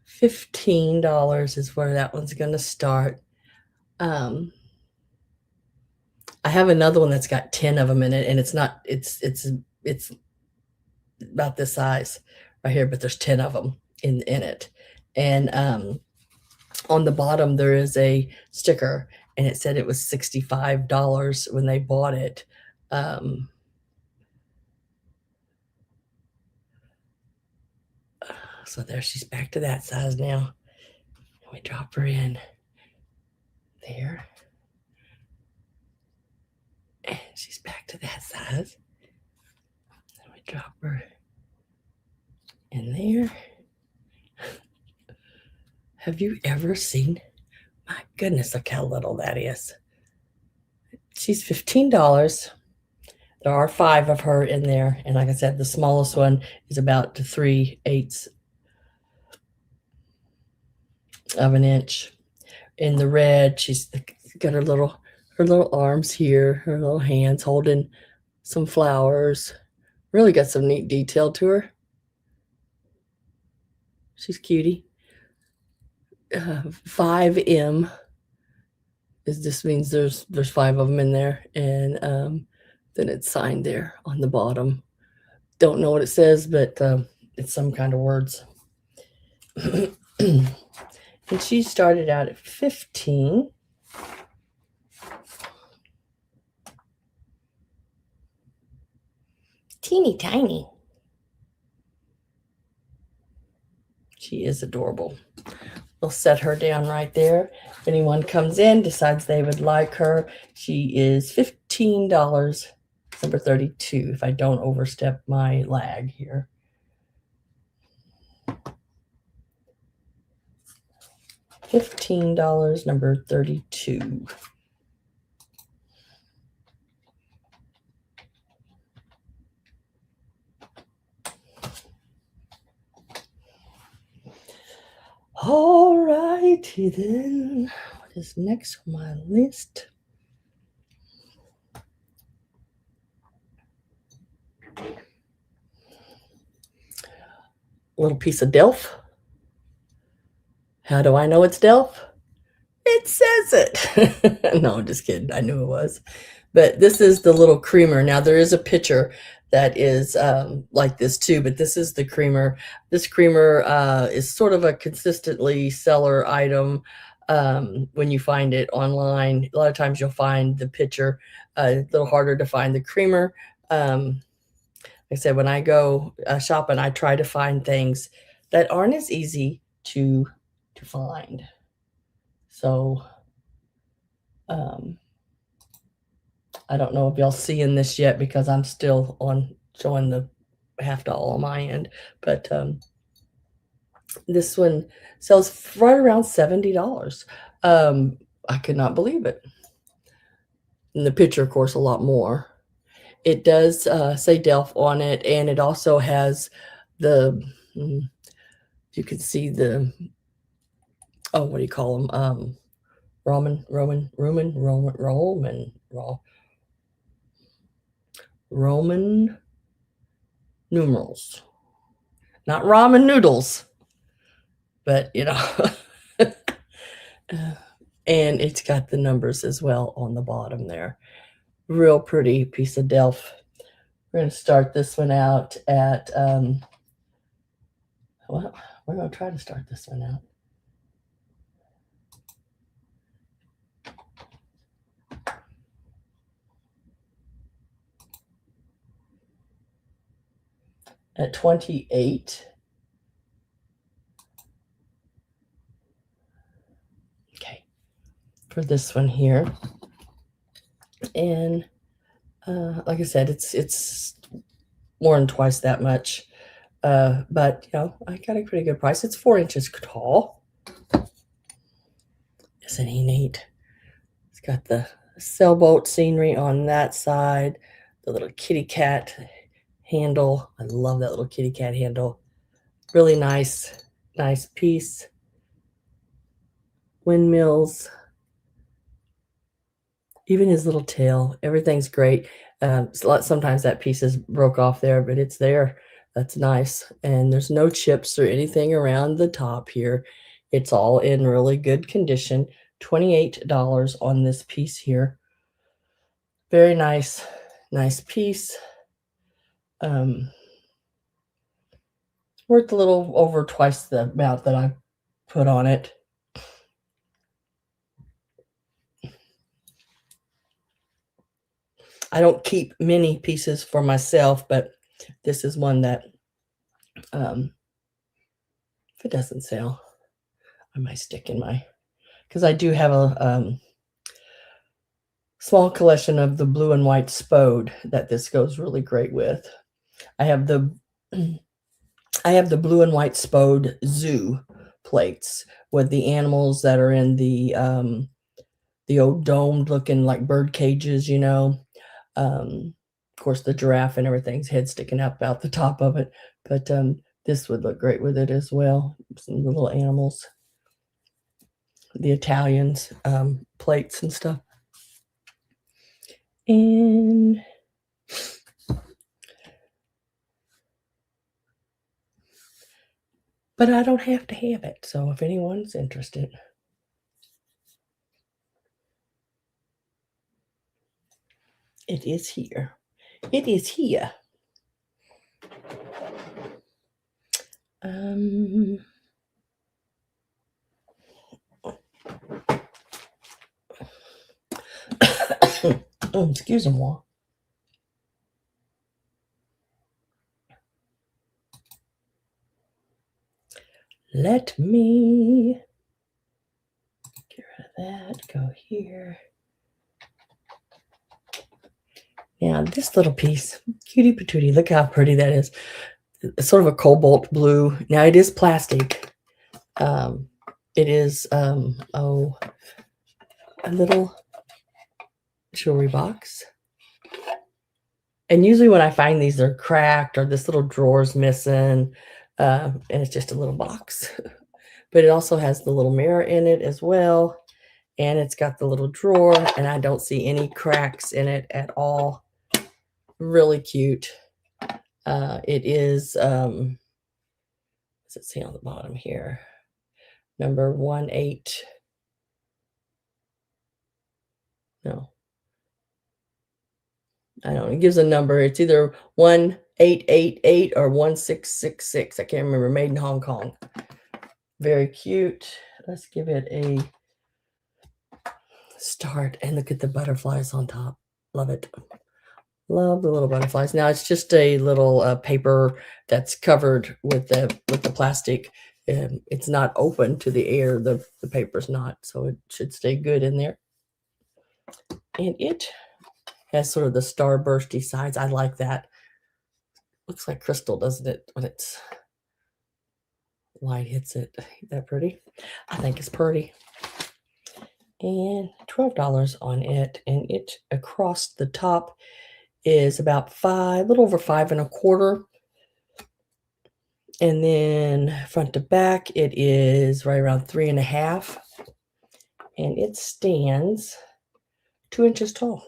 S1: $15 is where that one's going to start. I have another one that's got 10 of them in it, and it's about this size right here, but there's 10 of them in it. And on the bottom there is a sticker, and it said it was $65 when they bought it. So there, she's back to that size now. We drop her in there. And she's back to that size. Then we drop her in there. Have you ever seen? My goodness, look how little that is. She's $15. There are 5 of her in there. And like I said, the smallest one is about 3/8 of an inch. In the red, she's got her little arms here, her little hands holding some flowers. Really got some neat detail to her. She's cutie. 5M is just means there's 5 of them in there, and then it's signed there on the bottom. Don't know what it says, but it's some kind of words. And she started out at 15. Teeny tiny. She is adorable. We'll set her down right there. If anyone comes in, decides they would like her, she is $15, number 32, if I don't overstep my lag here. $15, number 32. All righty then. What is next on my list? A little piece of Delft. How do I know it's Delft? It says it. No, I'm just kidding. I knew it was. But this is the little creamer. Now, there is a picture that is like this too, but this is the creamer. This creamer is sort of a consistently seller item when you find it online. A lot of times you'll find the picture, a little harder to find the creamer. Like I said, when I go shopping, I try to find things that aren't as easy to find. So I don't know if y'all seeing this yet because I'm still on showing the half doll on my end, but this one sells right around $70. I could not believe it. In the picture, of course, a lot more. It does say Delft on it, and it also has the You can see the, oh, what do you call them? Roman numerals. Not ramen noodles, but you know. And it's got the numbers as well on the bottom there. Real pretty piece of delf. We're going to start this one out at, well, we're going to try to start this one out at 28. Okay, for this one here. And like I said, it's more than twice that much. But, you know, I got a pretty good price. It's 4 inches tall. Isn't he neat? It's got the sailboat scenery on that side, the little kitty cat handle. I love that little kitty cat handle. Really nice piece. Windmills. Even his little tail, everything's great. Sometimes that piece is broke off there, but it's there. That's nice. And there's no chips or anything around the top here. It's all in really good condition. $28 on this piece here. Very nice piece. Worth a little over twice the amount that I put on it. I don't keep many pieces for myself, but this is one that, if it doesn't sell, I might stick in my, because I do have a small collection of the blue and white spode that this goes really great with. I have the blue and white spode zoo plates with the animals that are in the old domed looking like bird cages, you know. Of course, the giraffe and everything's head sticking up out the top of it, but this would look great with it as well. Some of the little animals, the Italians, plates and stuff. And but I don't have to have it, so if anyone's interested. It is here. It is here. Oh, excuse me. Let me get rid of that. Go here. Now, this little piece, cutie patootie, look how pretty that is. It's sort of a cobalt blue. Now, it is plastic. It is, a little jewelry box. And usually when I find these, they're cracked or this little drawer's missing. And it's just a little box. But it also has the little mirror in it as well. And it's got the little drawer. And I don't see any cracks in it at all. Really cute. It is, what's it say on the bottom here? Number 18. No. I don't know. It gives a number. It's either 1888 or 1666. I can't remember. Made in Hong Kong. Very cute. Let's give it a start. And look at the butterflies on top. Love it. Love the little butterflies. Now it's just a little paper that's covered with the plastic. It's not open to the air. The paper's not, so it should stay good in there. And it has sort of the starbursty sides. I like that. Looks like crystal, doesn't it? When it's light hits it. Ain't that pretty? I think it's pretty. And $12 on it, and it across the top is about a little over 5 1/4. And then front to back, it is right around 3.5. And it stands 2 inches tall.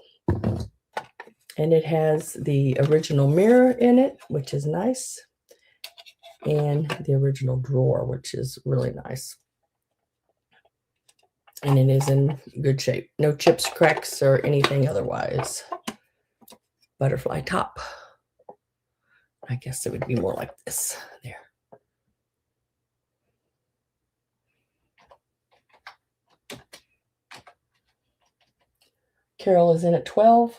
S1: And it has the original mirror in it, which is nice. And the original drawer, which is really nice. And it is in good shape. No chips, cracks, or anything otherwise. Butterfly top. I guess it would be more like this. There. Carol is in at 12.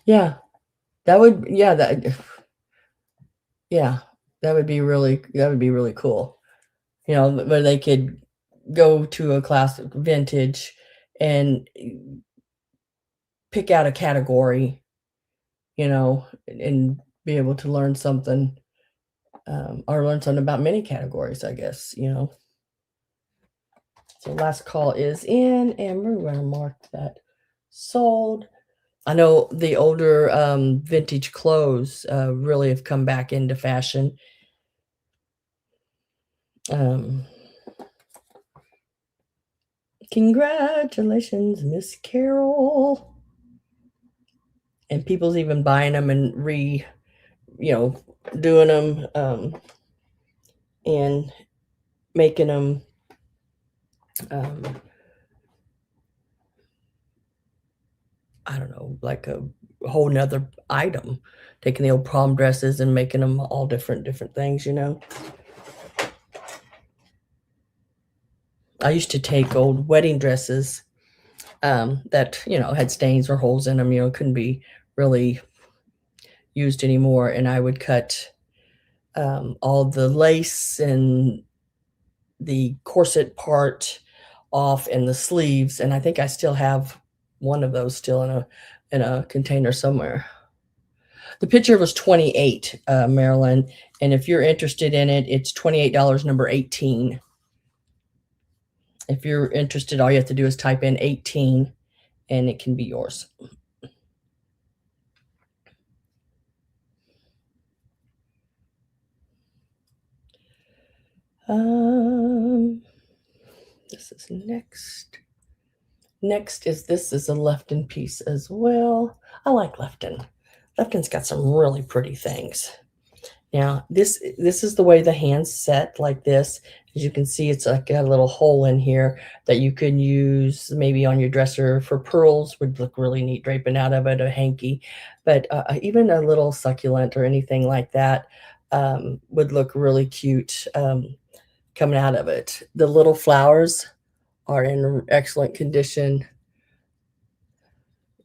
S1: Yeah, that would, yeah, that would be really cool. You know, where they could go to a class vintage and pick out a category, you know, and be able to learn something, or learn something about many categories, I guess, you know. So last call is in, and we're going to mark that sold. I know the older vintage clothes really have come back into fashion. Congratulations, Miss Carol. And people's even buying them and doing them and making them I don't know, like a whole nother item, taking the old prom dresses and making them all different things, you know. I used to take old wedding dresses that, you know, had stains or holes in them, you know, couldn't be really used anymore. And I would cut all the lace and the corset part off and the sleeves. And I think I still have one of those still in a container somewhere. The picture was 28, Marilyn. And if you're interested in it, it's $28, number 18. If you're interested, all you have to do is type in 18 and it can be yours. This is next. Next is this is a Lefton piece as well. I like Lefton. Lefton's got some really pretty things. Now, this is the way the hand's set, like this. As you can see, it's like got a little hole in here that you can use maybe on your dresser for pearls. Would look really neat draping out of it, a hanky. But even a little succulent or anything like that would look really cute coming out of it. The little flowers are in excellent condition.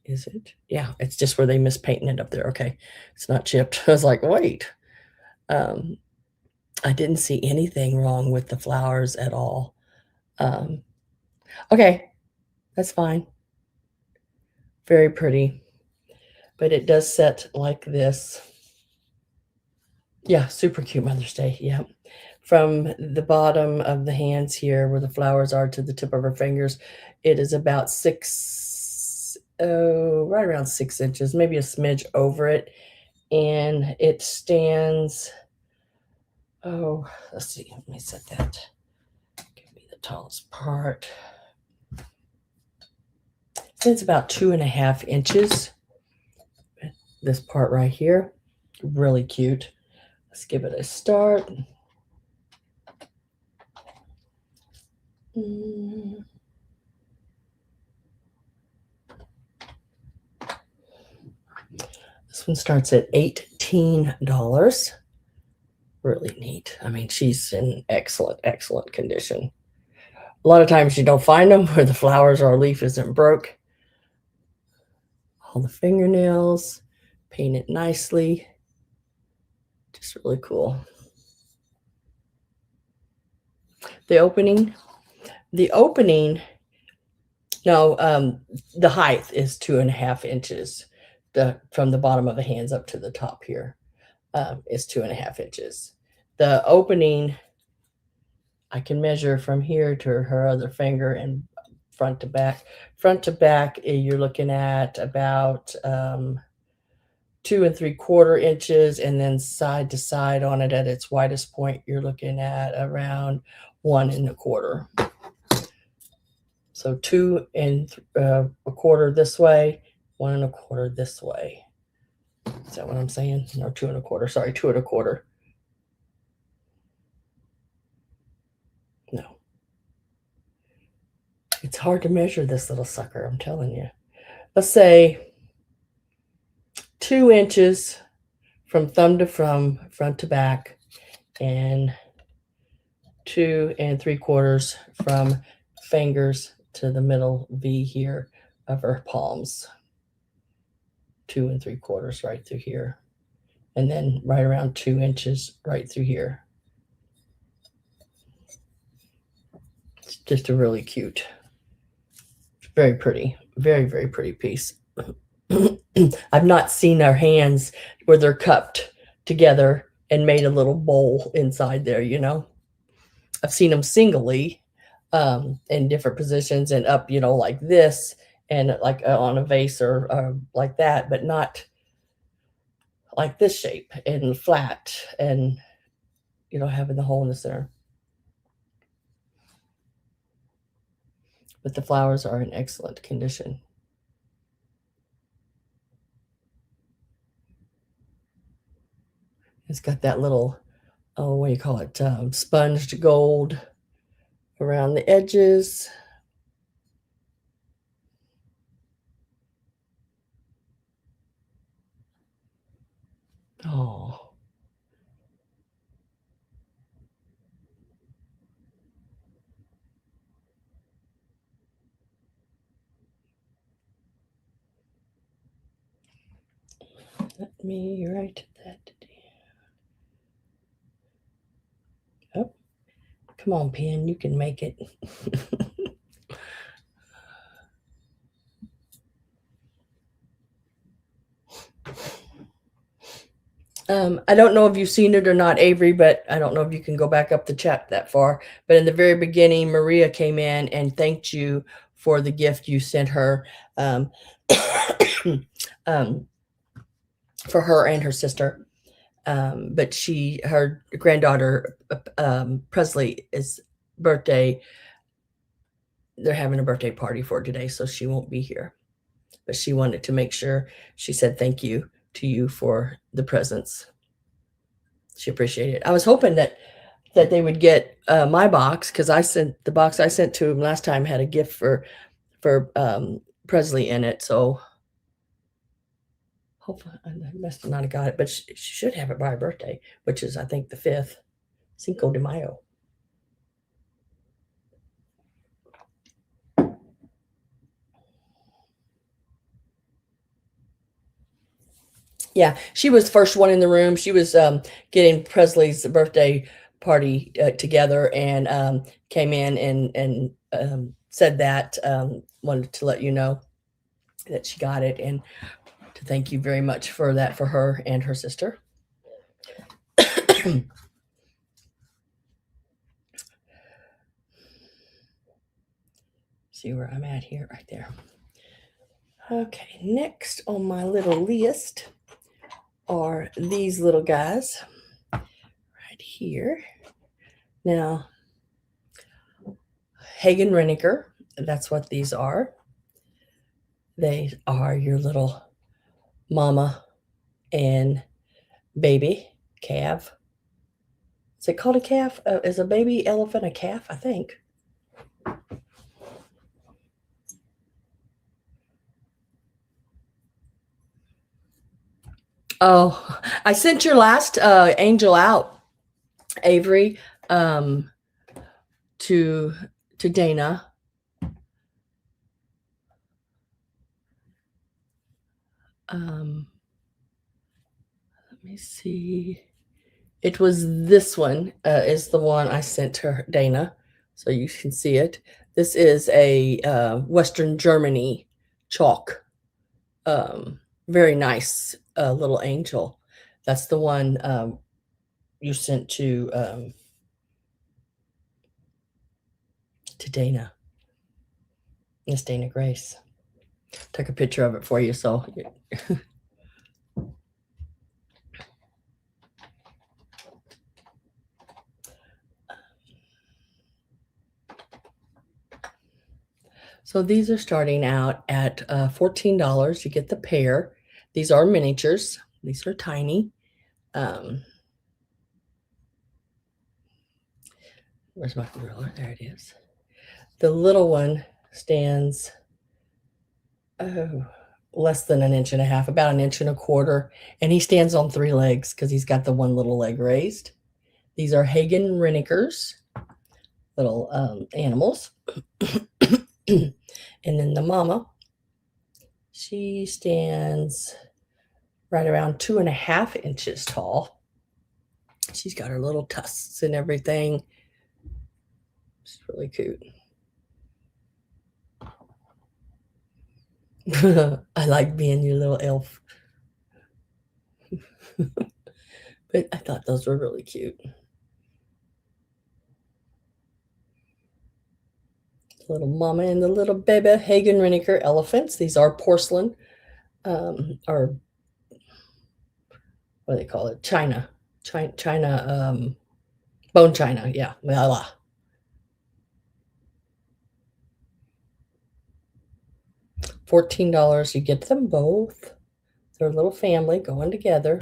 S1: Is it? Yeah, it's just where they missed painting it up there. Okay, it's not chipped. I was like, wait. I didn't see anything wrong with the flowers at all. Okay, that's fine. Very pretty. But it does set like this. Yeah, super cute Mother's Day. Yeah. From the bottom of the hands here where the flowers are to the tip of her fingers, it is about right around 6 inches, maybe a smidge over it. And it stands, let's see, let me set that. Give me the tallest part. It's about 2.5 inches. This part right here, really cute. Let's give it a start. This one starts at $18. Really neat. I mean, she's in excellent condition. A lot of times you don't find them where the flowers or leaf isn't broke. All the fingernails, painted nicely. Just really cool. The opening No, the height is 2.5 inches. From the bottom of the hands up to the top here is 2.5 inches. The opening, I can measure from here to her other finger and front to back. Front to back, you're looking at about 2 3/4 inches, and then side to side on it at its widest point, you're looking at around 1 1/4. So 2 1/4 this way, 1 1/4 this way. Is that what I'm saying? No, 2 1/4. Sorry, 2 1/4. No. It's hard to measure this little sucker, I'm telling you. Let's say 2 inches from thumb to thumb, front to back, and 2 3/4 from fingers to the middle V here of her palms. 2 3/4 right through here. And then right around 2 inches right through here. It's just a really cute, very pretty, very, very pretty piece. I've not seen our hands where they're cupped together and made a little bowl inside there, you know. I've seen them singly in different positions and up, you know, like this and like on a vase or like that, but not like this shape and flat and, you know, having the hole in the center. But the flowers are in excellent condition. It's got that little, oh, what do you call it? Sponged gold around the edges. Oh. Let me write that down. Oh, come on, pen, you can make it. I don't know if you've seen it or not, Avery, but I don't know if you can go back up the chat that far. But in the very beginning, Maria came in and thanked you for the gift you sent her, um, for her and her sister. But her granddaughter, Presley's birthday, they're having a birthday party for today, so she won't be here. But she wanted to make sure she said thank you to you for the presents. She appreciated it. I was hoping that they would get my box, because the box I sent to him last time had a gift for Presley in it. So hopefully, I must have not got it, but she should have it by her birthday, which is, I think, the 5th, Cinco de Mayo. Yeah, she was the first one in the room. She was getting Presley's birthday party together, and came in and said that, wanted to let you know that she got it, and to thank you very much for that for her and her sister. See where I'm at here, right there. Okay, next on my little list are these little guys right here. Now, Hagen Renneker, that's what these are. They are your little mama and baby calf. Is it called a calf? Is a baby elephant a calf? I think. Oh, I sent your last angel out, Avery, to Dana. Let me see. It was this one is the one I sent to Dana so you can see it. This is a Western Germany chalk. Very nice little angel. That's the one you sent to Dana, Miss Dana Grace. Took a picture of it for you, so so these are starting out at $14. You get the pair. These are miniatures. These are tiny. Where's my ruler? There it is. The little one stands less than 1.5 inches, about 1.25 inches, and he stands on 3 legs because he's got the one little leg raised. These are Hagen Rennickers, little animals. And then the mama, she stands right around 2.5 inches tall. She's got her little tusks and everything. She's really cute. I like being your little elf. But I thought those were really cute. The little mama and the little baby Hagen Rennicker elephants. These are porcelain, or what do they call it? China, bone china. Yeah, voila. $14. You get them both. They're a little family going together.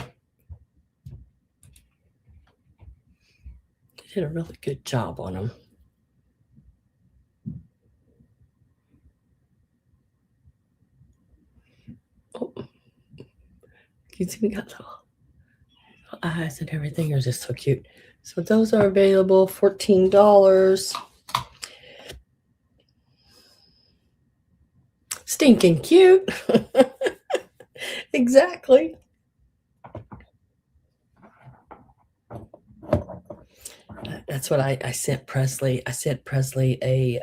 S1: They did a really good job on them. Oh, you see, we got little eyes and everything. They're just so cute. So those are available, $14. Stinking cute. Exactly. That's what I sent Presley. I sent Presley a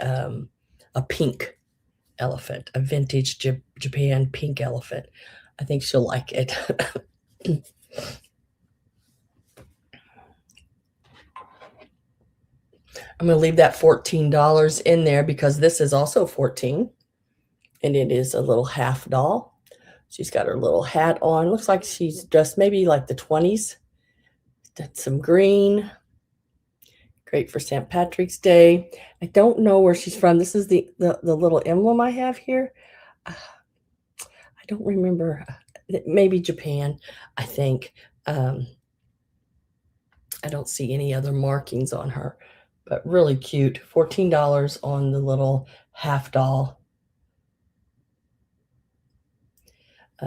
S1: pink elephant, a vintage Japan pink elephant. I think she'll like it. I'm going to leave that $14 in there because this is also 14, and it is a little half doll. She's got her little hat on. Looks like she's dressed maybe like the 20s. That's some green. Great for St. Patrick's Day. I don't know where she's from. This is the little emblem I have here. I don't remember. Maybe Japan, I think. I don't see any other markings on her, but really cute. $14 on the little half doll.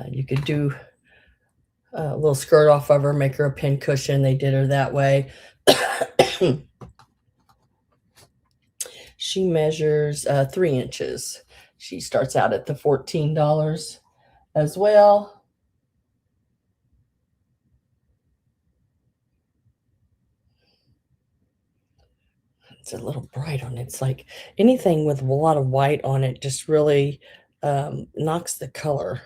S1: You could do a little skirt off of her, make her a pin cushion. They did her that way. She measures 3 inches. She starts out at the $14 as well. It's a little bright on it. It's like anything with a lot of white on it just really knocks the color.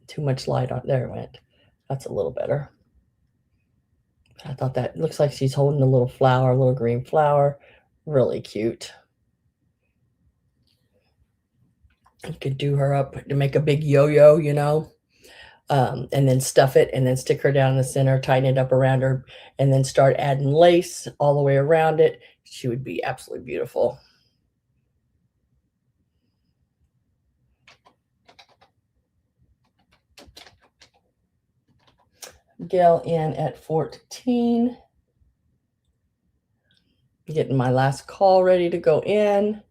S1: Too much light on there. It went. That's a little better. I thought that looks like she's holding a little flower, a little green flower. Really cute. You could do her up to make a big yo-yo, you know, and then stuff it and then stick her down in the center, tighten it up around her, and then start adding lace all the way around it. She would be absolutely beautiful. Gail in at 14. Getting my last call ready to go in.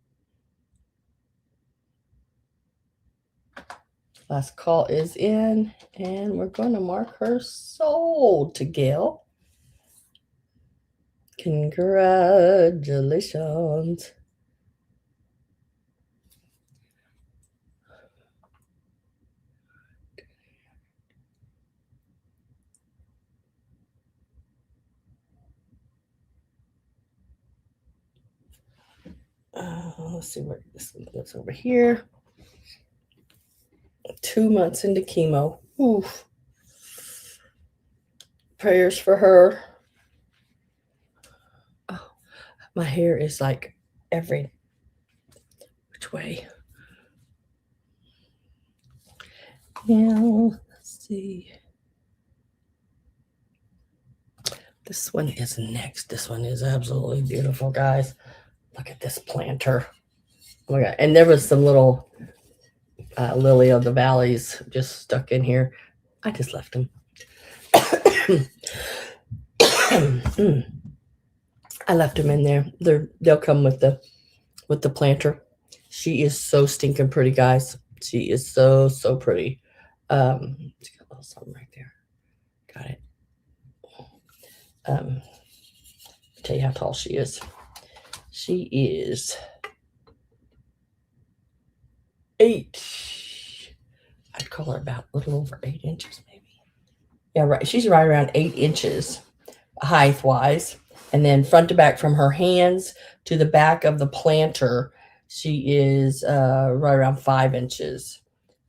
S1: Last call is in, and we're going to mark her sold to Gail. Congratulations. Let's see where this one goes over here. 2 months into chemo. Oof. Prayers for her. Oh, my hair is like every which way. Now, let's see. This one is next. This one is absolutely beautiful, guys. Look at this planter. Oh my God. And there was some little lily of the valleys just stuck in here. I just left them. I left them in there. They'll come with the planter. She is so stinking pretty, guys. She is so pretty. She's got a little something right there. Got it. Tell you how tall she is. She is 8. I'd call her about a little over 8 inches, maybe. Yeah, right. She's right around 8 inches height wise. And then front to back from her hands to the back of the planter, she is right around 5 inches.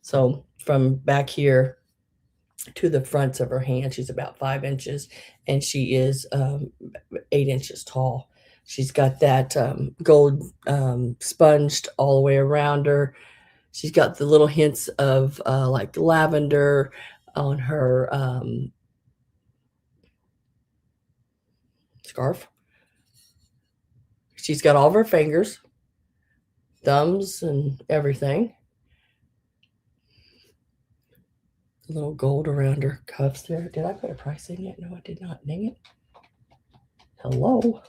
S1: So from back here to the fronts of her hand, she's about 5 inches, and she is 8 inches tall. She's got that gold sponged all the way around her. She's got the little hints of like lavender on her scarf. She's got all of her fingers, thumbs, and everything. A little gold around her cuffs there. Did I put a price in yet? No, I did not. Dang it. Hello.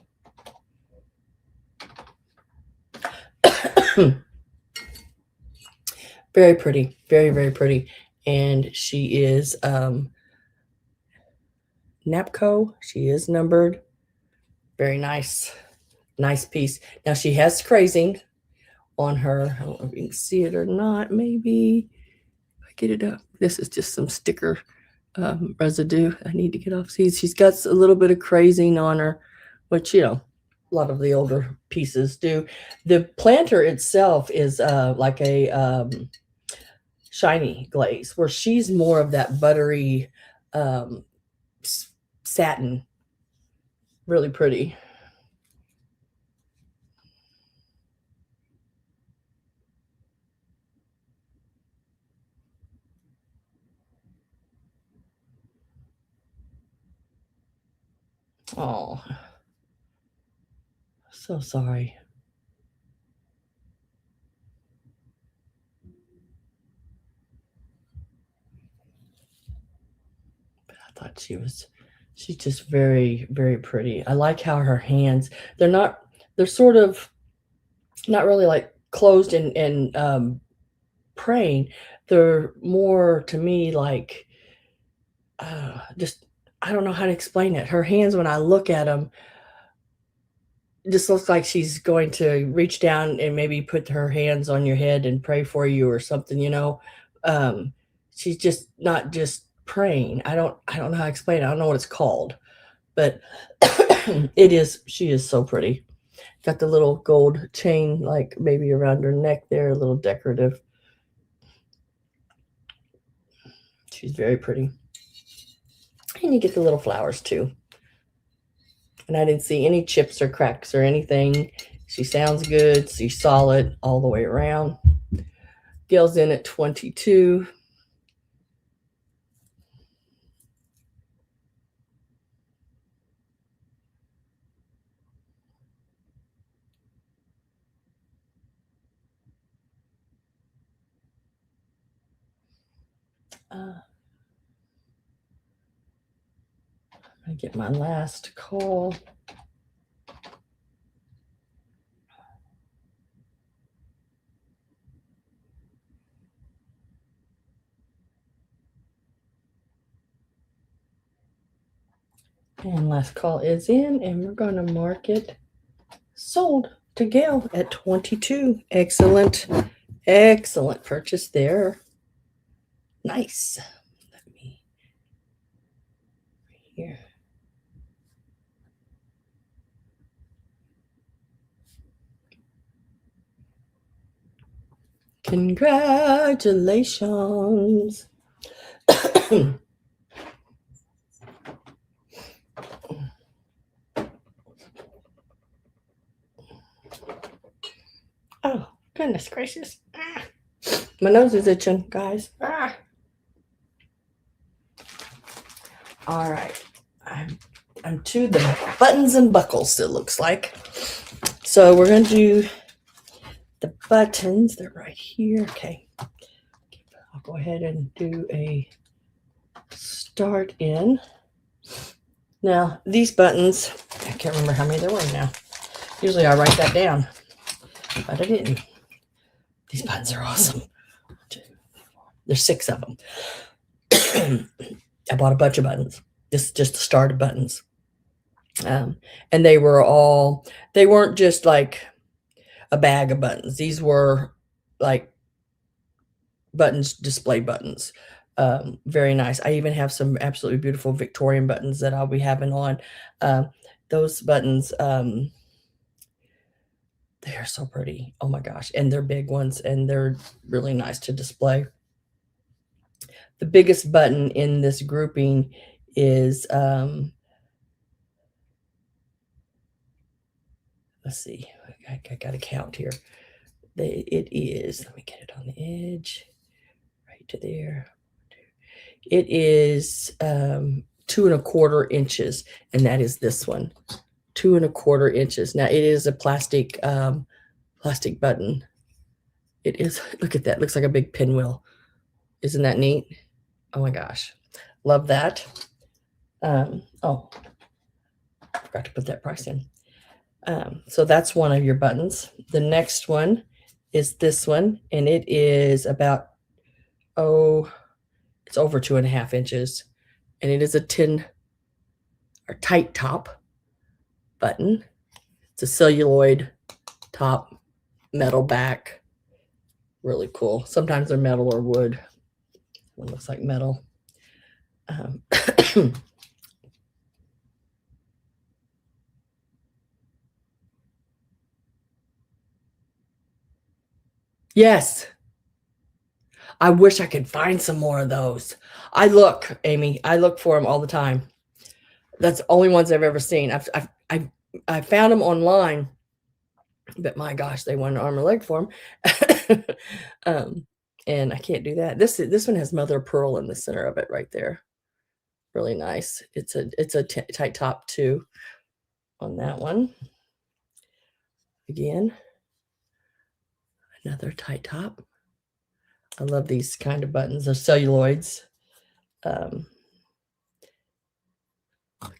S1: Very pretty. Very pretty. And she is NAPCO. She is numbered. Very nice. Nice piece. Now she has crazing on her. I don't know if you can see it or not. Maybe if I get it up. This is just some sticker residue I need to get off. See, she's got a little bit of crazing on her, which, you know, a lot of the older pieces do. The planter itself is like a shiny glaze, where she's more of that buttery satin. Really pretty. Oh, so sorry. But I thought she's just very pretty. I like how her hands, they're sort of not really like closed and praying. They're more to me like just, I don't know how to explain it. Her hands, when I look at them, just looks like she's going to reach down and maybe put her hands on your head and pray for you or something, you know. Um, she's just not just praying. I don't know how to explain it. I don't know what it's called, but she is so pretty. Got the little gold chain, like maybe around her neck there, a little decorative. She's very pretty. And you get the little flowers too. And I didn't see any chips or cracks or anything. She sounds good. She's solid all the way around. Gail's in at 22. I'm going to get my last call. And last call is in, and we're going to mark it sold to Gail at 22. Excellent purchase there. Nice. Let me here. Congratulations. Oh, goodness gracious. Ah. My nose is itching, guys. Ah. All right. I'm to the buttons and buckles, it looks like. So we're going to do the buttons. They're right here. Okay. I'll go ahead and do a start in. Now, these buttons, I can't remember how many there were now. Usually I write that down, but I didn't. These buttons are awesome. There's 6 of them. I bought a bunch of buttons. This is just the starter buttons. And they weren't just like a bag of buttons. These were like buttons, display buttons. Very nice. I even have some absolutely beautiful Victorian buttons that I'll be having on. Those buttons, they are so pretty. Oh my gosh. And they're big ones and they're really nice to display. The biggest button in this grouping is, let's see, I got to count here. It is, let me get it on the edge, right to there. It is 2¼ inches, and that is this one, 2¼ inches. Now it is a plastic button. It is, look at that, looks like a big pinwheel. Isn't that neat? Oh my gosh, love that. Oh, I forgot to put that price in. So that's one of your buttons. The next one is this one, and it is about, it's over 2½ inches, and it is a tight top button. It's a celluloid top, metal back. Really cool. Sometimes they're metal or wood. One looks like metal. Yes. I wish I could find some more of those. I look, Amy, I look for them all the time. That's the only ones I've ever seen. I found them online, but my gosh, they want an arm and leg for them. And I can't do that. This one has mother of pearl in the center of it right there. Really nice. It's a tight top too on that one. Again, another tight top. I love these kind of buttons. They're celluloids. Look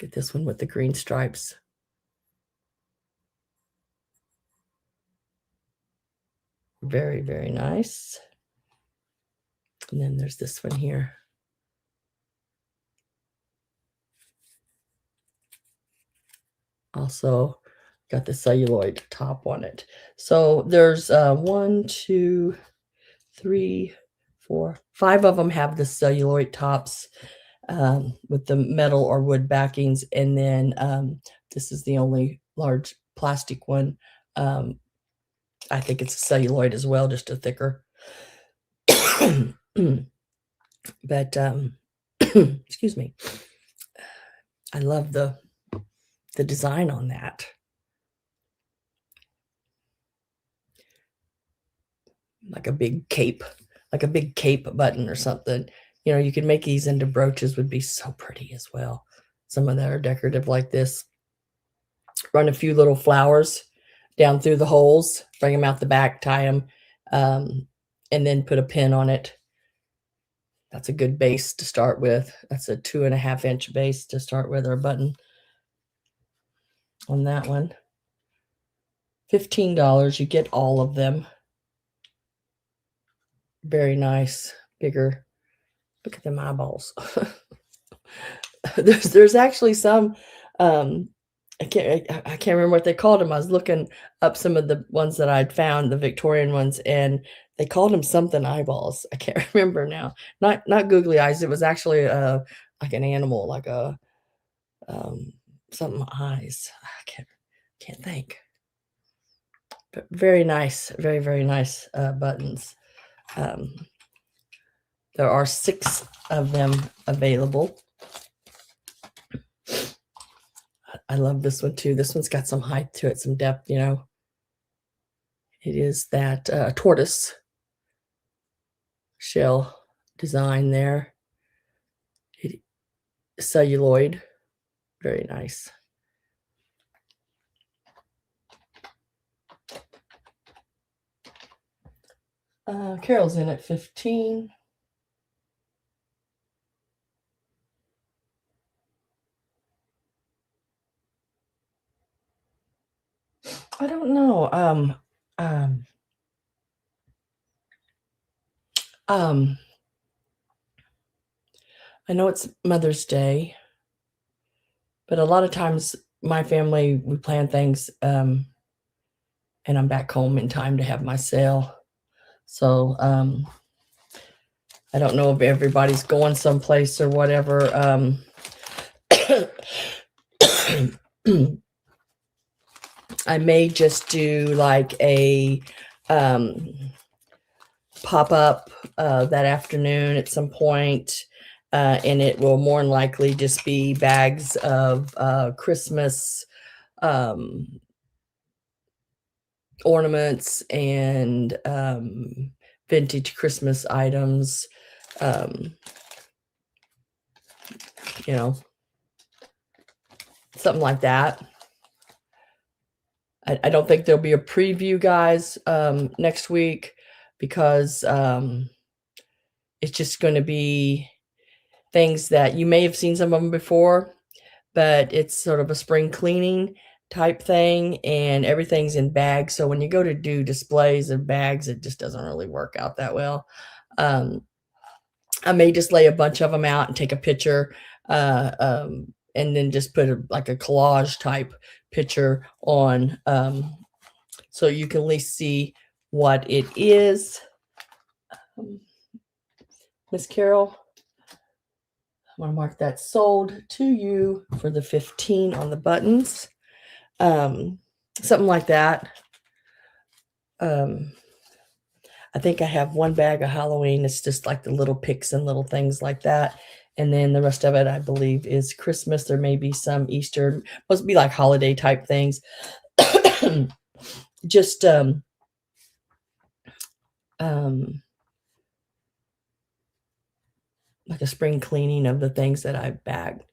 S1: at this one with the green stripes. Very, very nice. And then there's this one here. Also got the celluloid top on it. So there's 1, 2, 3, 4, 5 of them have the celluloid tops with the metal or wood backings. And then this is the only large plastic one. I think it's a celluloid as well, just a thicker. But excuse me. I love the design on that. Like a big cape button or something. You know, you could make these into brooches, would be so pretty as well. Some of that are decorative like this. Run a few little flowers down through the holes, bring them out the back, tie them, and then put a pin on it. That's a good base to start with. That's a 2½ inch base to start with, or button on that one. $15, you get all of them. Very nice, bigger. Look at them eyeballs. There's actually some, I can't remember what they called them. I was looking up some of the ones that I'd found, the Victorian ones, and they called them something eyeballs. I can't remember now. Not googly eyes. It was actually like an animal, like a something eyes. I can't think. But very nice, very, very nice buttons. There are 6 of them available. I love this one too. This one's got some height to it, some depth, you know. It is that tortoise shell design there. Celluloid, very nice. Carol's in at 15. I don't know. I know it's Mother's Day, but a lot of times my family, we plan things, and I'm back home in time to have my sale. So I don't know if everybody's going someplace or whatever. I may just do like a pop-up that afternoon at some point, and it will more than likely just be bags of Christmas ornaments and vintage Christmas items, you know, something like that. I don't think there'll be a preview, guys, next week, because it's just going to be things that you may have seen some of them before, but it's sort of a spring cleaning type thing, and everything's in bags. So when you go to do displays of bags, it just doesn't really work out that well. I may just lay a bunch of them out and take a picture, and then just put like a collage type picture on, so you can at least see what it is. Miss Carol, I want to mark that sold to you for the 15 on the buttons, something like that. I think I have one bag of Halloween. It's just like the little picks and little things like that. And then the rest of it, I believe, is Christmas. There may be some Easter, must be like holiday type things. Just like a spring cleaning of the things that I've bagged.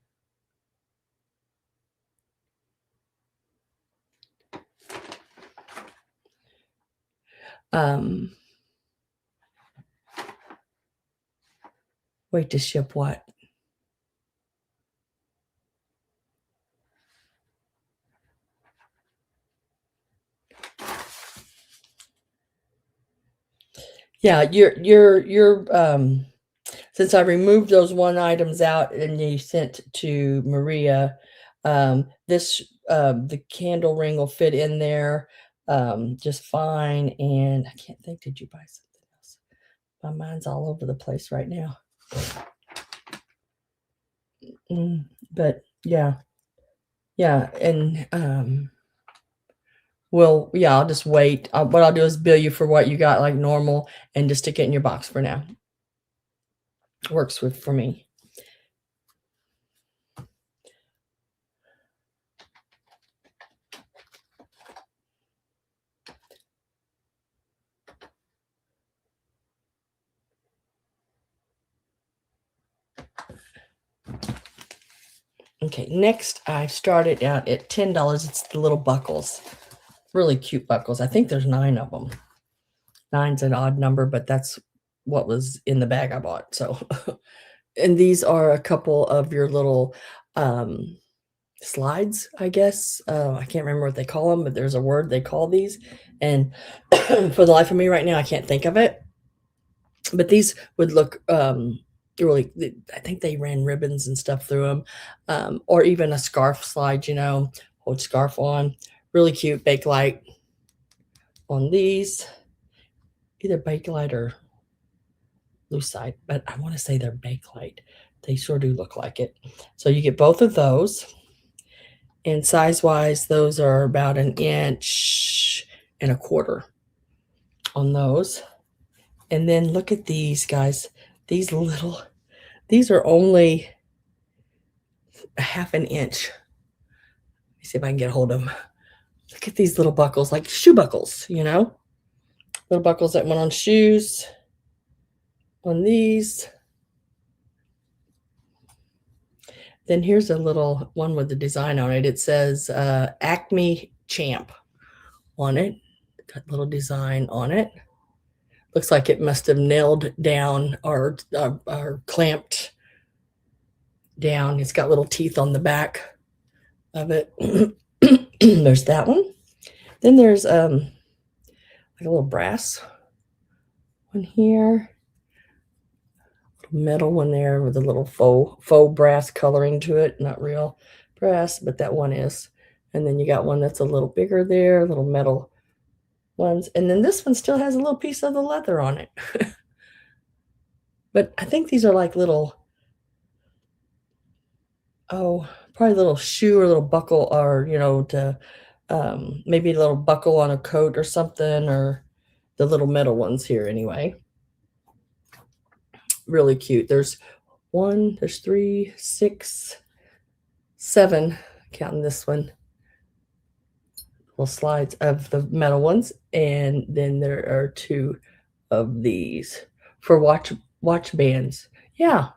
S1: Wait to ship what? Yeah, you're since I removed those one items out and you sent to Maria, this the candle ring will fit in there just fine. And I can't think, did you buy something else? My mind's all over the place right now. But yeah, and well, yeah, I'll just wait. What I'll do is bill you for what you got like normal and just stick it in your box for now. Works for me. Okay, next I started out at $10. It's the little buckles, really cute buckles. I think there's 9 of them. 9's an odd number, but that's what was in the bag I bought. So, and these are a couple of your little slides, I guess. I can't remember what they call them, but there's a word they call these. And for the life of me right now, I can't think of it. But these would look really, I think they ran ribbons and stuff through them, or even a scarf slide, you know, hold scarf on. Really cute Bakelite on these, either Bakelite or Lucite, but I want to say they're Bakelite. They sure do look like it. So you get both of those. And size-wise, those are about 1.25 inches on those. And then look at these guys. These are only a half an inch. Let me see if I can get a hold of them. Look at these little buckles, like shoe buckles, little buckles that went on shoes, on these. Then here's a little one with the design on it. It says Acme Champ on it. Got a little design on it. Looks like it must have nailed down or clamped down. It's got little teeth on the back of it. There's that one. Then there's like a little brass one here, metal one there with a little faux brass coloring to it. Not real brass, but that one is. And then you got one that's a little bigger there, little metal ones. And then this one still has a little piece of the leather on it. But I think these are like little, probably a little shoe or a little buckle, or, to maybe a little buckle on a coat or something, or the little metal ones here anyway. Really cute. There's 3, 6, 7, counting this one, little slides of the metal ones, and then there are 2 of these for watch bands. Yeah,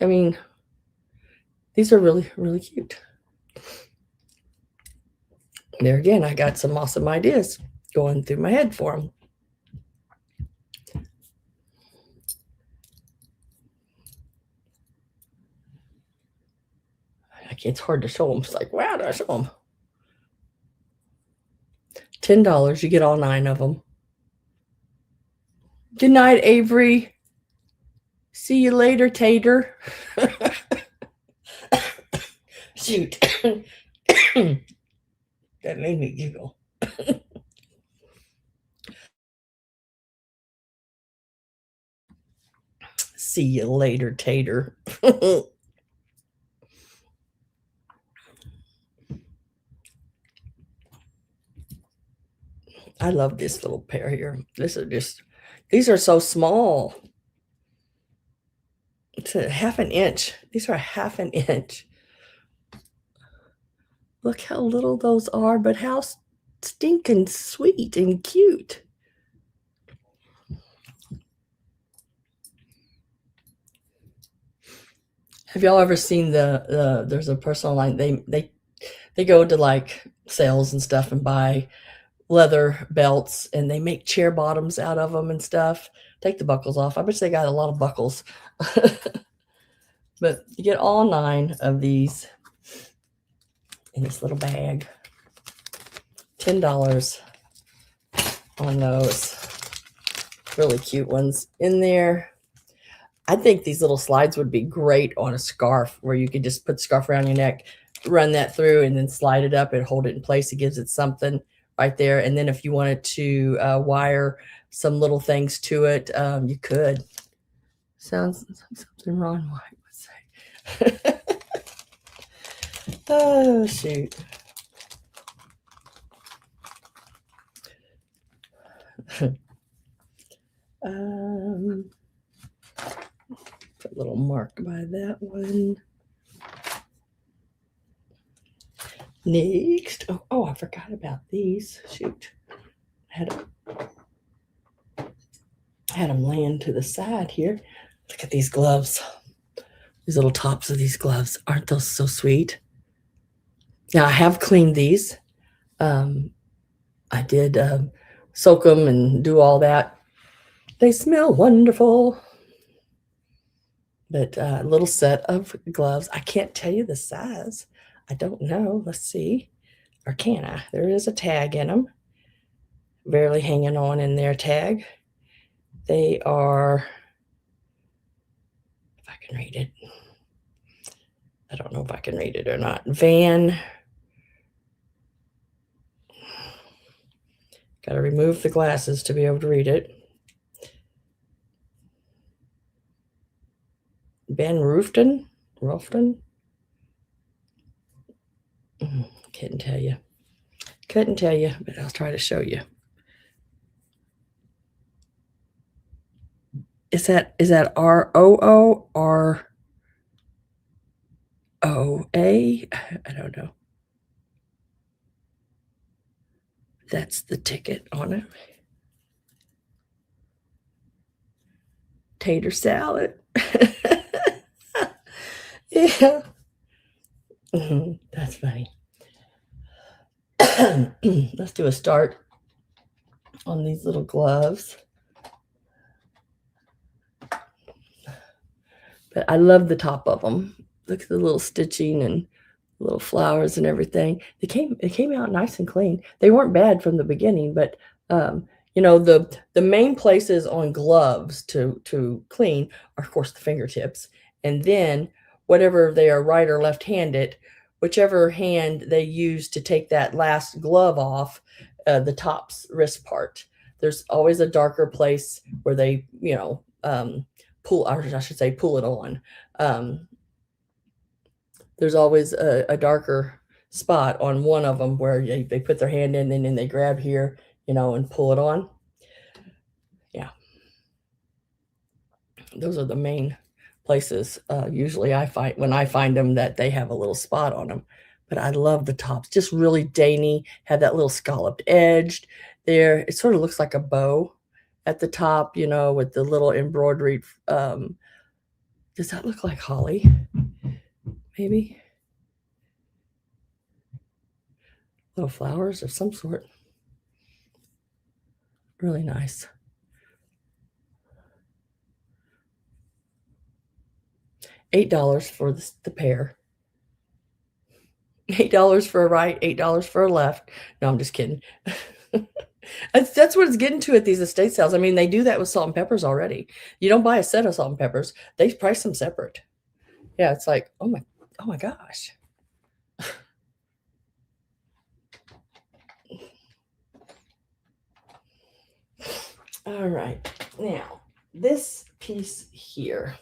S1: I mean, these are really, really cute. There again, I got some awesome ideas going through my head for them. It's hard to show them. It's like, wow, do I show them? $10, you get all 9 of them. Good night, Avery. See you later, Tater. Shoot. That made me giggle. See you later, Tater. I love this little pair here. These are so small. It's a half an inch. These are a half an inch. Look how little those are, but how stinking sweet and cute. Have y'all ever seen there's a person online, they go to like sales and stuff and buy leather belts, and they make chair bottoms out of them and stuff. Take the buckles off. I bet they got a lot of buckles. But you get all 9 of these in this little bag. $10 on those really cute ones in there. I think these little slides would be great on a scarf, where you could just put the scarf around your neck, run that through, and then slide it up and hold it in place. It gives it something right there. And then if you wanted to wire some little things to it, you could. Sounds something Ron White would say. Oh, shoot. Put a little mark by that one. Next. Oh, I forgot about these. Shoot. I had them laying to the side here. Look at these gloves. These little tops of these gloves. Aren't those so sweet? Now, I have cleaned these. I did soak them and do all that. They smell wonderful. But a little set of gloves. I can't tell you the size. I don't know. Let's see. Or can I? There is a tag in them. Barely hanging on in their tag. They are, if I can read it. I don't know if I can read it or not. Got to remove the glasses to be able to read it. Ben Rufton? Couldn't tell you. But I'll try to show you. Is that ROO? I don't know. That's the ticket on it. Tater salad. Yeah. That's funny. Let's do a start on these little gloves. But I love the top of them. Look at the little stitching and little flowers and everything. It came out nice and clean. They weren't bad from the beginning, but the main places on gloves to clean are of course the fingertips, and then whatever they are, right or left-handed, whichever hand they use to take that last glove off, the top's wrist part. There's always a darker place where they pull, or I should say, pull it on. There's always a darker spot on one of them where they put their hand in and then they grab here, and pull it on. Yeah. Those are the main places. Usually when I find them, that they have a little spot on them. But I love the tops, just really dainty, have that little scalloped edge there. It sort of looks like a bow at the top, with the little embroidery. Does that look like holly? Maybe little flowers of some sort. Really nice. $8 for the pair. $8 for a right, $8 for a left. No, I'm just kidding. That's what it's getting to at these estate sales. I mean, they do that with salt and peppers already. You don't buy a set of salt and peppers. They price them separate. Yeah, it's like, oh my gosh. All right. Now, this piece here.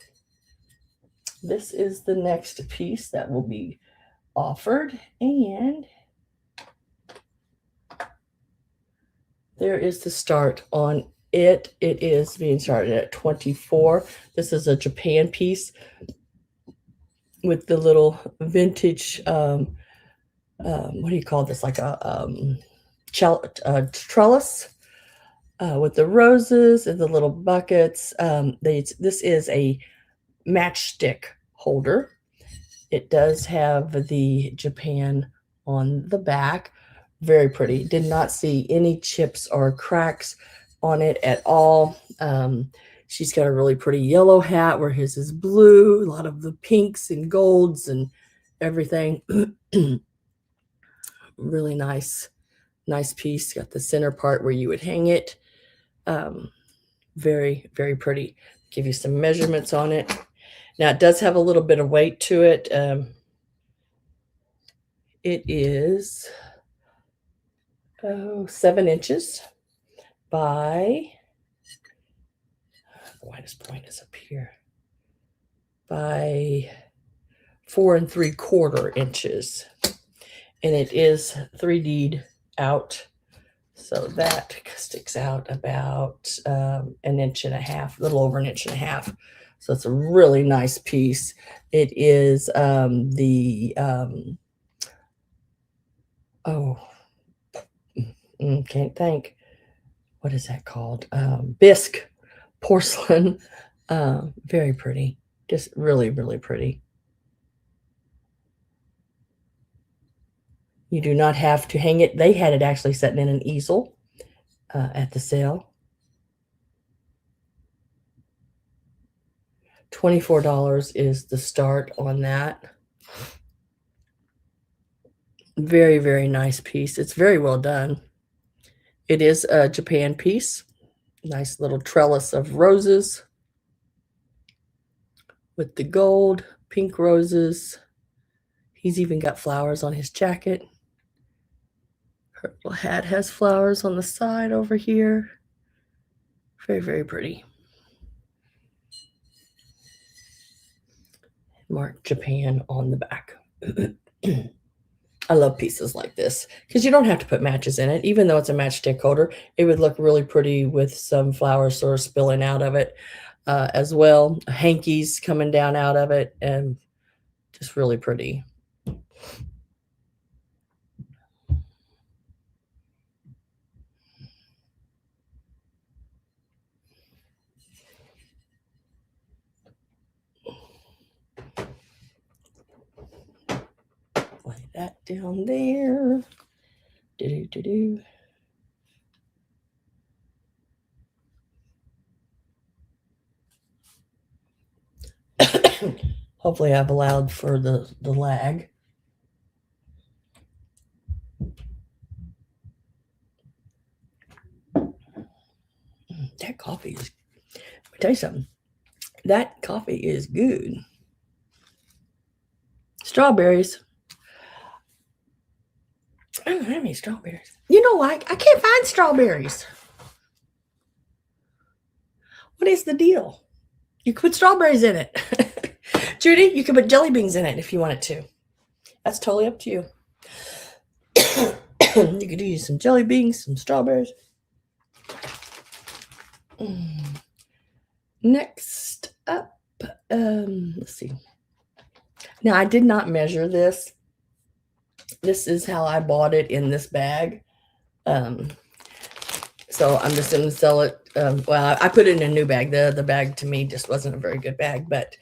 S1: This is the next piece that will be offered, and there is the start on it. It is being started at $24. This is a Japan piece with the little vintage, what do you call this? Like a trellis with the roses and the little buckets. This is a matchstick holder. It does have the Japan on the back. Very pretty. Did not see any chips or cracks on it at all. She's got a really pretty yellow hat where his is blue. A lot of the pinks and golds and everything. Really nice piece. Got the center part where you would hang it. Very, very pretty. Give you some measurements on it. Now, it does have a little bit of weight to it. It is 7 inches by, the widest point is up here, by 4 3/4 inches. And it is 3D'd out. So that sticks out about an inch and a half, a little over an inch and a half. So it's a really nice piece. It is can't think. What is that called? Bisque porcelain. Very pretty. Just really, really pretty. You do not have to hang it. They had it actually sitting in an easel at the sale. $24 is the start on that. Very, very nice piece. It's very well done. It is a Japan piece. Nice little trellis of roses with the gold, pink roses. He's even got flowers on his jacket. Her little hat has flowers on the side over here. Very, very pretty. Mark Japan on the back. I love pieces like this because you don't have to put matches in it. Even though it's a matchstick holder, it would look really pretty with some flowers sort of spilling out of it. as well. Hankies coming down out of it, and just really pretty. Lay that down there. Do-do-do-do. Hopefully I've allowed for the lag. That coffee is, let me tell you something. That coffee is good. Strawberries. I don't have any strawberries. You know why? I can't find strawberries. What is the deal? You could put strawberries in it. Judy, you could put jelly beans in it if you wanted to. That's totally up to you. You could use some jelly beans, some strawberries. Next up, let's see. Now, I did not measure this. This is how I bought it in this bag. So I'm just going to sell it. Well, I put it in a new bag. The bag to me just wasn't a very good bag, but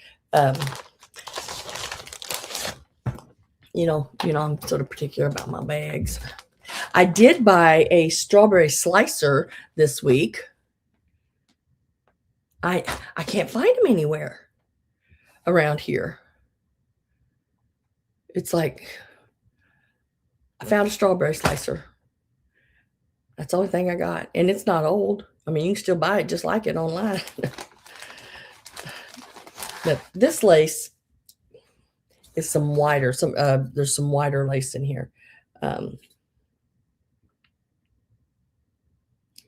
S1: you know, I'm sort of particular about my bags. I did buy a strawberry slicer this week. I can't find them anywhere around here. It's like I found a strawberry slicer. That's the only thing I got. And it's not old. I mean, you can still buy it just like it online. But this lace is some wider. There's some wider lace in here. Let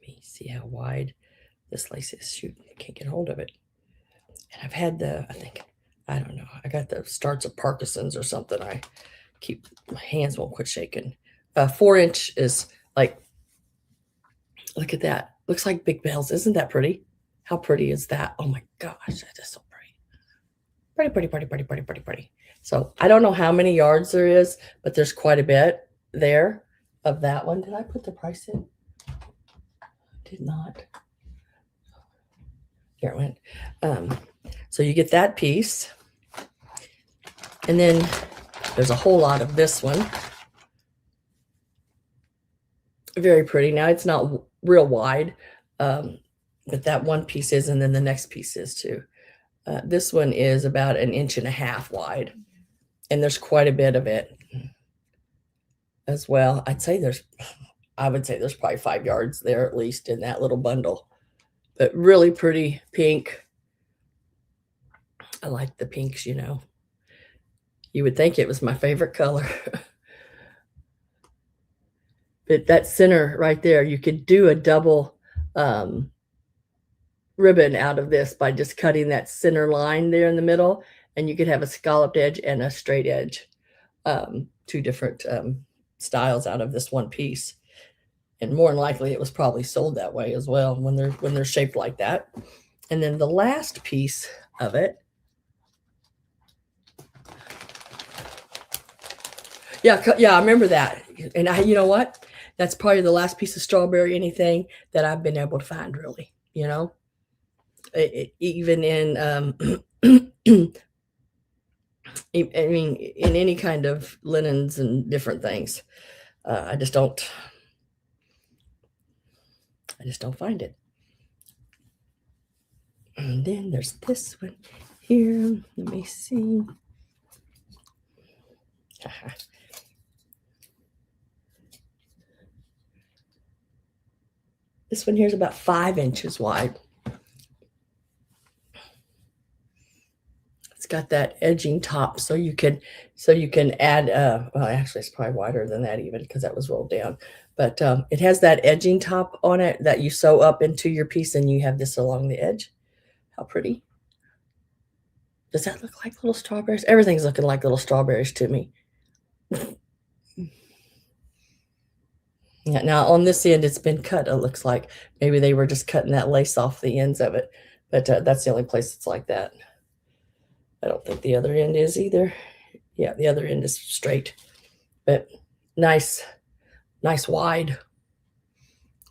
S1: me see how wide this lace is. Shoot, I can't get hold of it. And I've had I don't know. I got the starts of Parkinson's or something. My hands won't quit shaking. 4-inch is like, look at that. Looks like big bells. Isn't that pretty? How pretty is that? Oh my gosh, that is so pretty. Pretty, pretty, pretty, pretty, pretty, pretty, pretty. So I don't know how many yards there is, but there's quite a bit there of that one. Did I put the price in? I did not. Here it went. So you get that piece. And then there's a whole lot of this one. Very pretty. Now it's not real wide, but that one piece is, and then the next piece is too. This one is about 1.5 inches wide, and there's quite a bit of it as well. I would say there's probably 5 yards there at least in that little bundle, but really pretty pink. I like the pinks, you know. You would think it was my favorite color. But that center right there, you could do a double ribbon out of this by just cutting that center line there in the middle, and you could have a scalloped edge and a straight edge, 2 different styles out of this one piece. And more than likely, it was probably sold that way as well when they're shaped like that. And then the last piece of it, yeah, I remember that. And you know what? That's probably the last piece of strawberry anything that I've been able to find, really. You know, even in, I mean, in any kind of linens and different things. I just don't find it. And then there's this one here. Let me see. This one here is about 5 inches wide. It's got that edging top, so you can add. Well, actually, it's probably wider than that even because that was rolled down. But it has that edging top on it that you sew up into your piece, and you have this along the edge. How pretty! Does that look like little strawberries? Everything's looking like little strawberries to me. Yeah, now on this end, it's been cut. It looks like maybe they were just cutting that lace off the ends of it. But that's the only place that's like that. I don't think the other end is either. Yeah, the other end is straight, but nice, nice wide. You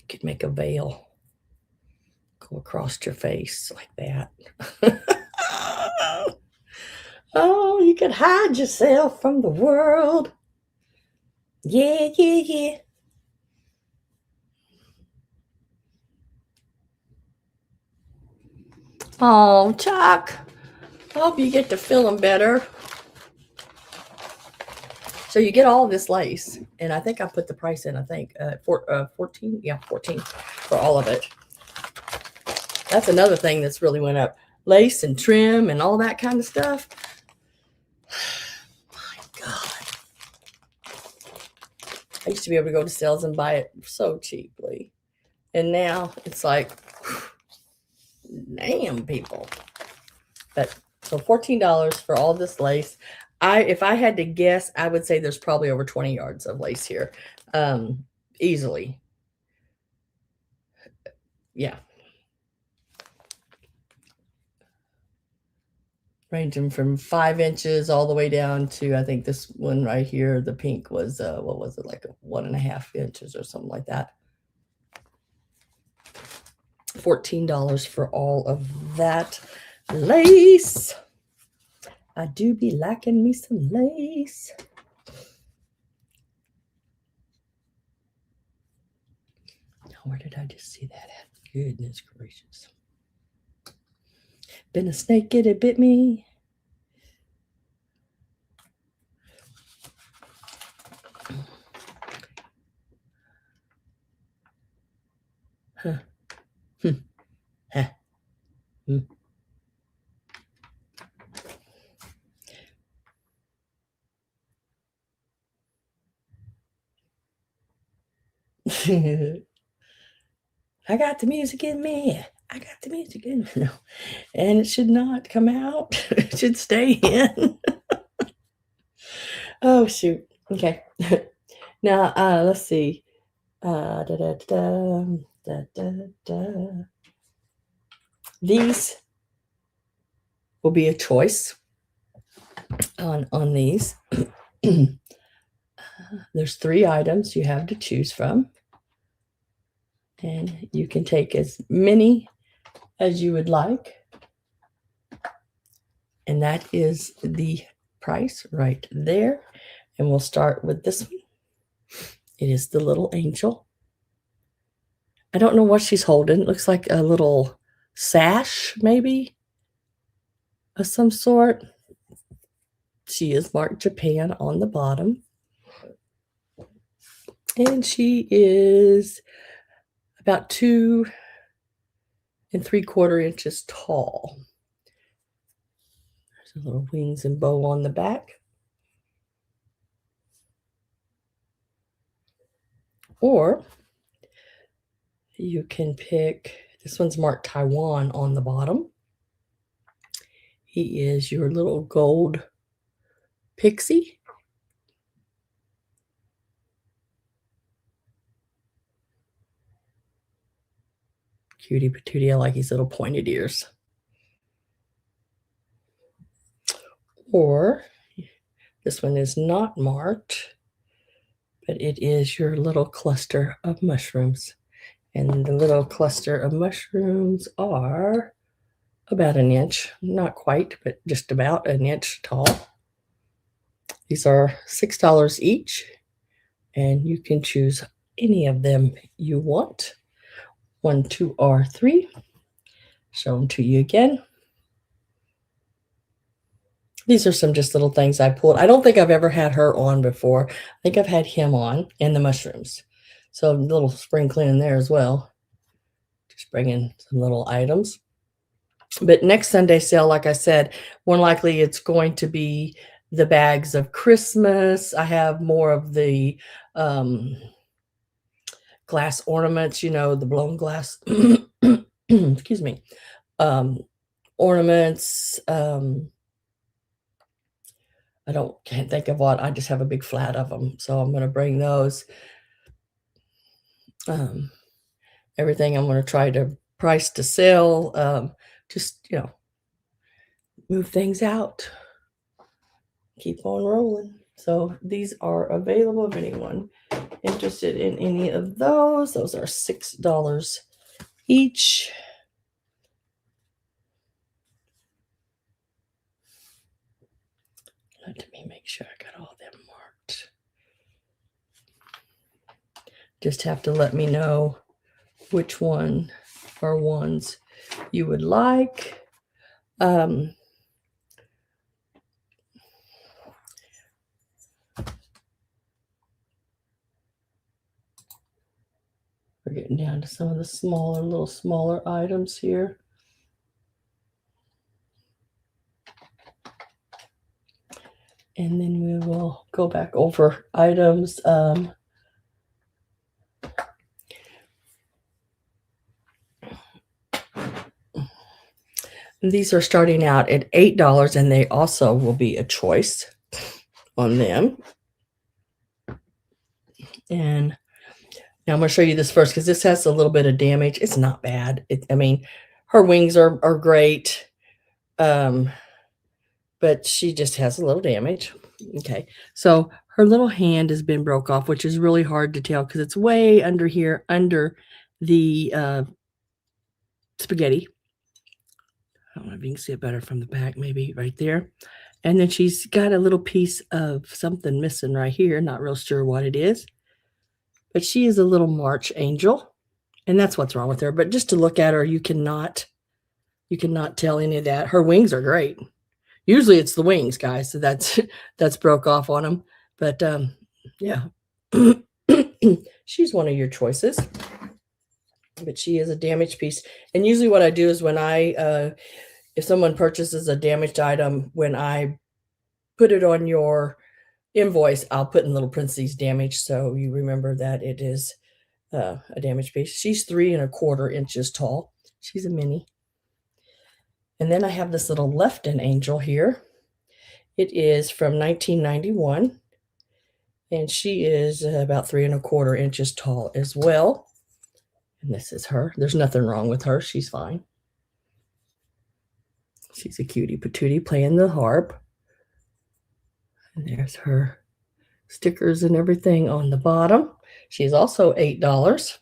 S1: could make a veil go across your face like that. Oh, you could hide yourself from the world. Yeah, yeah, yeah. Oh, Chuck. I hope you get to feeling better. So you get all this lace, and I think I put the price in. I think 14. Yeah, 14 for all of it. That's another thing that's really went up. Lace and trim and all that kind of stuff. My God. I used to be able to go to sales and buy it so cheaply. And now it's like, damn, people. But so $14 for all this lace. If I had to guess, I would say there's probably over 20 yards of lace here. Easily. Yeah. Ranging from 5 inches all the way down to, I think this one right here, the pink was, what was it, like 1.5 inches or something like that. $14 for all of that lace. I do be lacking me some lace. Now, where did I just see that at? Goodness gracious. Been a snake, it bit me. Huh. Huh. I got the music in me. I got the music in me. No. And it should not come out. It should stay in. Oh, shoot. Okay. Now, let's see. Da, da, da, da, da, da. These will be a choice on these. There's 3 items you have to choose from. And you can take as many as you would like. And that is the price right there. And we'll start with this one. It is the little angel. I don't know what she's holding. It looks like a little sash, maybe, of some sort. She is marked Japan on the bottom. And she is about 2 3/4 inches tall. There's a little wings and bow on the back. Or you can pick, this one's marked Taiwan on the bottom. He is your little gold pixie. Cutie patootie, I like his little pointed ears. Or this one is not marked, but it is your little cluster of mushrooms. And the little cluster of mushrooms are about 1 inch, not quite, but just about 1 inch tall. These are $6 each, and you can choose any of them you want. 1, 2, or 3. Show them to you again. These are some just little things I pulled. I don't think I've ever had her on before. I think I've had him on and the mushrooms. So a little sprinkling in there as well. Just bringing some little items. But next Sunday sale, like I said, more likely it's going to be the bags of Christmas. I have more of the glass ornaments, you know, the blown glass, excuse me, ornaments. Can't think of what. I just have a big flat of them. So I'm going to bring those. Everything I'm going to try to price to sell, just, move things out. Keep on rolling. So these are available if anyone interested in any of those. Those are $6 each. Let me make sure I got all them marked. Just have to let me know which one are ones you would like. We're getting down to some of the little smaller items here. And then we will go back over items. These are starting out at $8, and they also will be a choice on them. And now I'm going to show you this first because this has a little bit of damage. It's not bad. Her wings are great, but she just has a little damage. Okay, so her little hand has been broke off, which is really hard to tell because it's way under here, under the spaghetti. I don't know if you can see it better from the back, maybe right there. And then she's got a little piece of something missing right here. Not real sure what it is. But she is a little March angel. And that's what's wrong with her. But just to look at her, you cannot tell any of that. Her wings are great. Usually it's the wings, guys. So that's broke off on them. But yeah. She's one of your choices. But she is a damaged piece. And usually what I do is when if someone purchases a damaged item, when I put it on your invoice, I'll put in little parentheses damaged, so you remember that it is a damaged piece. She's 3¼ inches tall. She's a mini. And then I have this little Lefton angel here. It is from 1991, and she is about 3¼ inches tall as well. And this is her. There's nothing wrong with her. She's fine. She's a cutie patootie playing the harp. And there's her stickers and everything on the bottom. She's also $8.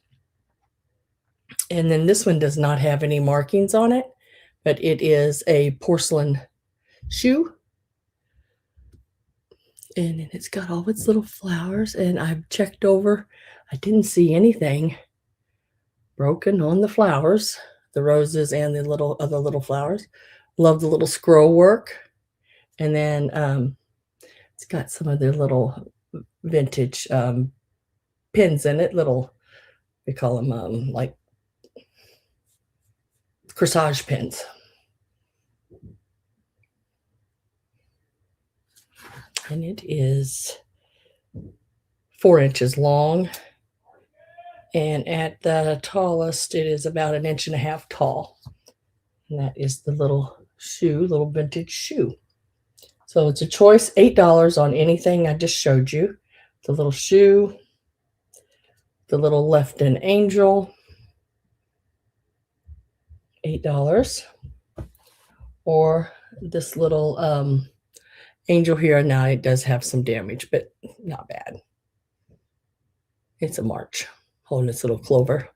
S1: And then this one does not have any markings on it, but it is a porcelain shoe. And it's got all its little flowers. And I've checked over. I didn't see anything broken on the flowers, the roses and the little flowers. Love the little scroll work. And then it's got some of their little vintage pins in it. We call them like corsage pins. And it is 4 inches long. And at the tallest, it is about 1.5 inches tall. And that is the little vintage shoe. So it's a choice, $8 on anything I just showed you. The little shoe, the little Lefton angel, $8. Or this little angel here. Now it does have some damage, but not bad. It's a March holding its little clover.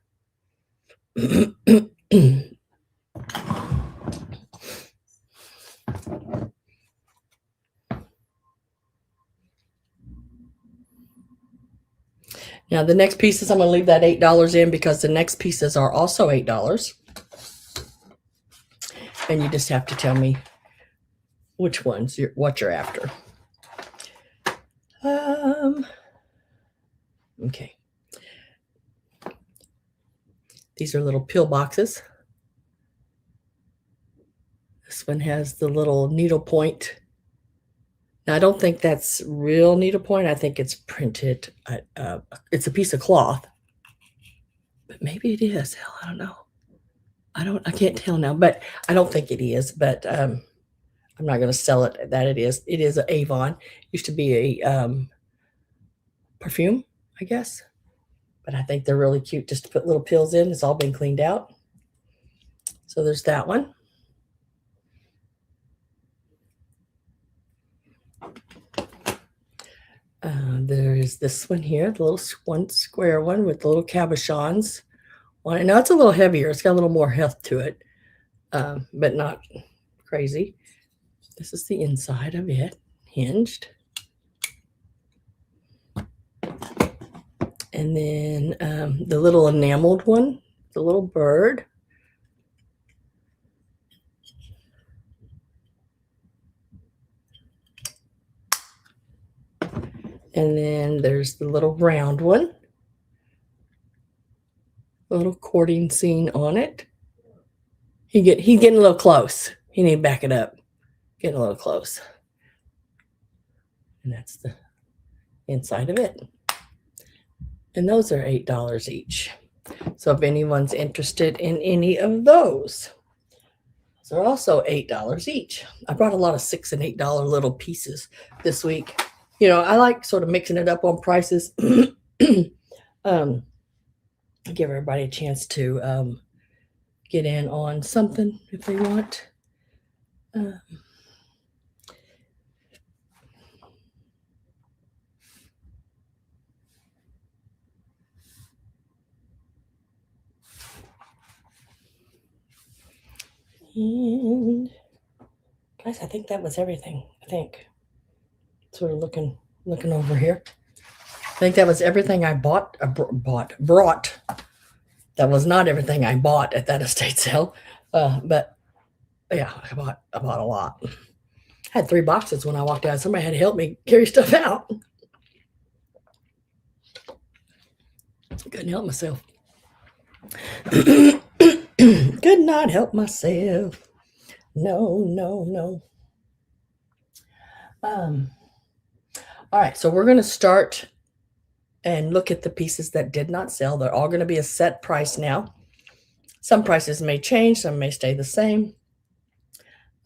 S1: Now, the next pieces, I'm going to leave that $8 in because the next pieces are also $8. And you just have to tell me which ones, what you're after. Okay. These are little pill boxes. This one has the little needle point. Now, I don't think that's real needlepoint. I think it's printed. It's a piece of cloth. But maybe it is. Hell, I don't know. I can't tell now, but I don't think it is. But I'm not going to sell it that it is. It is an Avon. Used to be a perfume, I guess. But I think they're really cute just to put little pills in. It's all been cleaned out. So there's that one. There is this one here, the little one square one with the little cabochons on it. Now it's a little heavier. It's got a little more heft to it, but not crazy. This is the inside of it, hinged. And then the little enameled one, the little bird. And then there's the little round one. A little courting scene on it. He's getting a little close. He need to back it up. Getting a little close. And that's the inside of it. And those are $8 each. So if anyone's interested in any of those are also $8 each. I brought a lot of $6 and $8 little pieces this week. You know, I like sort of mixing it up on prices. Give everybody a chance to get in on something if they want. And guys, I think that was everything. I think sort of looking over here. I think that was everything I brought. That was not everything I bought at that estate sale, but yeah, I bought a lot. I had 3 boxes when I walked out. Somebody had to help me carry stuff out. Couldn't help myself. Could not help myself. No. All right, so we're going to start and look at the pieces that did not sell. They're all going to be a set price now. Some prices may change, some may stay the same.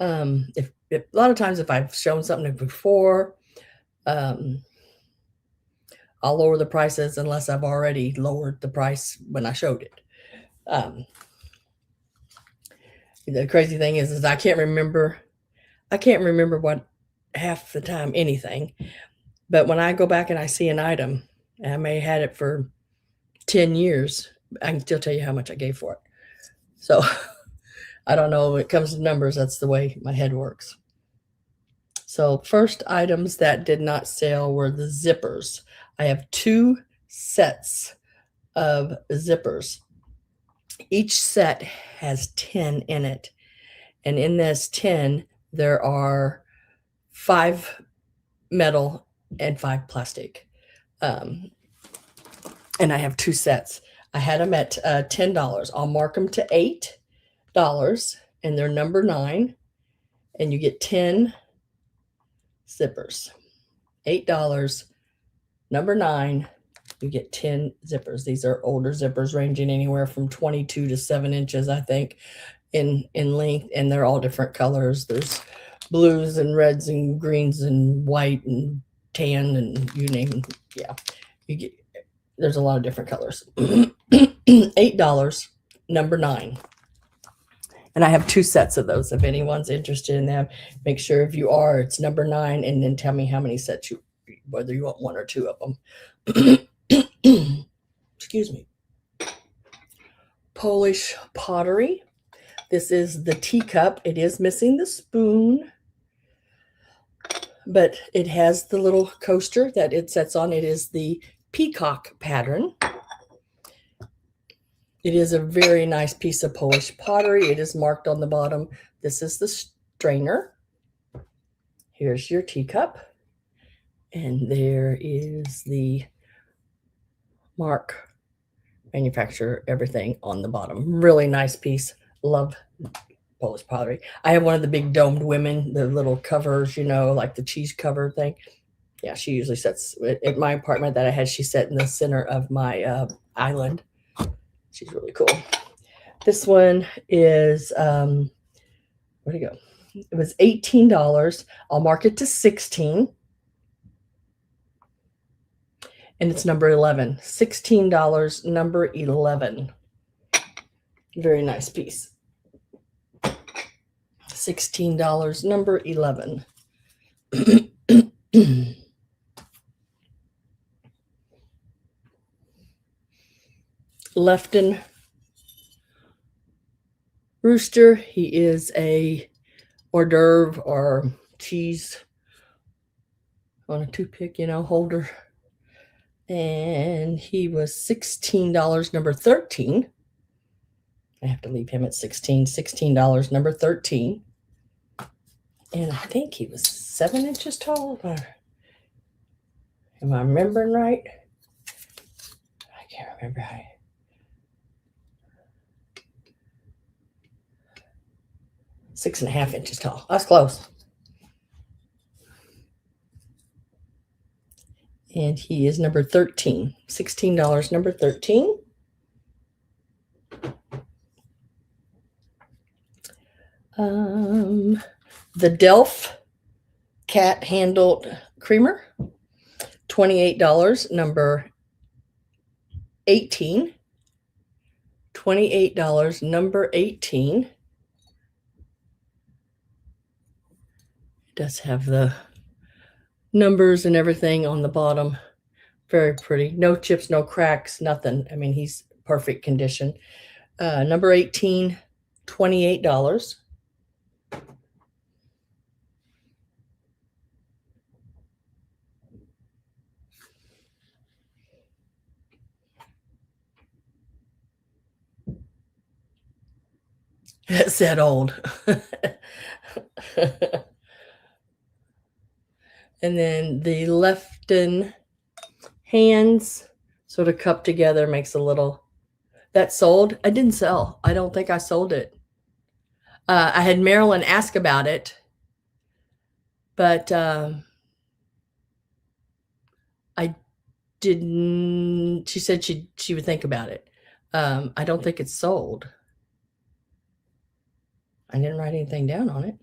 S1: If a lot of times if I've shown something before, I'll lower the prices unless I've already lowered the price when I showed it. The crazy thing is I can't remember what half the time anything. But when I go back and I see an item, and I may have had it for 10 years, I can still tell you how much I gave for it. So I don't know, when it comes to numbers, that's the way my head works. So first items that did not sell were the zippers. I have 2 sets of zippers. Each set has 10 in it. And in this 10, there are 5 metal and 5 plastic. And I have 2 sets. I had them at $10. I'll mark them to $8, and they're number 9, and you get 10 zippers. $8, number 9, you get 10 zippers. These are older zippers ranging anywhere from 22 to 7 inches, I think, in length, and they're all different colors. There's blues and reds and greens and white and tan and you name it. Yeah, there's a lot of different colors. $8, number 9. And I have 2 sets of those. If anyone's interested in them, make sure if you are, it's number 9, and then tell me how many sets whether you want 1 or 2 of them. Excuse me. Polish pottery. This is the teacup. It is missing the spoon, but it has the little coaster that it sets on. It is the peacock pattern. It is a very nice piece of Polish pottery. It is marked on the bottom. This is the strainer. Here's your teacup. And there is the mark, manufacturer, everything on the bottom. Really nice piece. Love Polish pottery. I have one of the big domed women, the little covers, you know, like the cheese cover thing. Yeah, she usually sets at my apartment that I had. She sat in the center of my island. She's really cool. This one is where'd it go? It was $18. I'll mark it to $16. And it's number 11. $16, number 11. Very nice piece. $16, number 11. Lefton rooster. He is a hors d'oeuvre or cheese on a toothpick, holder. And he was $16, number 13. I have to leave him at $16, number 13. And I think he was 7 inches tall. Am I remembering right? I can't remember how. 6.5 inches tall. That's close. And he is number 13. $16, number 13. The Delft cat handled creamer, $28, number 18. $28, number 18. It does have the numbers and everything on the bottom. Very pretty. No chips, no cracks, nothing. I mean, he's perfect condition. Number 18, $28. It's that old. And then the Lefton hands sort of cupped together makes a little. That sold. I didn't sell. I don't think I sold it. I had Marilyn ask about it, but I didn't. She said she would think about it. I don't think it's sold. I didn't write anything down on it.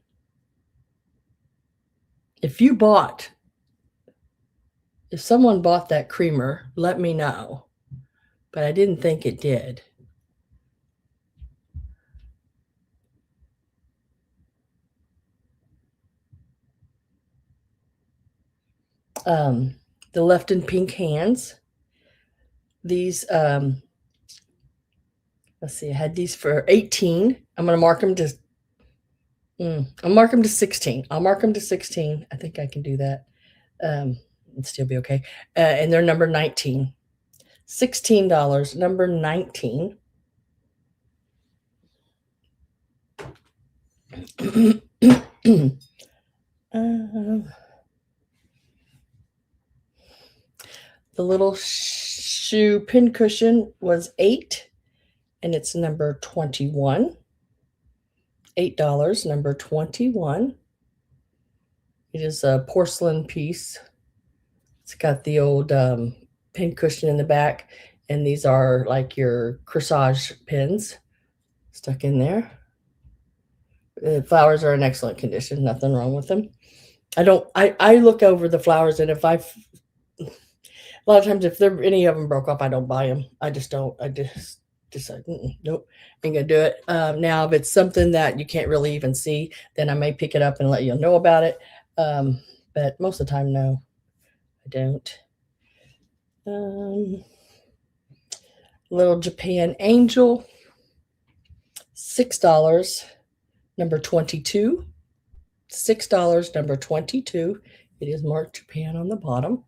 S1: If someone bought that creamer, let me know. But I didn't think it did. The Lefton pink hands. These, let's see, I had these for 18. I'm going to mark them to, I'll mark them to 16. I'll mark them to 16. I think I can do that. It'd still be okay. And they're number 19. $16, number 19. The little shoe pin cushion was $8, and it's number 21. $8, number 21. It is a porcelain piece. It's got the old pin cushion in the back, and these are like your corsage pins stuck in there. The flowers are in excellent condition. Nothing wrong with them. I look over the flowers, and a lot of times if any of them broke off, I don't buy them. I just don't. I just decide, nope, ain't gonna do it. Now, if it's something that you can't really even see, then I may pick it up and let you know about it. But most of the time, no, I don't. Little Japan Angel, $6, number 22. $6, number 22. It is marked Japan on the bottom.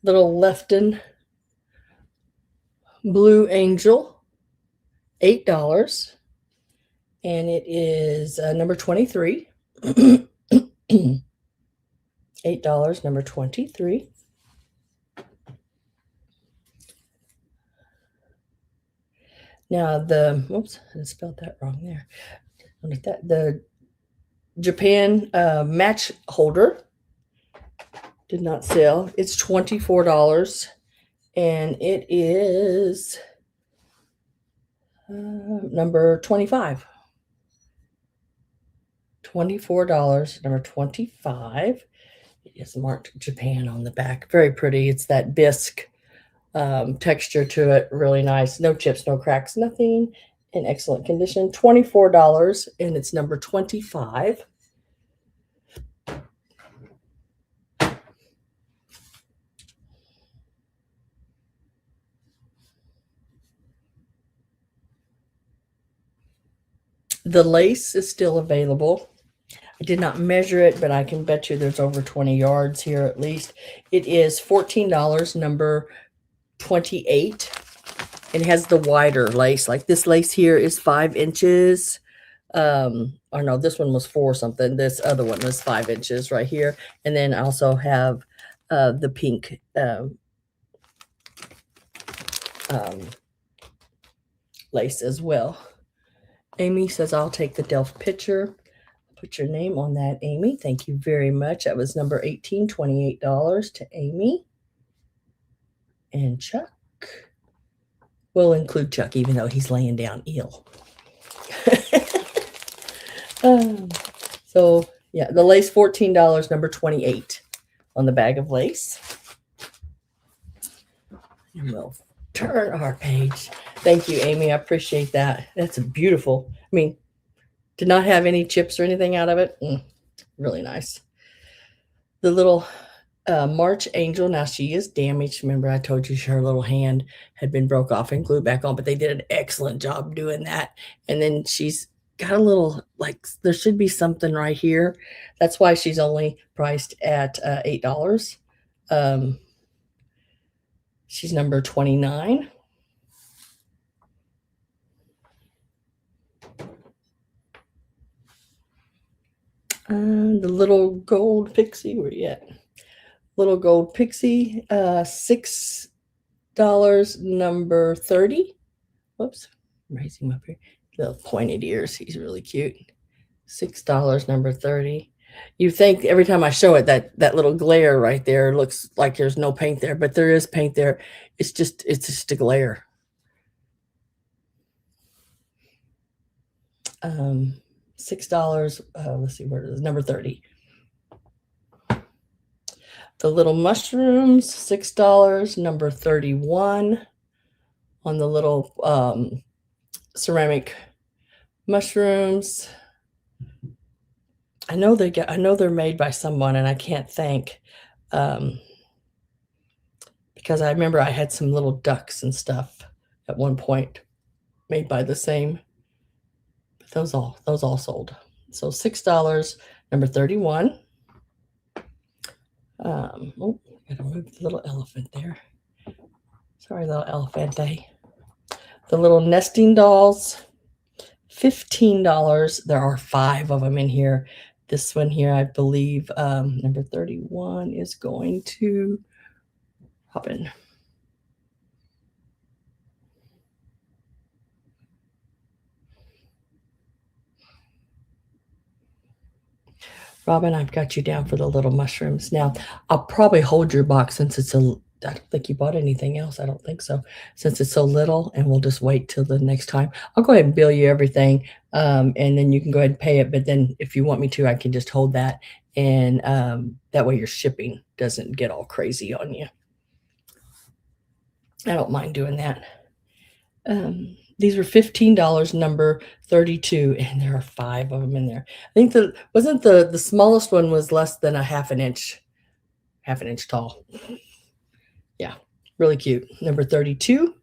S1: Little Lefton Blue Angel, $8. And it is number 23. $8, number 23. Now oops, I spelled that wrong there. The Japan match holder did not sell. It's $24, and it is number 25. $24, number 25. It is marked Japan on the back. Very pretty. It's that bisque texture to it. Really nice. No chips, no cracks, nothing. In excellent condition. $24, and it's number 25. The lace is still available. I did not measure it, but I can bet you there's over 20 yards here at least. It is $14, number 28. It has the wider lace. Like this lace here is 5 inches. Or no, this one was 4 something. This other one was 5 inches right here. And then I also have the pink lace as well. Amy says, I'll take the Delft picture. Put your name on that, Amy. Thank you very much. That was number 18, $28 to Amy. And Chuck. We'll include Chuck, even though he's laying down ill. So, yeah, the lace, $14, number 28 on the bag of lace. And we'll turn our page. Thank you, Amy. I appreciate that. That's a beautiful. I mean, did not have any chips or anything out of it. Really nice. The little March Angel. Now she is damaged. Remember, I told you her little hand had been broke off and glued back on, but they did an excellent job doing that. And then she's got a little, like, there should be something right here. That's why she's only priced at $8. She's number 29. The little gold pixie, where you at? Little gold pixie, $6, number 30. Whoops, I'm raising him up here. Little pointed ears. He's really cute. $6, number 30. You think every time I show it that little glare right there looks like there's no paint there, but there is paint there. It's just a glare. $6. Let's see where it is. Number 30. The little mushrooms, $6, number 31 on the little ceramic mushrooms. I know they're made by someone, and I can't think because I remember I had some little ducks and stuff at one point made by the same. But those all sold. So $6, number 31. Oh, I gotta move the little elephant there. Sorry, little elephante. The little nesting dolls, $15. There are 5 of them in here. This one here, I believe, number 31 is going to hop in. Robin, I've got you down for the little mushrooms. Now, I'll probably hold your box since it's I don't think you bought anything else. I don't think so. Since it's so little, and we'll just wait till the next time. I'll go ahead and bill you everything, and then you can go ahead and pay it. But then if you want me to, I can just hold that, and that way your shipping doesn't get all crazy on you. I don't mind doing that. These were $15, number 32, and there are 5 of them in there. I think the smallest one was less than a half an inch tall. Yeah, really cute. Number 32.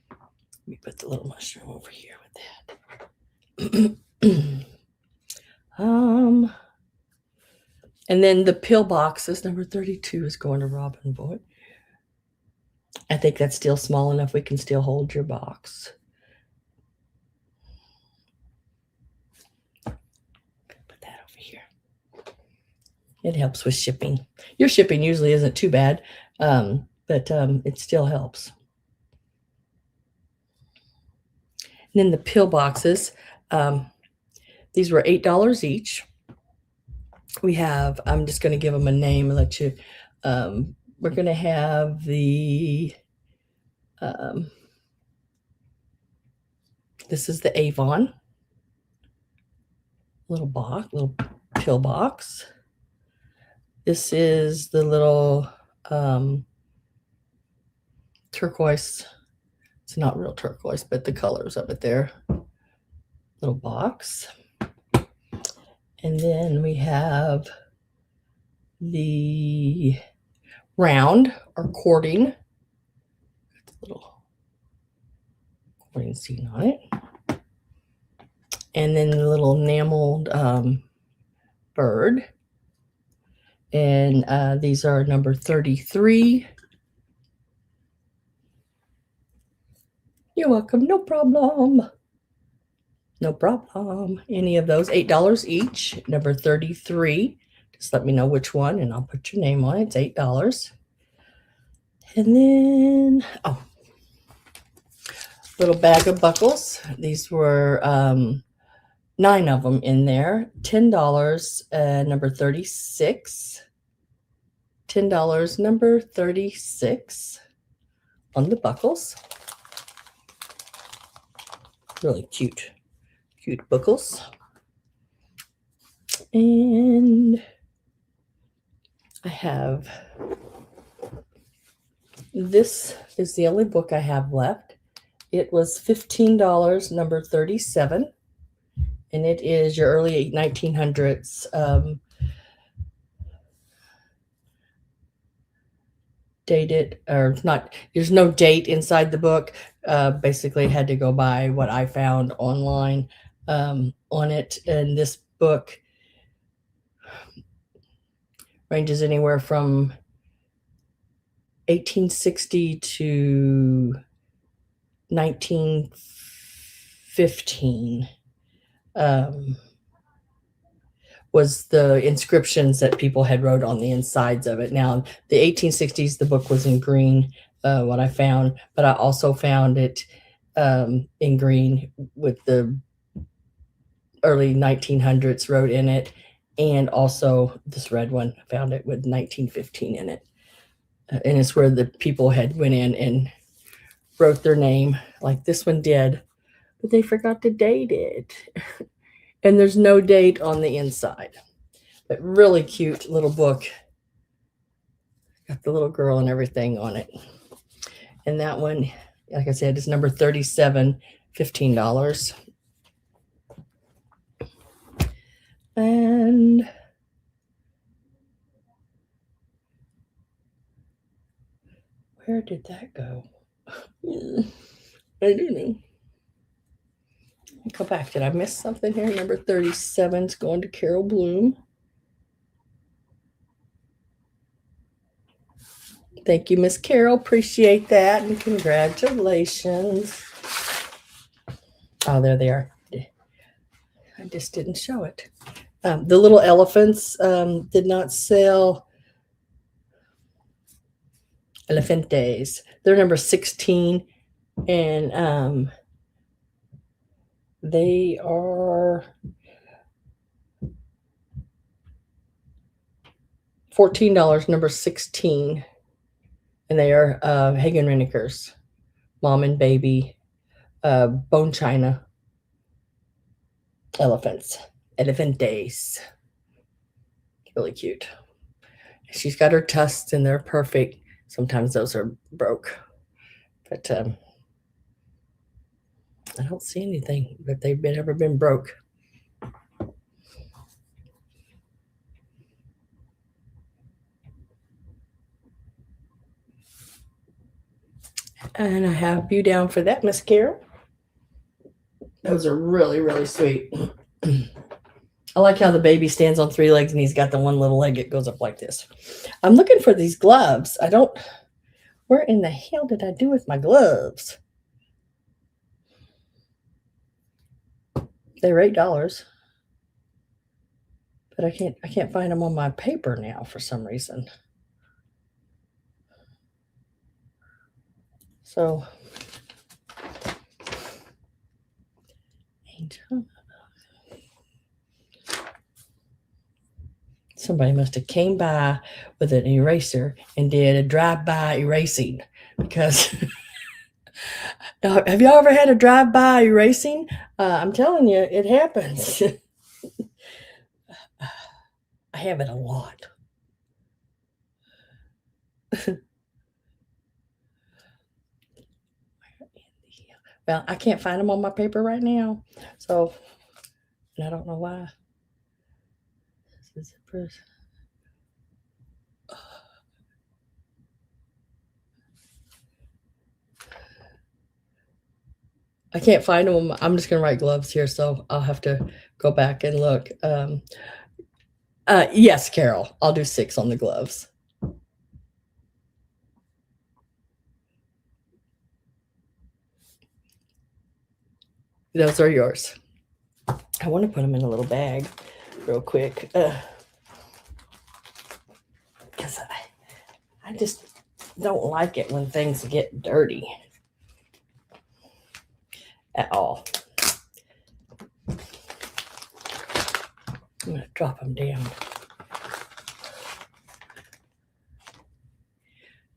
S1: Let me put the little mushroom over here with that. And then the pill boxes, number 32 is going to Robin Boyd. I think that's still small enough we can still hold your box. Put that over here. It helps with shipping. Your shipping usually isn't too bad, but it still helps. And then the pill boxes, these were $8 each. We have, I'm just going to give them a name and let you, we're going to have the, this is the Avon little pill box. This is the little turquoise. It's not real turquoise, but the colors of it there. Little box. And then we have the round or cording. Little cording scene on it. And then the little enameled bird. And these are number 33. You're welcome. No problem. No problem. Any of those, $8 each. Number 33. Just let me know which one and I'll put your name on it. It's $8. And then, oh, little bag of buckles. These were 9 of them in there. $10, number 36. $10, number 36 on the buckles. Really cute buckles. And I have, this is the only book I have left. It was $15, number 37. And it is your early 1900s dated, or not, there's no date inside the book. Basically had to go by what I found online on it. And this book ranges anywhere from 1860 to 1915. Was the inscriptions that people had wrote on the insides of it. Now, the 1860s, the book was in green, what I found, but I also found it in green with the early 1900s wrote in it, and also this red one, I found it with 1915 in it. And it's where the people had went in and wrote their name, like this one did, but they forgot to date it. And there's no date on the inside. But really cute little book. Got the little girl and everything on it. And that one, like I said, is number 37, $15. And where did that go? I don't know. Go back. Did I miss something here? Number 37 is going to Carol Bloom. Thank you, Miss Carol. Appreciate that. And congratulations. Oh, there they are. I just didn't show it. The little elephants did not sell. Elefantes. They're number 16. And they are $14, number 16. And they are Hagen Renekers, mom and baby, bone china elephants, elefantes. Really cute. She's got her tusks and they're perfect. Sometimes those are broke, but I don't see anything that they've ever been broke. And I have you down for that, Miss Carol. Those are really, really sweet. I like how the baby stands on 3 legs and he's got the one little leg that goes up like this. I'm looking for these gloves. Where in the hell did I do with my gloves? They were $8. But I can't find them on my paper now for some reason. So somebody must have came by with an eraser and did a drive-by erasing, because now, have y'all ever had a drive-by erasing? I'm telling you, it happens. I have it a lot. Well, I can't find them on my paper right now, so, and I don't know why. This is a person. I can't find them. I'm just gonna write gloves here, so I'll have to go back and look. Yes, Carol, I'll do 6 on the gloves. Those are yours. I want to put them in a little bag real quick because I just don't like it when things get dirty at all. I'm going to drop them down.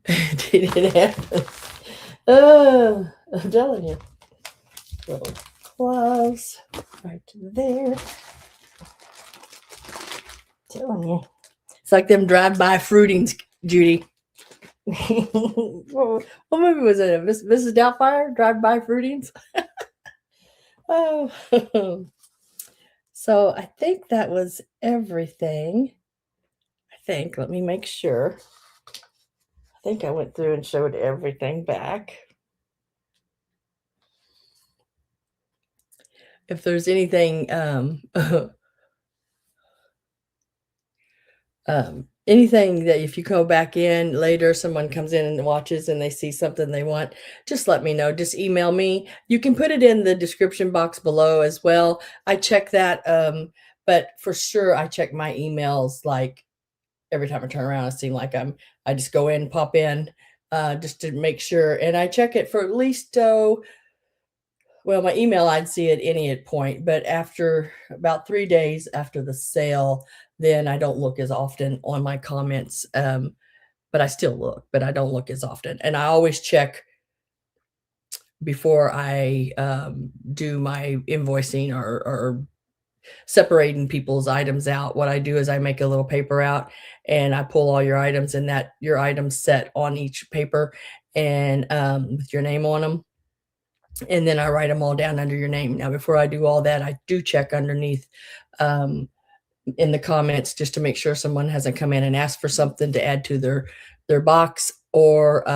S1: Did it happen? I'm telling you. Little gloves right there. Telling you. It's like them drive-by fruitings, Judy. What movie was it? Mrs. Doubtfire? Drive-by fruitings? Oh. So I think that was everything. Let me make sure. I think I went through and showed everything back. If there's anything, anything that if you go back in later, someone comes in and watches and they see something they want, just let me know. Just email me. You can put it in the description box below as well. I check that, but for sure I check my emails like every time I turn around. It seems like I just go in, pop in, just to make sure, and I check it for at least well, my email, I'd see at any point, but after about 3 days after the sale, then I don't look as often on my comments. But I still look, but I don't look as often. And I always check before I do my invoicing or separating people's items out. What I do is I make a little paper out and I pull all your items, and that your items set on each paper and with your name on them. And then I write them all down under your name. Now, before I do all that, I do check underneath in the comments just to make sure someone hasn't come in and asked for something to add to their box, or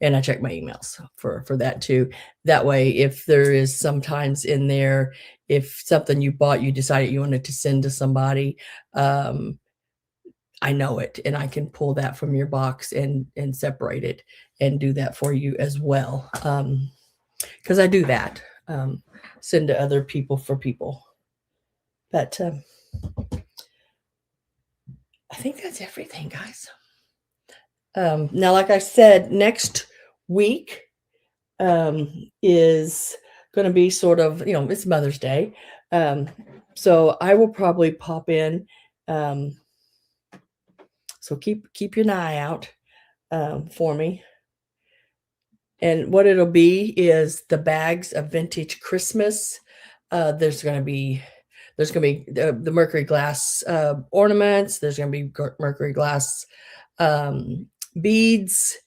S1: and I check my emails for that too. That way, if there is sometimes in there, if something you bought, you decided you wanted to send to somebody, I know it, and I can pull that from your box and separate it and do that for you as well. Because I do that, send to other people for people. But I think that's everything, guys. Now, like I said, next week is going to be sort of, it's Mother's Day. So I will probably pop in. So keep your eye out for me. And what it'll be is the bags of vintage Christmas. There's going to be the mercury glass ornaments. There's going to be mercury glass beads,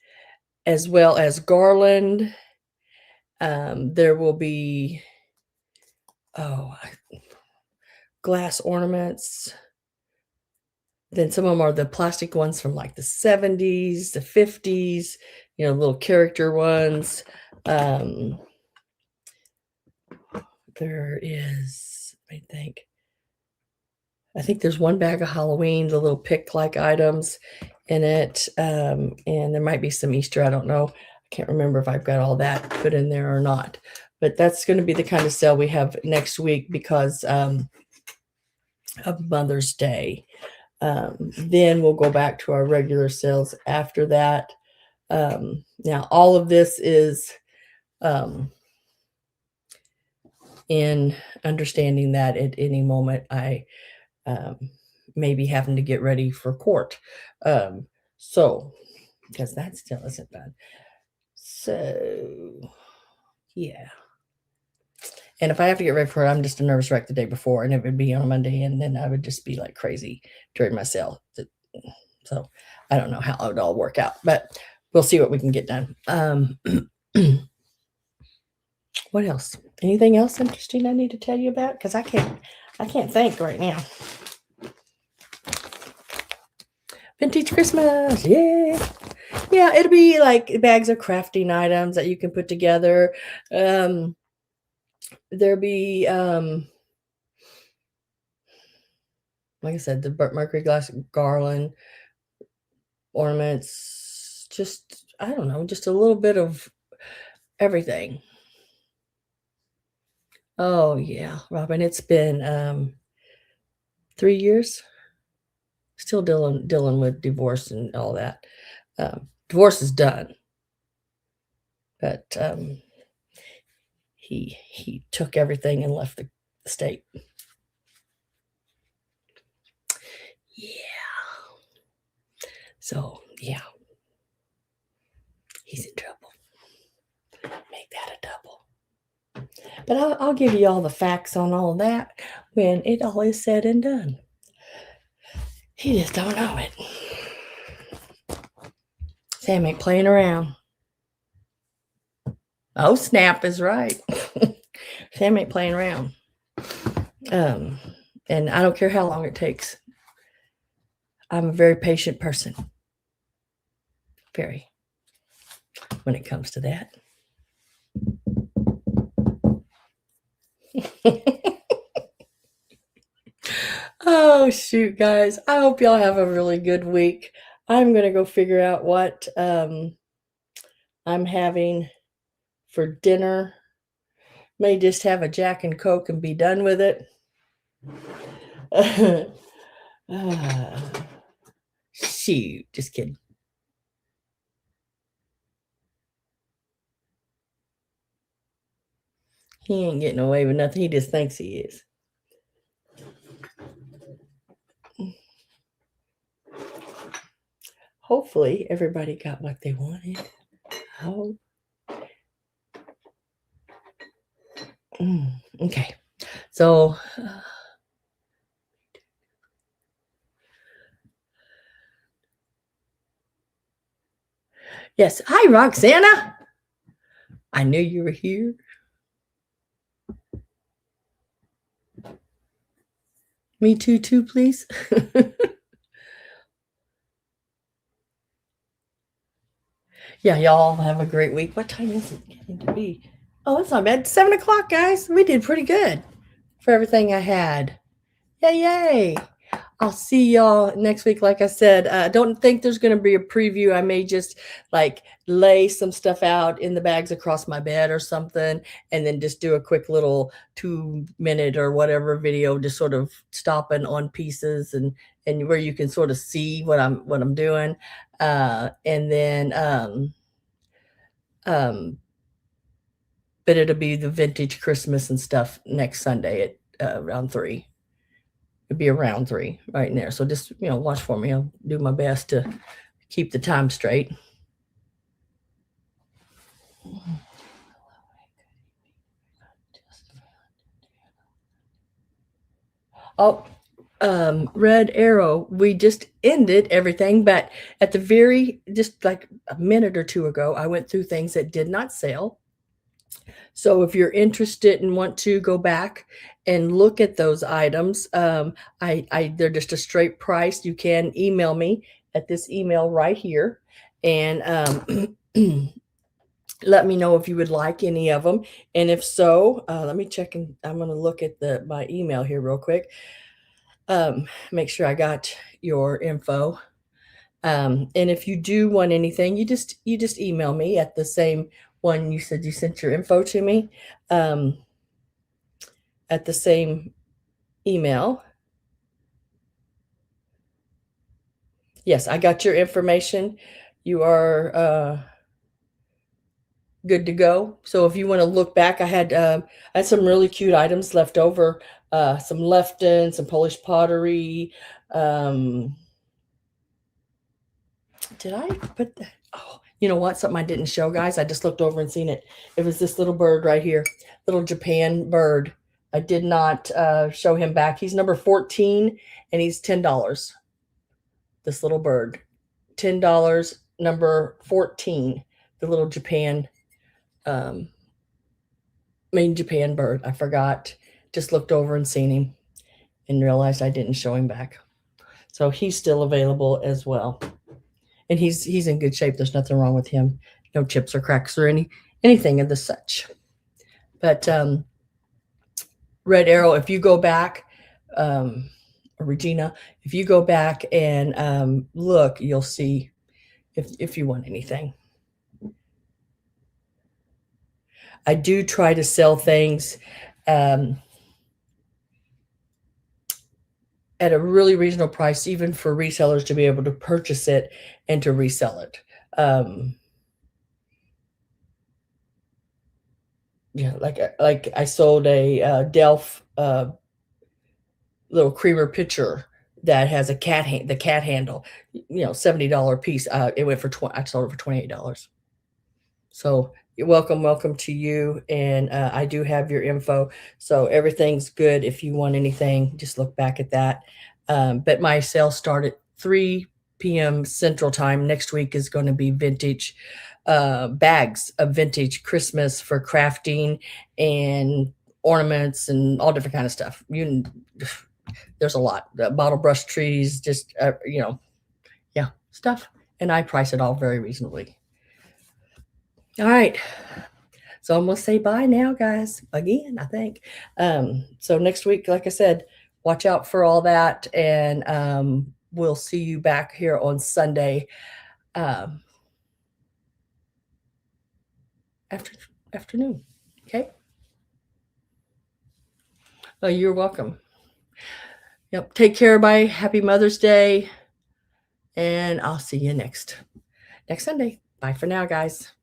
S1: as well as garland. There will be glass ornaments. Then some of them are the plastic ones from like the 70s, the 50s, little character ones. There is, I think there's one bag of Halloween, the little pick-like items in it. And there might be some Easter. I don't know. I can't remember if I've got all that put in there or not. But that's going to be the kind of sale we have next week because of Mother's Day. Then we'll go back to our regular sales after that. Now, all of this is in understanding that at any moment I may be having to get ready for court. So, because that still isn't done. So, yeah. And if I have to get ready for it, I'm just a nervous wreck the day before, and it would be on a Monday, and then I would just be like crazy during my sale. So I don't know how it would all work out, but we'll see what we can get done. What else? Anything else interesting I need to tell you about? Because I can't think right now. Vintage Christmas, yeah. Yeah, it'll be like bags of crafting items that you can put together. There'll be like I said, the mercury glass garland, ornaments, just I don't know, just a little bit of everything. Oh yeah, Robin, it's been 3 years. Still dealing with divorce and all that. Divorce is done, but he took everything and left the state. Yeah. So yeah, he's in trouble. Make that a double. But I'll give you all the facts on all that when it all is said and done. He just don't know it. Sam ain't playing around. Oh, snap is right. Sam ain't playing around. And I don't care how long it takes. I'm a very patient person. Very. When it comes to that. Oh, shoot, guys. I hope y'all have a really good week. I'm going to go figure out what I'm having for dinner. May just have a Jack and Coke and be done with it. Shoot, just kidding. He ain't getting away with nothing. He just thinks he is. Hopefully, everybody got what they wanted. Oh. Okay. So, yes. Hi, Roxana. I knew you were here. Me too, please. Yeah, y'all have a great week. What time is it getting to be? Oh, it's not bad. 7 o'clock, guys. We did pretty good for everything I had. Yay. I'll see y'all next week. Like I said, I don't think there's going to be a preview. I may just like lay some stuff out in the bags across my bed or something, and then just do a quick little 2-minute or whatever video, just sort of stopping on pieces and where you can sort of see what I'm doing. And then, but it'll be the vintage Christmas and stuff next Sunday at around 3. It'd be around 3 right in there. So just, watch for me. I'll do my best to keep the time straight. Oh, Red Arrow, we just ended everything, but at the just like a minute or two ago, I went through things that did not sell. So if you're interested and want to go back and look at those items, they're just a straight price. You can email me at this email right here, and let me know if you would like any of them. And if so, let me check, and I'm going to look at my email here real quick. Make sure I got your info. And if you do want anything, you just email me at the same one you said you sent your info to me, at the same email. Yes, I got your information. You are good to go. So if you want to look back, I had some really cute items left over. Some Lefton, some Polish pottery. Did I put that? Oh, you know what? Something I didn't show, guys. I just looked over and seen it. It was this little bird right here, little Japan bird. I did not show him back. He's number 14, and he's $10. This little bird, $10, number 14, the little Japan, made in Japan bird. I forgot. Just looked over and seen him and realized I didn't show him back. So he's still available as well. and he's in good shape. There's nothing wrong with him. No chips or cracks or anything of the such. But Red Arrow, if you go back, Regina, if you go back and look, you'll see if you want anything. I do try to sell things at a really reasonable price, even for resellers to be able to purchase it and to resell it. Yeah, like I sold a Delph little creamer pitcher that has a the cat handle, $70 piece. It went for I sold it for $28. So you're welcome to you, and I do have your info, so everything's good. If you want anything, just look back at that. But my sale start at 3 p.m. Central Time. Next week is going to be vintage bags of vintage Christmas for crafting and ornaments and all different kind of stuff. There's a lot. Bottle brush trees, just yeah, stuff, and I price it all very reasonably. All right. So I'm going to say bye now, guys, again, I think. So next week, like I said, watch out for all that. And we'll see you back here on Sunday afternoon. Okay. Oh, you're welcome. Yep. Take care, everybody. Happy Mother's Day. And I'll see you next Sunday. Bye for now, guys.